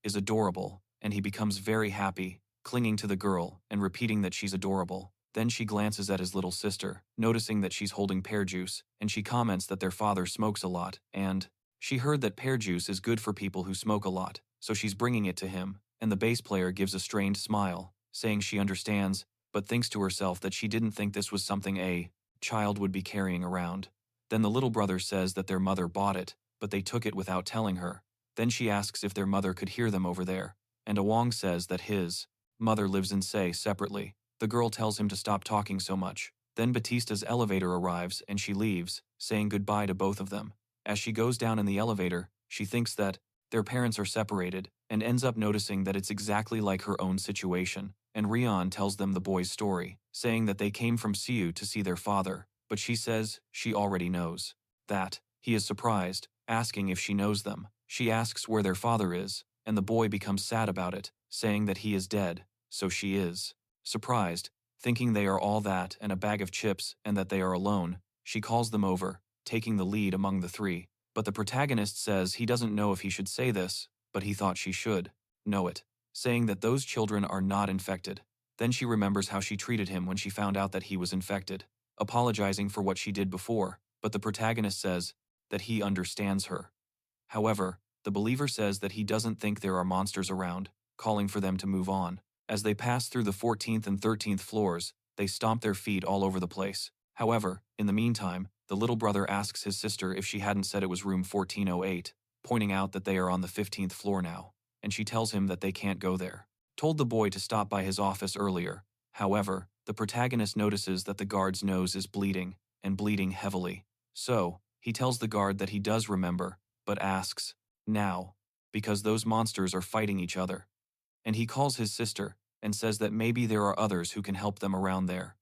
is adorable, and he becomes very happy, clinging to the girl and repeating that she's adorable. Then she glances at his little sister, noticing that she's holding pear juice, and she comments that their father smokes a lot, and she heard that pear juice is good for people who smoke a lot, so she's bringing it to him, and the bass player gives a strained smile, saying she understands, but thinks to herself that she didn't think this was something a child would be carrying around. Then the little brother says that their mother bought it, but they took it without telling her. Then she asks if their mother could hear them over there, and Awang says that his mother lives in Se separately. The girl tells him to stop talking so much. Then Batista's elevator arrives and she leaves, saying goodbye to both of them. As she goes down in the elevator, she thinks that their parents are separated and ends up noticing that it's exactly like her own situation. And Rion tells them the boy's story, saying that they came from Siu to see their father, but she says she already knows that. He is surprised, asking if she knows them. She asks where their father is, and the boy becomes sad about it, saying that he is dead, so she is surprised, thinking they are all that and a bag of chips and that they are alone. She calls them over, taking the lead among the three. But the protagonist says he doesn't know if he should say this, but he thought she should know it, saying that those children are not infected. Then she remembers how she treated him when she found out that he was infected, apologizing for what she did before, but the protagonist says that he understands her. However, the believer says that he doesn't think there are monsters around, calling for them to move on. As they pass through the 14th and 13th floors, they stomp their feet all over the place. However, in the meantime, the little brother asks his sister if she hadn't said it was room 1408, pointing out that they are on the 15th floor now, and she tells him that they can't go there. Told the boy to stop by his office earlier. However, the protagonist notices that the guard's nose is bleeding, and bleeding heavily. So, he tells the guard that he does remember, but asks, now, because those monsters are fighting each other. And he calls his sister, and says that maybe there are others who can help them around there,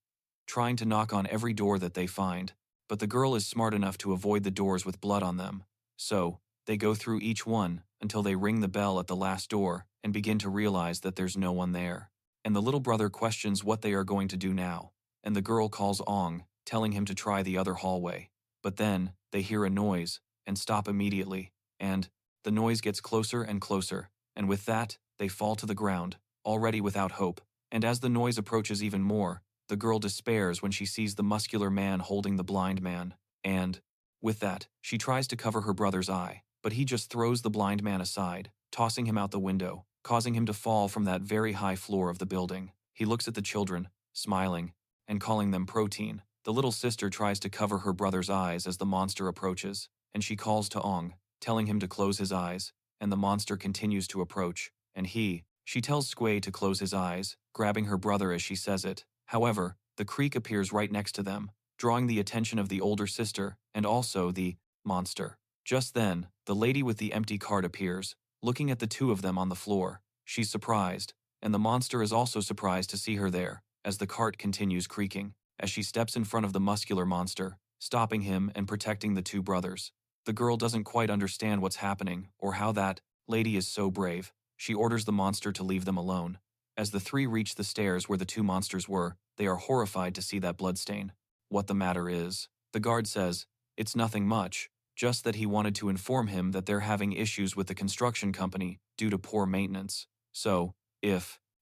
trying to knock on every door that they find. But the girl is smart enough to avoid the doors with blood on them. So, they go through each one until they ring the bell at the last door and begin to realize that there's no one there. And the little brother questions what they are going to do now, and the girl calls Ong, telling him to try the other hallway. But then, they hear a noise and stop immediately, and the noise gets closer and closer, and with that, they fall to the ground, already without hope. And as the noise approaches even more, the girl despairs when she sees the muscular man holding the blind man, and, with that, she tries to cover her brother's eye, but he just throws the blind man aside, tossing him out the window, causing him to fall from that very high floor of the building. He looks at the children, smiling, and calling them protein. The little sister tries to cover her brother's eyes as the monster approaches, and she calls to Ong, telling him to close his eyes, and the monster continues to approach, and she tells Squay to close his eyes, grabbing her brother as she says it. However, the creek appears right next to them, drawing the attention of the older sister and also the monster. Just then, the lady with the empty cart appears, looking at the two of them on the floor. She's surprised, and the monster is also surprised to see her there, as the cart continues creaking, as she steps in front of the muscular monster, stopping him and protecting the two brothers. The girl doesn't quite understand what's happening or how that lady is so brave. She orders the monster to leave them alone. As the three reach the stairs where the two monsters were, they are horrified to see that bloodstain. What the matter is, the guard says, it's nothing much, just that he wanted to inform him that they're having issues with the construction company due to poor maintenance. So,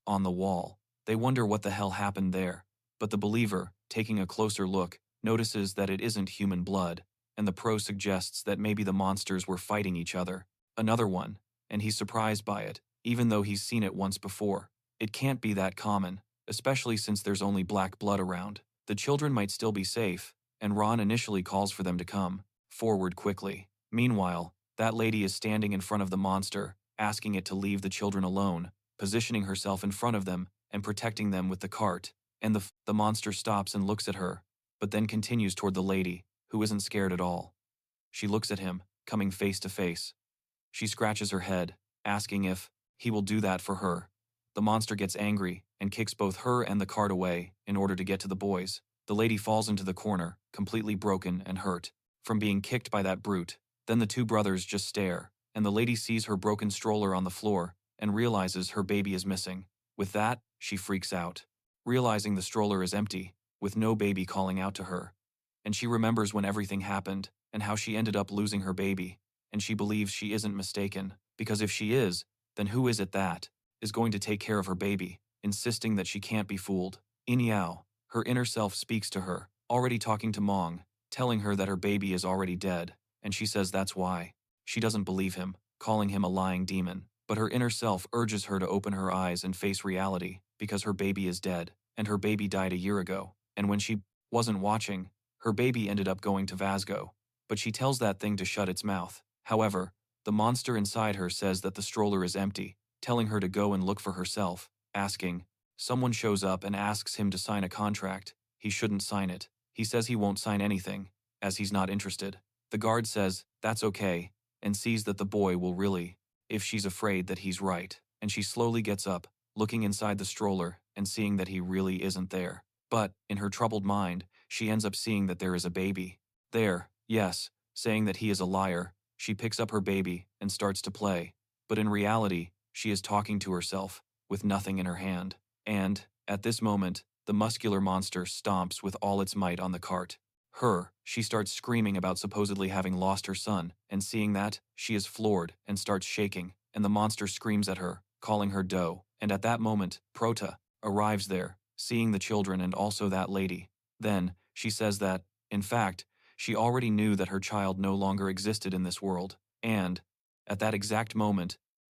on the wall, they wonder what the hell happened there. But the believer, taking a closer look, notices that it isn't human blood, and the pro suggests that maybe the monsters were fighting each other. Another one, and he's surprised by it, even though he's seen it once before. It can't be that common, especially since there's only black blood around. The children might still be safe, and Ron initially calls for them to come forward quickly. Meanwhile, that lady is standing in front of the monster, asking it to leave the children alone, positioning herself in front of them and protecting them with the cart. And the monster stops and looks at her, but then continues toward the lady, who isn't scared at all. She looks at him, coming face to face. She scratches her head, asking if he will do that for her. The monster gets angry and kicks both her and the cart away in order to get to the boys. The lady falls into the corner, completely broken and hurt from being kicked by that brute. Then the two brothers just stare, and the lady sees her broken stroller on the floor and realizes her baby is missing. With that, she freaks out, realizing the stroller is empty, with no baby calling out to her. And she remembers when everything happened and how she ended up losing her baby, and she believes she isn't mistaken, because if she is, then who is it that is going to take care of her baby, insisting that she can't be fooled. Inyao, her inner self, speaks to her, already talking to Mong, telling her that her baby is already dead, and she says that's why. She doesn't believe him, calling him a lying demon, but her inner self urges her to open her eyes and face reality, because her baby is dead, and her baby died a year ago, and when she wasn't watching, her baby ended up going to Vasgo. But she tells that thing to shut its mouth. However, the monster inside her says that the stroller is empty, telling her to go and look for herself, asking. Someone shows up and asks him to sign a contract. He shouldn't sign it. He says he won't sign anything, as he's not interested. The guard says, that's okay, and sees that the boy will really, if she's afraid that he's right. And she slowly gets up, looking inside the stroller and seeing that he really isn't there. But, in her troubled mind, she ends up seeing that there is a baby there, yes, saying that he is a liar. She picks up her baby and starts to play. But in reality, she is talking to herself, with nothing in her hand. And, at this moment, the muscular monster stomps with all its might on the cart. She starts screaming about supposedly having lost her son, and seeing that, she is floored and starts shaking, and the monster screams at her, calling her doe. And at that moment, Prota arrives there, seeing the children and also that lady. Then, she says that, in fact, she already knew that her child no longer existed in this world, and, at that exact moment,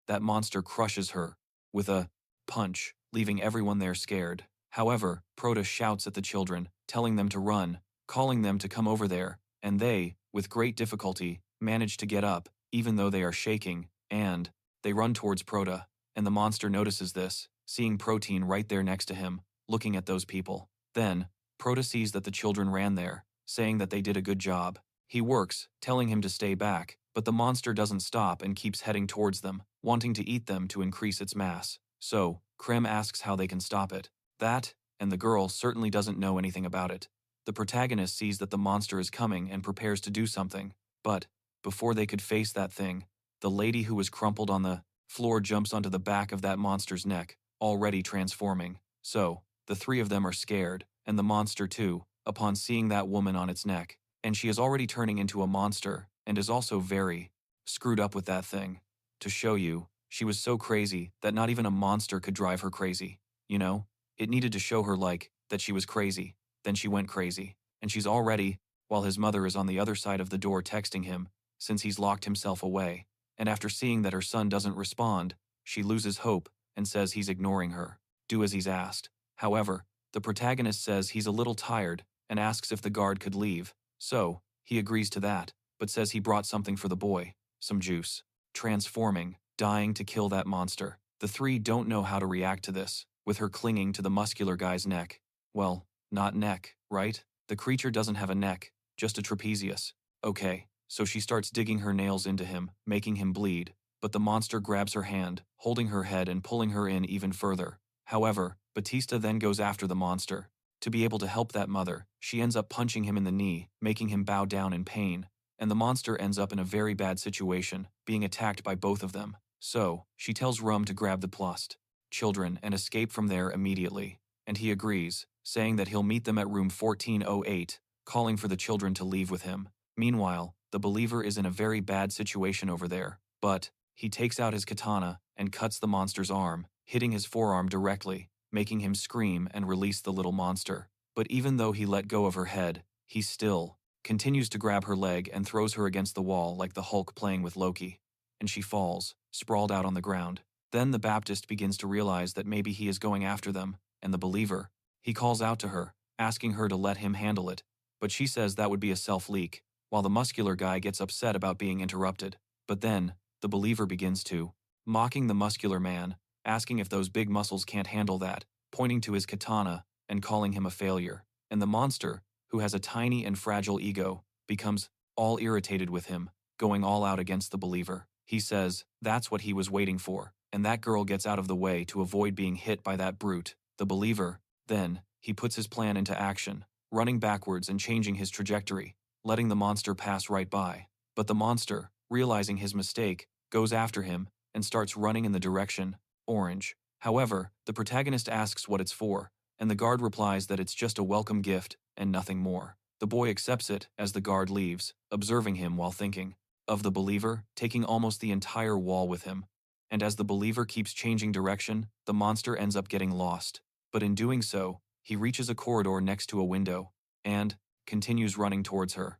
that monster crushes her with a punch, leaving everyone there scared. However, Prota shouts at the children, telling them to run, calling them to come over there, and they, with great difficulty, manage to get up, even though they are shaking, and they run towards Prota, and the monster notices this, seeing Protein right there next to him, looking at those people. Then, Prota sees that the children ran there, saying that they did a good job. He works, telling him to stay back, but the monster doesn't stop and keeps heading towards them, wanting to eat them to increase its mass. So, Krem asks how they can stop it. That, and the girl certainly doesn't know anything about it. The protagonist sees that the monster is coming and prepares to do something, but, before they could face that thing, the lady who was crumpled on the floor jumps onto the back of that monster's neck, already transforming. So, the three of them are scared, and the monster too, upon seeing that woman on its neck, and she is already turning into a monster, and is also very screwed up with that thing. To show you, She was so crazy that not even a monster could drive her crazy. You know? It needed to show her, like, that she was crazy. Then she went crazy. And she's all ready, while his mother is on the other side of the door texting him, since he's locked himself away. And after seeing that her son doesn't respond, she loses hope and says he's ignoring her. Do as he's asked. However, the protagonist says he's a little tired and asks if the guard could leave. So, he agrees to that, but says he brought something for the boy, some juice. Transforming, dying to kill that monster. The three don't know how to react to this, with her clinging to the muscular guy's neck. Well, not neck, right? The creature doesn't have a neck, just a trapezius. Okay, so she starts digging her nails into him, making him bleed, but the monster grabs her hand, holding her head and pulling her in even further. However, Batista then goes after the monster. To be able to help that mother, she ends up punching him in the knee, making him bow down in pain, and the monster ends up in a very bad situation, being attacked by both of them. So, she tells Rum to grab the plus children and escape from there immediately, and he agrees, saying that he'll meet them at room 1408, calling for the children to leave with him. Meanwhile, the believer is in a very bad situation over there, but he takes out his katana and cuts the monster's arm, hitting his forearm directly, making him scream and release the little monster. But even though he let go of her head, he still continues to grab her leg and throws her against the wall like the Hulk playing with Loki. And she falls, sprawled out on the ground. Then the Baptist begins to realize that maybe he is going after them, and the believer. He calls out to her, asking her to let him handle it, but she says that would be a self-leak, while the muscular guy gets upset about being interrupted. But then, the believer begins to, mocking the muscular man, asking if those big muscles can't handle that, pointing to his katana, and calling him a failure. And the monster, who has a tiny and fragile ego, becomes all irritated with him, going all out against the believer. He says that's what he was waiting for, and that girl gets out of the way to avoid being hit by that brute, the believer. Then, he puts his plan into action, running backwards and changing his trajectory, letting the monster pass right by. But the monster, realizing his mistake, goes after him and starts running in the direction orange. However, the protagonist asks what it's for, and the guard replies that it's just a welcome gift and nothing more. The boy accepts it as the guard leaves, observing him while thinking of the believer, taking almost the entire wall with him. And as the believer keeps changing direction, the monster ends up getting lost. But in doing so, he reaches a corridor next to a window and continues running towards her.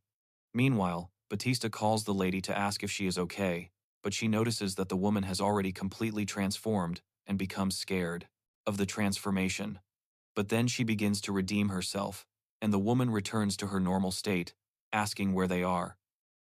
Meanwhile, Batista calls the lady to ask if she is okay, but she notices that the woman has already completely transformed and becomes scared of the transformation. But then she begins to redeem herself, and the woman returns to her normal state, asking where they are.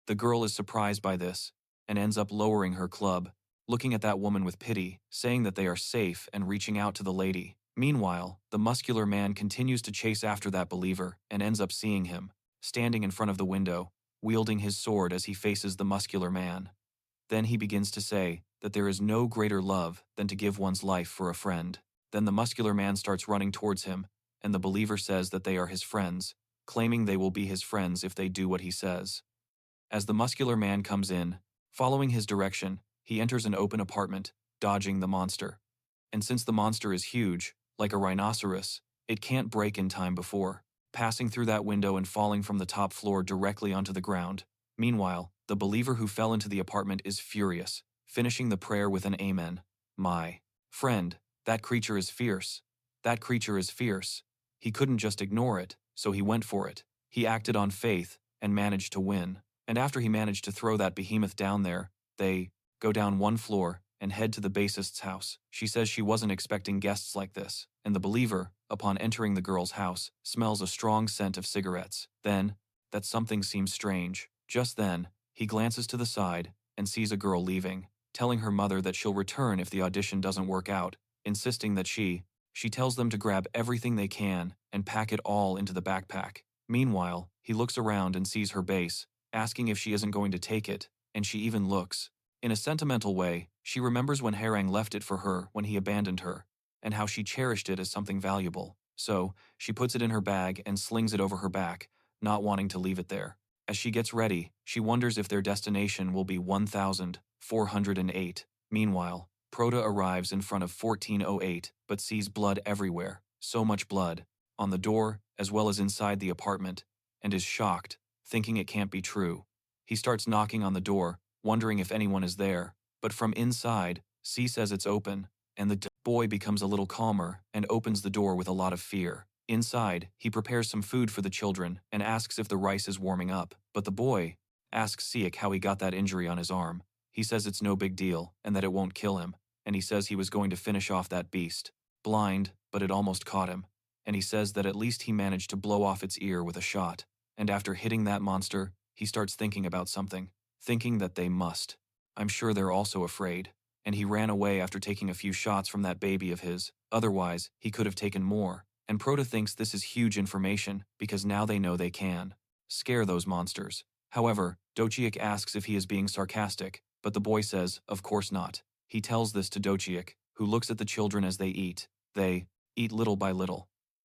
The girl is surprised by this and ends up lowering her club, looking at that woman with pity, saying that they are safe and reaching out to the lady. Meanwhile, the muscular man continues to chase after that believer and ends up seeing him, standing in front of the window, wielding his sword as he faces the muscular man. Then he begins to say that there is no greater love than to give one's life for a friend. Then the muscular man starts running towards him, and the believer says that they are his friends, claiming they will be his friends if they do what he says. As the muscular man comes in, following his direction, he enters an open apartment, dodging the monster. And since the monster is huge, like a rhinoceros, it can't break in time before, passing through that window and falling from the top floor directly onto the ground. Meanwhile, the believer who fell into the apartment is furious, finishing the prayer with an amen. My friend, that creature is fierce. That creature is fierce. He couldn't just ignore it, so he went for it. He acted on faith and managed to win. And after he managed to throw that behemoth down there, they go down one floor and head to the bassist's house. She says she wasn't expecting guests like this, and the believer, upon entering the girl's house, smells a strong scent of cigarettes. Then, that something seems strange. Just then, he glances to the side and sees a girl leaving, telling her mother that she'll return if the audition doesn't work out, insisting that she tells them to grab everything they can and pack it all into the backpack. Meanwhile, he looks around and sees her bass, asking if she isn't going to take it, and she even looks. In a sentimental way, she remembers when Harang left it for her when he abandoned her, and how she cherished it as something valuable. So, she puts it in her bag and slings it over her back, not wanting to leave it there. As she gets ready, she wonders if their destination will be 1408. Meanwhile, Prota arrives in front of 1408, but sees blood everywhere, so much blood, on the door as well as inside the apartment, and is shocked, thinking it can't be true. He starts knocking on the door, wondering if anyone is there, but from inside, C says it's open, and the boy becomes a little calmer and opens the door with a lot of fear. Inside, he prepares some food for the children and asks if the rice is warming up, but the boy asks Siak how he got that injury on his arm. He says it's no big deal and that it won't kill him, and he says he was going to finish off that beast. Blind, but it almost caught him, and he says that at least he managed to blow off its ear with a shot. And after hitting that monster, he starts thinking about something, thinking that they must. I'm sure they're also afraid. And he ran away after taking a few shots from that baby of his. Otherwise, he could have taken more. And Prota thinks this is huge information because now they know they can scare those monsters. However, Dochiak asks if he is being sarcastic, but the boy says, of course not. He tells this to Dochiak, who looks at the children as they eat. They eat little by little.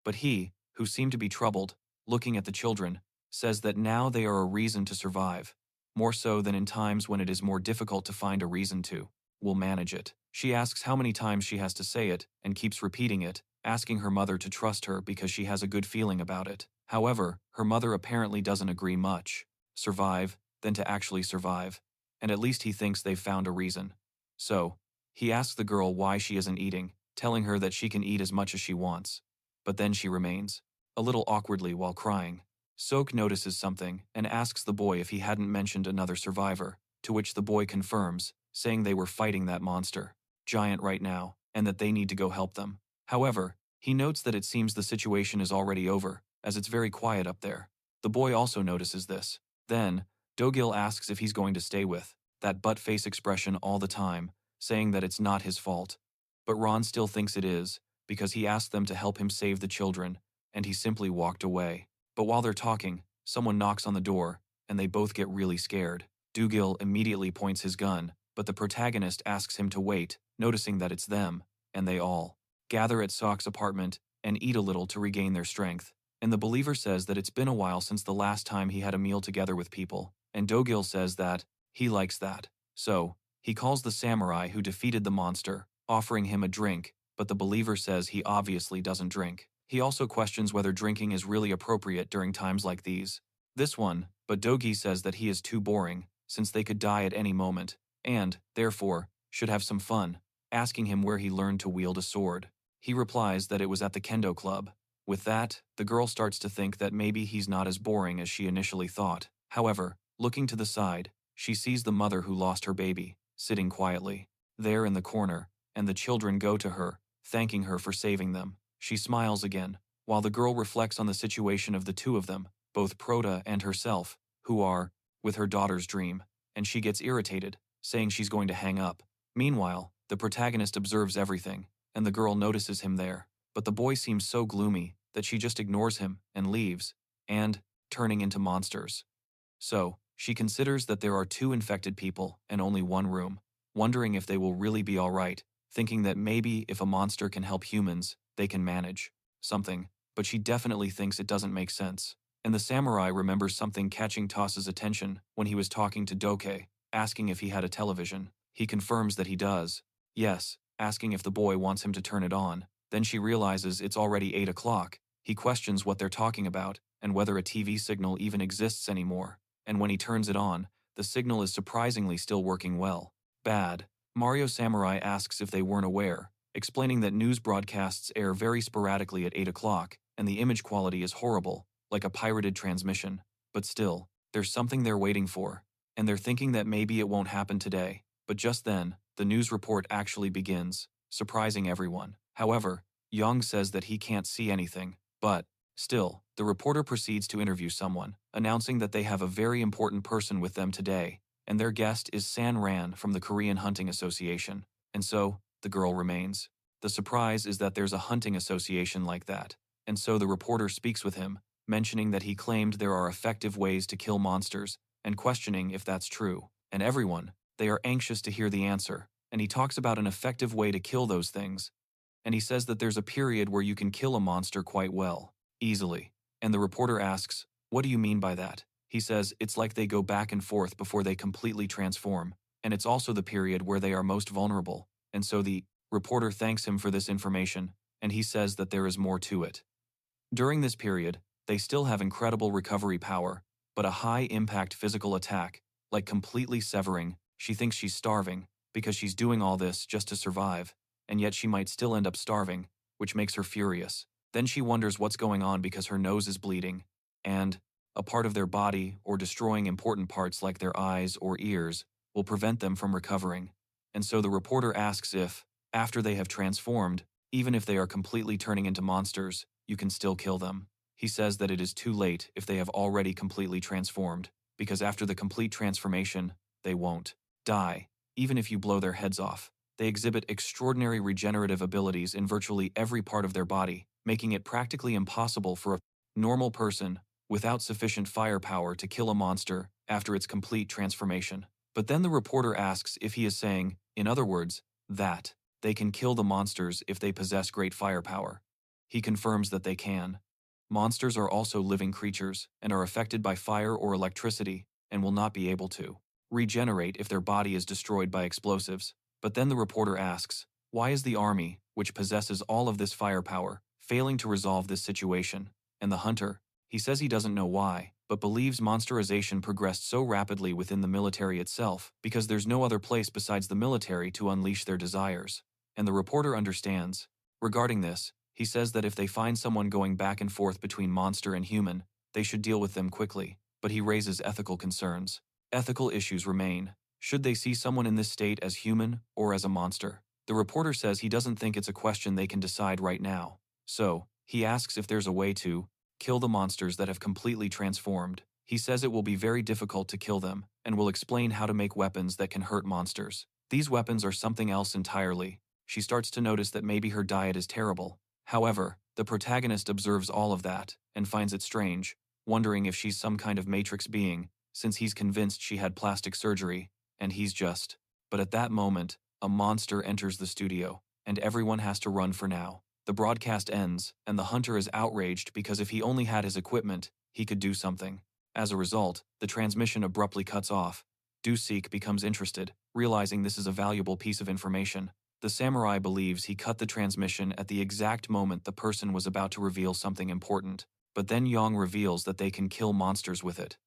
But he, who seemed to be troubled, looking at the children, says that now they are a reason to survive. More so than in times when it is more difficult to find a reason to. Will manage it. She asks how many times she has to say it and keeps repeating it, asking her mother to trust her because she has a good feeling about it. However, her mother apparently doesn't agree much. Survive, than to actually survive. And at least he thinks they've found a reason. So, he asks the girl why she isn't eating, telling her that she can eat as much as she wants. But then she remains, a little awkwardly while crying. Sok notices something and asks the boy if he hadn't mentioned another survivor, to which the boy confirms, saying they were fighting that monster, giant right now, and that they need to go help them. However, he notes that it seems the situation is already over, as it's very quiet up there. The boy also notices this. Then, Dogil asks if he's going to stay with that butt-face expression all the time, saying that it's not his fault. But Ron still thinks it is, because he asked them to help him save the children, and he simply walked away. But while they're talking, someone knocks on the door, and they both get really scared. Dogil immediately points his gun, but the protagonist asks him to wait, noticing that it's them, and they all gather at Sok's apartment and eat a little to regain their strength. And the believer says that it's been a while since the last time he had a meal together with people, and Dogil says that he likes that. So, he calls the samurai who defeated the monster, offering him a drink, but the believer says he obviously doesn't drink. He also questions whether drinking is really appropriate during times like these. But Dogi says that he is too boring, since they could die at any moment, and, therefore, should have some fun, asking him where he learned to wield a sword. He replies that it was at the kendo club. With that, the girl starts to think that maybe he's not as boring as she initially thought. However, looking to the side, she sees the mother who lost her baby, sitting quietly there in the corner, and the children go to her, thanking her for saving them. She smiles again, while the girl reflects on the situation of the two of them, both Prota and herself, who are with her daughter's dream, and she gets irritated, saying she's going to hang up. Meanwhile, the protagonist observes everything, and the girl notices him there, but the boy seems so gloomy that she just ignores him and leaves, and turning into monsters. So, she considers that there are 2 infected people and only 1 room, wondering if they will really be alright, thinking that maybe if a monster can help humans, they can manage something, but she definitely thinks it doesn't make sense. And the samurai remembers something catching Toss's attention when he was talking to Doke, asking if he had a television. He confirms that he does. Yes, asking if the boy wants him to turn it on. Then she realizes it's already 8 o'clock. He questions what they're talking about and whether a TV signal even exists anymore. And when he turns it on, the signal is surprisingly still working well. Bad. Mario Samurai asks if they weren't aware, explaining that news broadcasts air very sporadically at 8 o'clock, and the image quality is horrible, like a pirated transmission. But still, there's something they're waiting for, and they're thinking that maybe it won't happen today. But just then, the news report actually begins, surprising everyone. However, Young says that he can't see anything, but still, the reporter proceeds to interview someone, announcing that they have a very important person with them today, and their guest is San Ran from the Korean Hunting Association. And so, the girl remains. The surprise is that there's a hunting association like that, and so the reporter speaks with him, mentioning that he claimed there are effective ways to kill monsters, and questioning if that's true. And everyone, they are anxious to hear the answer, and he talks about an effective way to kill those things. And he says that there's a period where you can kill a monster quite well, easily. And the reporter asks, what do you mean by that? He says it's like they go back and forth before they completely transform, and it's also the period where they are most vulnerable. And so the reporter thanks him for this information, and he says that there is more to it. During this period, they still have incredible recovery power, but a high-impact physical attack, like completely severing. She thinks she's starving, because she's doing all this just to survive, and yet she might still end up starving, which makes her furious. Then she wonders what's going on because her nose is bleeding, and a part of their body or destroying important parts like their eyes or ears will prevent them from recovering. And so the reporter asks if, after they have transformed, even if they are completely turning into monsters, you can still kill them. He says that it is too late if they have already completely transformed, because after the complete transformation, they won't die, even if you blow their heads off. They exhibit extraordinary regenerative abilities in virtually every part of their body, making it practically impossible for a normal person without sufficient firepower to kill a monster after its complete transformation. But then the reporter asks if he is saying, in other words, that they can kill the monsters if they possess great firepower. He confirms that they can. Monsters are also living creatures and are affected by fire or electricity and will not be able to regenerate if their body is destroyed by explosives. But then the reporter asks, why is the army, which possesses all of this firepower, failing to resolve this situation? And the hunter, he says he doesn't know why, but believes monsterization progressed so rapidly within the military itself because there's no other place besides the military to unleash their desires. And the reporter understands. Regarding this, he says that if they find someone going back and forth between monster and human, they should deal with them quickly, but he raises ethical concerns. Ethical issues remain. Should they see someone in this state as human or as a monster? The reporter says he doesn't think it's a question they can decide right now. So, he asks if there's a way to kill the monsters that have completely transformed. He says it will be very difficult to kill them, and will explain how to make weapons that can hurt monsters. These weapons are something else entirely. She starts to notice that maybe her diet is terrible. However, the protagonist observes all of that and finds it strange, wondering if she's some kind of matrix being, since he's convinced she had plastic surgery, and he's just. But at that moment, a monster enters the studio, and everyone has to run for now. The broadcast ends, and the hunter is outraged because if he only had his equipment, he could do something. As a result, the transmission abruptly cuts off. Dusik becomes interested, realizing this is a valuable piece of information. The samurai believes he cut the transmission at the exact moment the person was about to reveal something important, but then Yang reveals that they can kill monsters with it.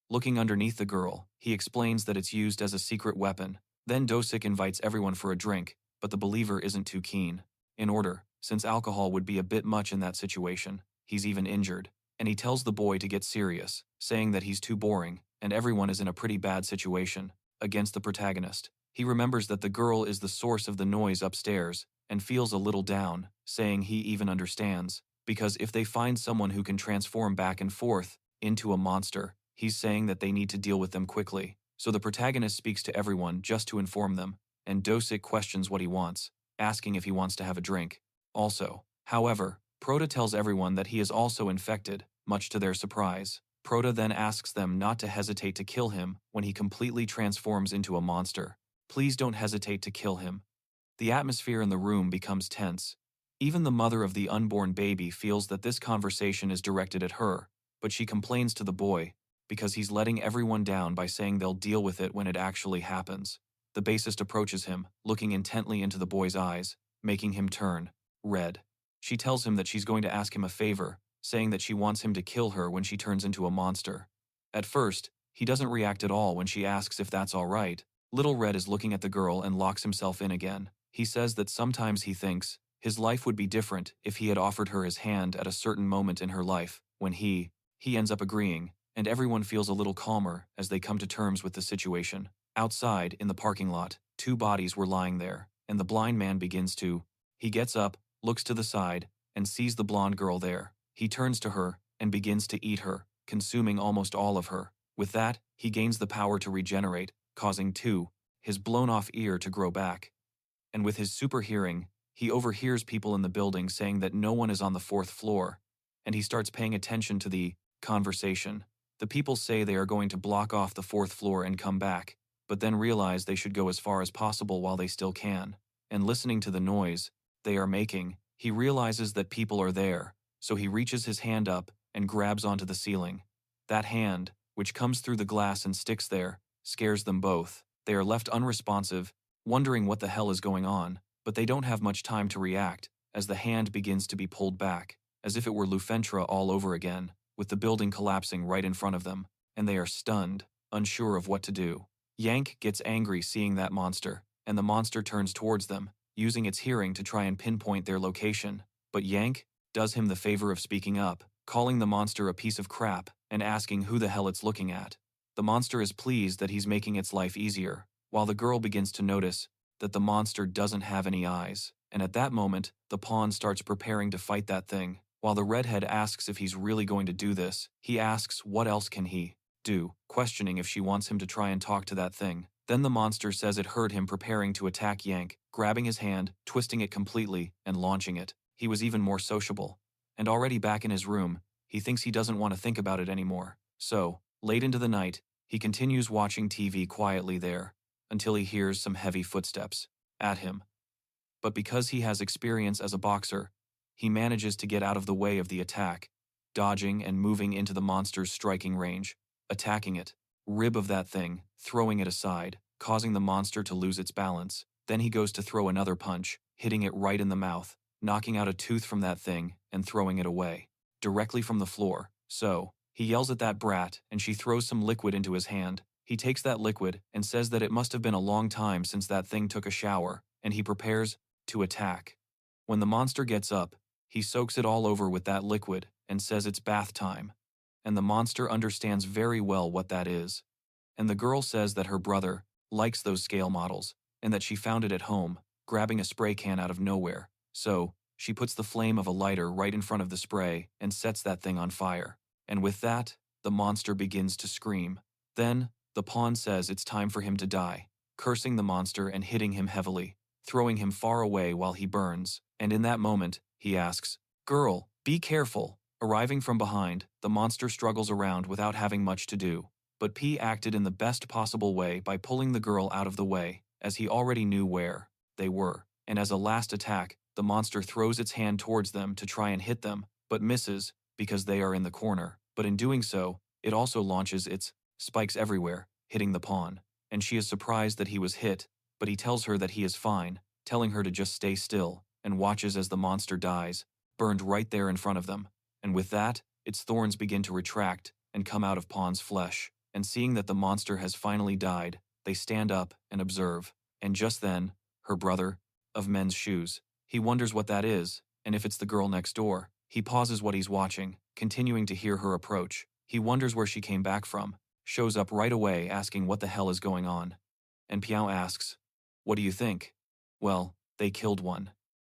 Looking underneath the girl, he explains that it's used as a secret weapon. Then Dosik invites everyone for a drink, but the believer isn't too keen. In order, since alcohol would be a bit much in that situation, he's even injured, and he tells the boy to get serious, saying that he's too boring, and everyone is in a pretty bad situation, against the protagonist. He remembers that the girl is the source of the noise upstairs, and feels a little down, saying he even understands, because if they find someone who can transform back and forth into a monster, he's saying that they need to deal with them quickly. So the protagonist speaks to everyone just to inform them, and Dosik questions what he wants, asking if he wants to have a drink. Also, however, Prota tells everyone that he is also infected, much to their surprise. Prota then asks them not to hesitate to kill him when he completely transforms into a monster. Please don't hesitate to kill him. The atmosphere in the room becomes tense. Even the mother of the unborn baby feels that this conversation is directed at her, but she complains to the boy because he's letting everyone down by saying they'll deal with it when it actually happens. The bassist approaches him, looking intently into the boy's eyes, making him turn red. She tells him that she's going to ask him a favor, saying that she wants him to kill her when she turns into a monster. At first, he doesn't react at all when she asks if that's all right. Little Red is looking at the girl and locks himself in again. He says that sometimes he thinks his life would be different if he had offered her his hand at a certain moment in her life, when he ends up agreeing, and everyone feels a little calmer as they come to terms with the situation. Outside, in the parking lot, 2 bodies were lying there, and the blind man begins to. He gets up, looks to the side, and sees the blonde girl there. He turns to her and begins to eat her, consuming almost all of her. With that, he gains the power to regenerate, causing his blown-off ear to grow back. And with his super hearing, he overhears people in the building saying that no one is on the 4th floor, and he starts paying attention to the conversation. The people say they are going to block off the 4th floor and come back, but then realize they should go as far as possible while they still can. And listening to the noise they are making, he realizes that people are there, so he reaches his hand up and grabs onto the ceiling. That hand, which comes through the glass and sticks there, scares them both. They are left unresponsive, wondering what the hell is going on, but they don't have much time to react, as the hand begins to be pulled back, as if it were Lufentra all over again, with the building collapsing right in front of them, and they are stunned, unsure of what to do. Yank gets angry seeing that monster, and the monster turns towards them, using its hearing to try and pinpoint their location. But Yank does him the favor of speaking up, calling the monster a piece of crap and asking who the hell it's looking at. The monster is pleased that he's making its life easier, while the girl begins to notice that the monster doesn't have any eyes. And at that moment, the pawn starts preparing to fight that thing. While the redhead asks if he's really going to do this, he asks what else can he do, questioning if she wants him to try and talk to that thing. Then the monster says it heard him preparing to attack Yank, grabbing his hand, twisting it completely, and launching it. He was even more sociable. And already back in his room, he thinks he doesn't want to think about it anymore. So, late into the night, he continues watching TV quietly there, until he hears some heavy footsteps at him. But because he has experience as a boxer, he manages to get out of the way of the attack, dodging and moving into the monster's striking range, attacking it, rib of that thing, throwing it aside, causing the monster to lose its balance. Then he goes to throw another punch, hitting it right in the mouth, knocking out a tooth from that thing and throwing it away, directly from the floor. So, he yells at that brat and she throws some liquid into his hand. He takes that liquid and says that it must have been a long time since that thing took a shower, and he prepares to attack. When the monster gets up, he soaks it all over with that liquid and says it's bath time. And the monster understands very well what that is. And the girl says that her brother likes those scale models, and that she found it at home, grabbing a spray can out of nowhere. So, she puts the flame of a lighter right in front of the spray and sets that thing on fire. And with that, the monster begins to scream. Then, the pawn says it's time for him to die, cursing the monster and hitting him heavily, throwing him far away while he burns. And in that moment, he asks, "Girl, be careful." Arriving from behind, the monster struggles around without having much to do. But P acted in the best possible way by pulling the girl out of the way, as he already knew where they were. And as a last attack, the monster throws its hand towards them to try and hit them, but misses because they are in the corner. But in doing so, it also launches its spikes everywhere, hitting the pawn. And she is surprised that he was hit, but he tells her that he is fine, telling her to just stay still, and watches as the monster dies, burned right there in front of them. And with that, its thorns begin to retract and come out of Pawn's flesh. And seeing that the monster has finally died, they stand up and observe. And just then, her brother, of men's shoes. He wonders what that is, and if it's the girl next door. He pauses what he's watching, continuing to hear her approach. He wonders where she came back from, shows up right away asking what the hell is going on. And Piao asks, "What do you think?" "Well, they killed one."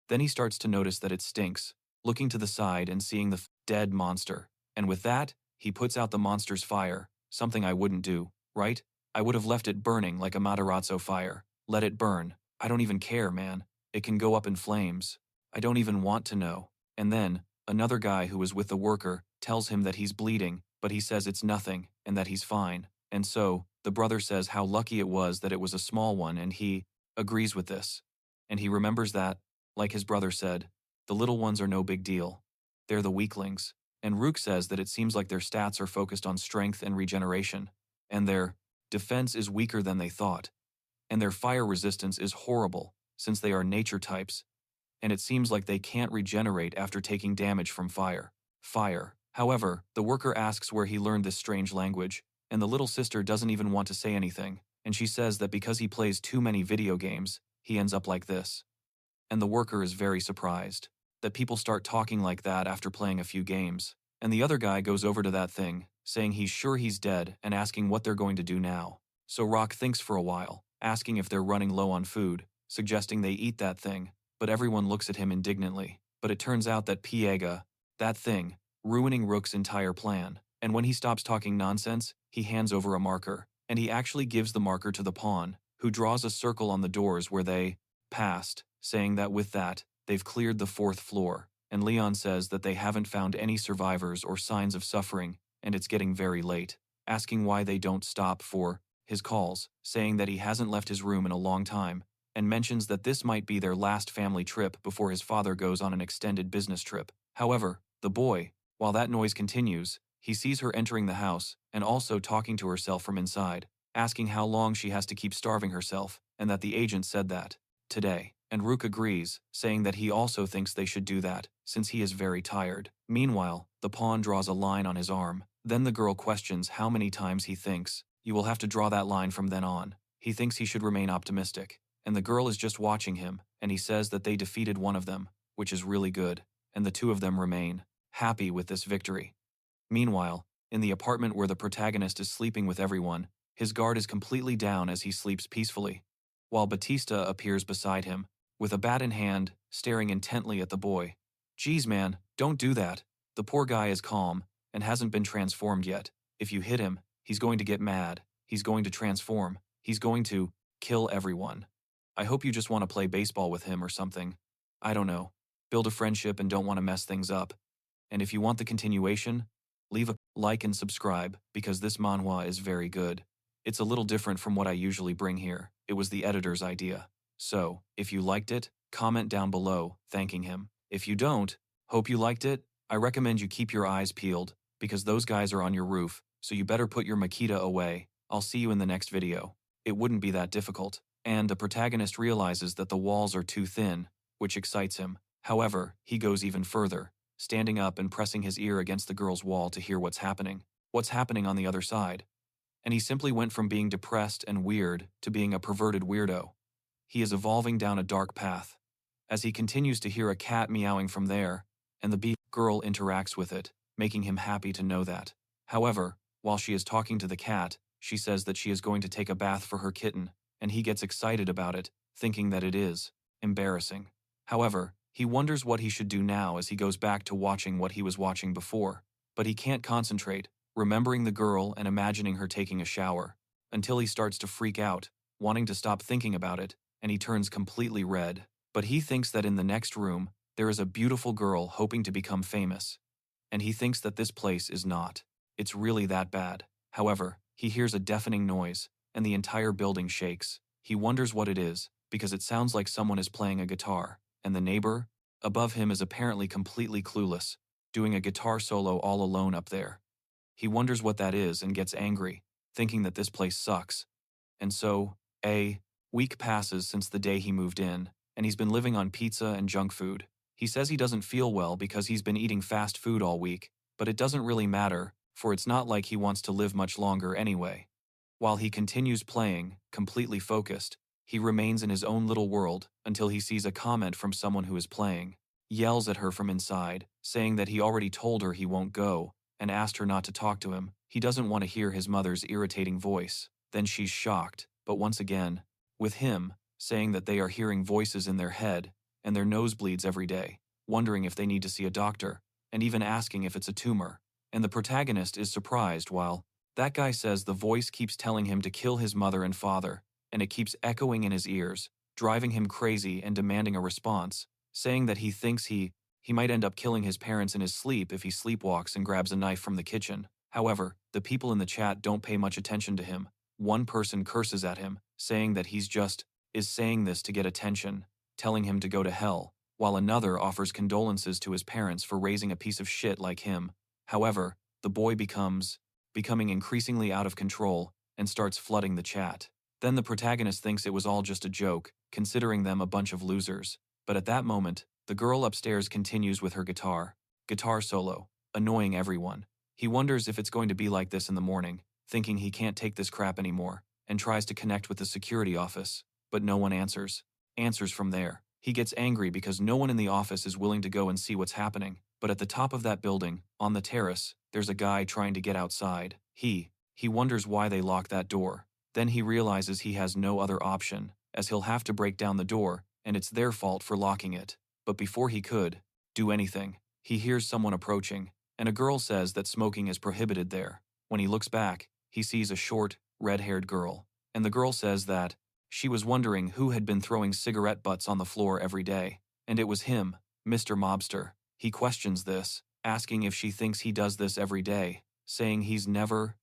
Then he starts to notice that it stinks, looking to the side and seeing the dead monster. And with that, he puts out the monster's fire, something I wouldn't do, right? I would have left it burning like a Matarazzo fire. Let it burn. I don't even care, man. It can go up in flames. I don't even want to know. And then, another guy who was with the worker tells him that he's bleeding, but he says it's nothing and that he's fine. And so, the brother says how lucky it was that it was a small one, and he agrees with this. And he remembers that, like his brother said, the little ones are no big deal. They're the weaklings. And Rook says that it seems like their stats are focused on strength and regeneration, and their defense is weaker than they thought. And their fire resistance is horrible, since they are nature types, and it seems like they can't regenerate after taking damage from fire. However, the worker asks where he learned this strange language, and the little sister doesn't even want to say anything, and she says that because he plays too many video games, he ends up like this. And the worker is very surprised that people start talking like that after playing a few games. And the other guy goes over to that thing, saying he's sure he's dead and asking what they're going to do now. So Rock thinks for a while, asking if they're running low on food, suggesting they eat that thing, but everyone looks at him indignantly. But it turns out that Piega, that thing, ruining Rook's entire plan. And when he stops talking nonsense, he hands over a marker, and he actually gives the marker to the pawn, who draws a circle on the doors where they passed, saying that with that, they've cleared the 4th floor. And Leon says that they haven't found any survivors or signs of suffering, and it's getting very late, asking why they don't stop for his calls, saying that he hasn't left his room in a long time, and mentions that this might be their last family trip before his father goes on an extended business trip. However, the boy, while that noise continues, he sees her entering the house and also talking to herself from inside, asking how long she has to keep starving herself, and that the agent said that today. And Rook agrees, saying that he also thinks they should do that, since he is very tired. Meanwhile, the pawn draws a line on his arm. Then the girl questions how many times he thinks, "You will have to draw that line from then on." He thinks he should remain optimistic, and the girl is just watching him, and he says that they defeated one of them, which is really good, and the two of them remain happy with this victory. Meanwhile, in the apartment where the protagonist is sleeping with everyone, his guard is completely down as he sleeps peacefully, while Batista appears beside him, with a bat in hand, staring intently at the boy. "Geez, man, don't do that. The poor guy is calm and hasn't been transformed yet. If you hit him, he's going to get mad, he's going to transform, he's going to kill everyone. I hope you just want to play baseball with him or something. I don't know. Build a friendship and don't want to mess things up. And if you want the continuation, leave a like and subscribe because this manhwa is very good. It's a little different from what I usually bring here. It was the editor's idea. So, if you liked it, comment down below, thanking him. If you don't, hope you liked it, I recommend you keep your eyes peeled, because those guys are on your roof, so you better put your Makita away. I'll see you in the next video. It wouldn't be that difficult. And the protagonist realizes that the walls are too thin, which excites him. However, he goes even further, standing up and pressing his ear against the girl's wall to hear what's happening on the other side. And he simply went from being depressed and weird to being a perverted weirdo. He is evolving down a dark path. As he continues to hear a cat meowing from there, and the girl interacts with it, making him happy to know that. However, while she is talking to the cat, she says that she is going to take a bath for her kitten, and he gets excited about it, thinking that it is embarrassing. However, he wonders what he should do now as he goes back to watching what he was watching before, but he can't concentrate, remembering the girl and imagining her taking a shower, until he starts to freak out, wanting to stop thinking about it, and he turns completely red. But he thinks that in the next room, there is a beautiful girl hoping to become famous, and he thinks that this place is not. It's really that bad. However, he hears a deafening noise, and the entire building shakes. He wonders what it is, because it sounds like someone is playing a guitar, and the neighbor above him is apparently completely clueless, doing a guitar solo all alone up there. He wonders what that is and gets angry, thinking that this place sucks. And so, a week passes since the day he moved in, and he's been living on pizza and junk food. He says he doesn't feel well because he's been eating fast food all week, but it doesn't really matter, for it's not like he wants to live much longer anyway. While he continues playing, completely focused, he remains in his own little world until he sees a comment from someone who is playing, yells at her from inside, saying that he already told her he won't go, and asked her not to talk to him. He doesn't want to hear his mother's irritating voice. Then she's shocked, but once again, with him, saying that they are hearing voices in their head, and their nose bleeds every day, wondering if they need to see a doctor, and even asking if it's a tumor. And the protagonist is surprised while that guy says the voice keeps telling him to kill his mother and father, and it keeps echoing in his ears, driving him crazy and demanding a response, saying that he thinks he might end up killing his parents in his sleep if he sleepwalks and grabs a knife from the kitchen. However, the people in the chat don't pay much attention to him. One person curses at him, saying that he's just is saying this to get attention, telling him to go to hell, while another offers condolences to his parents for raising a piece of shit like him. However, the boy becoming increasingly out of control and starts flooding the chat. Then the protagonist thinks it was all just a joke, considering them a bunch of losers. But at that moment, the girl upstairs continues with her guitar solo, annoying everyone. He wonders if it's going to be like this in the morning, thinking he can't take this crap anymore, and tries to connect with the security office, but no one answers from there. He gets angry because no one in the office is willing to go and see what's happening, but at the top of that building, on the terrace, there's a guy trying to get outside. He wonders why they locked that door. Then he realizes he has no other option, as he'll have to break down the door, and it's their fault for locking it. But before he could do anything, he hears someone approaching, and a girl says that smoking is prohibited there. When he looks back, he sees a short, red-haired girl, and the girl says that she was wondering who had been throwing cigarette butts on the floor every day, and it was him, Mr. Mobster. He questions this, asking if she thinks he does this every day, saying he's never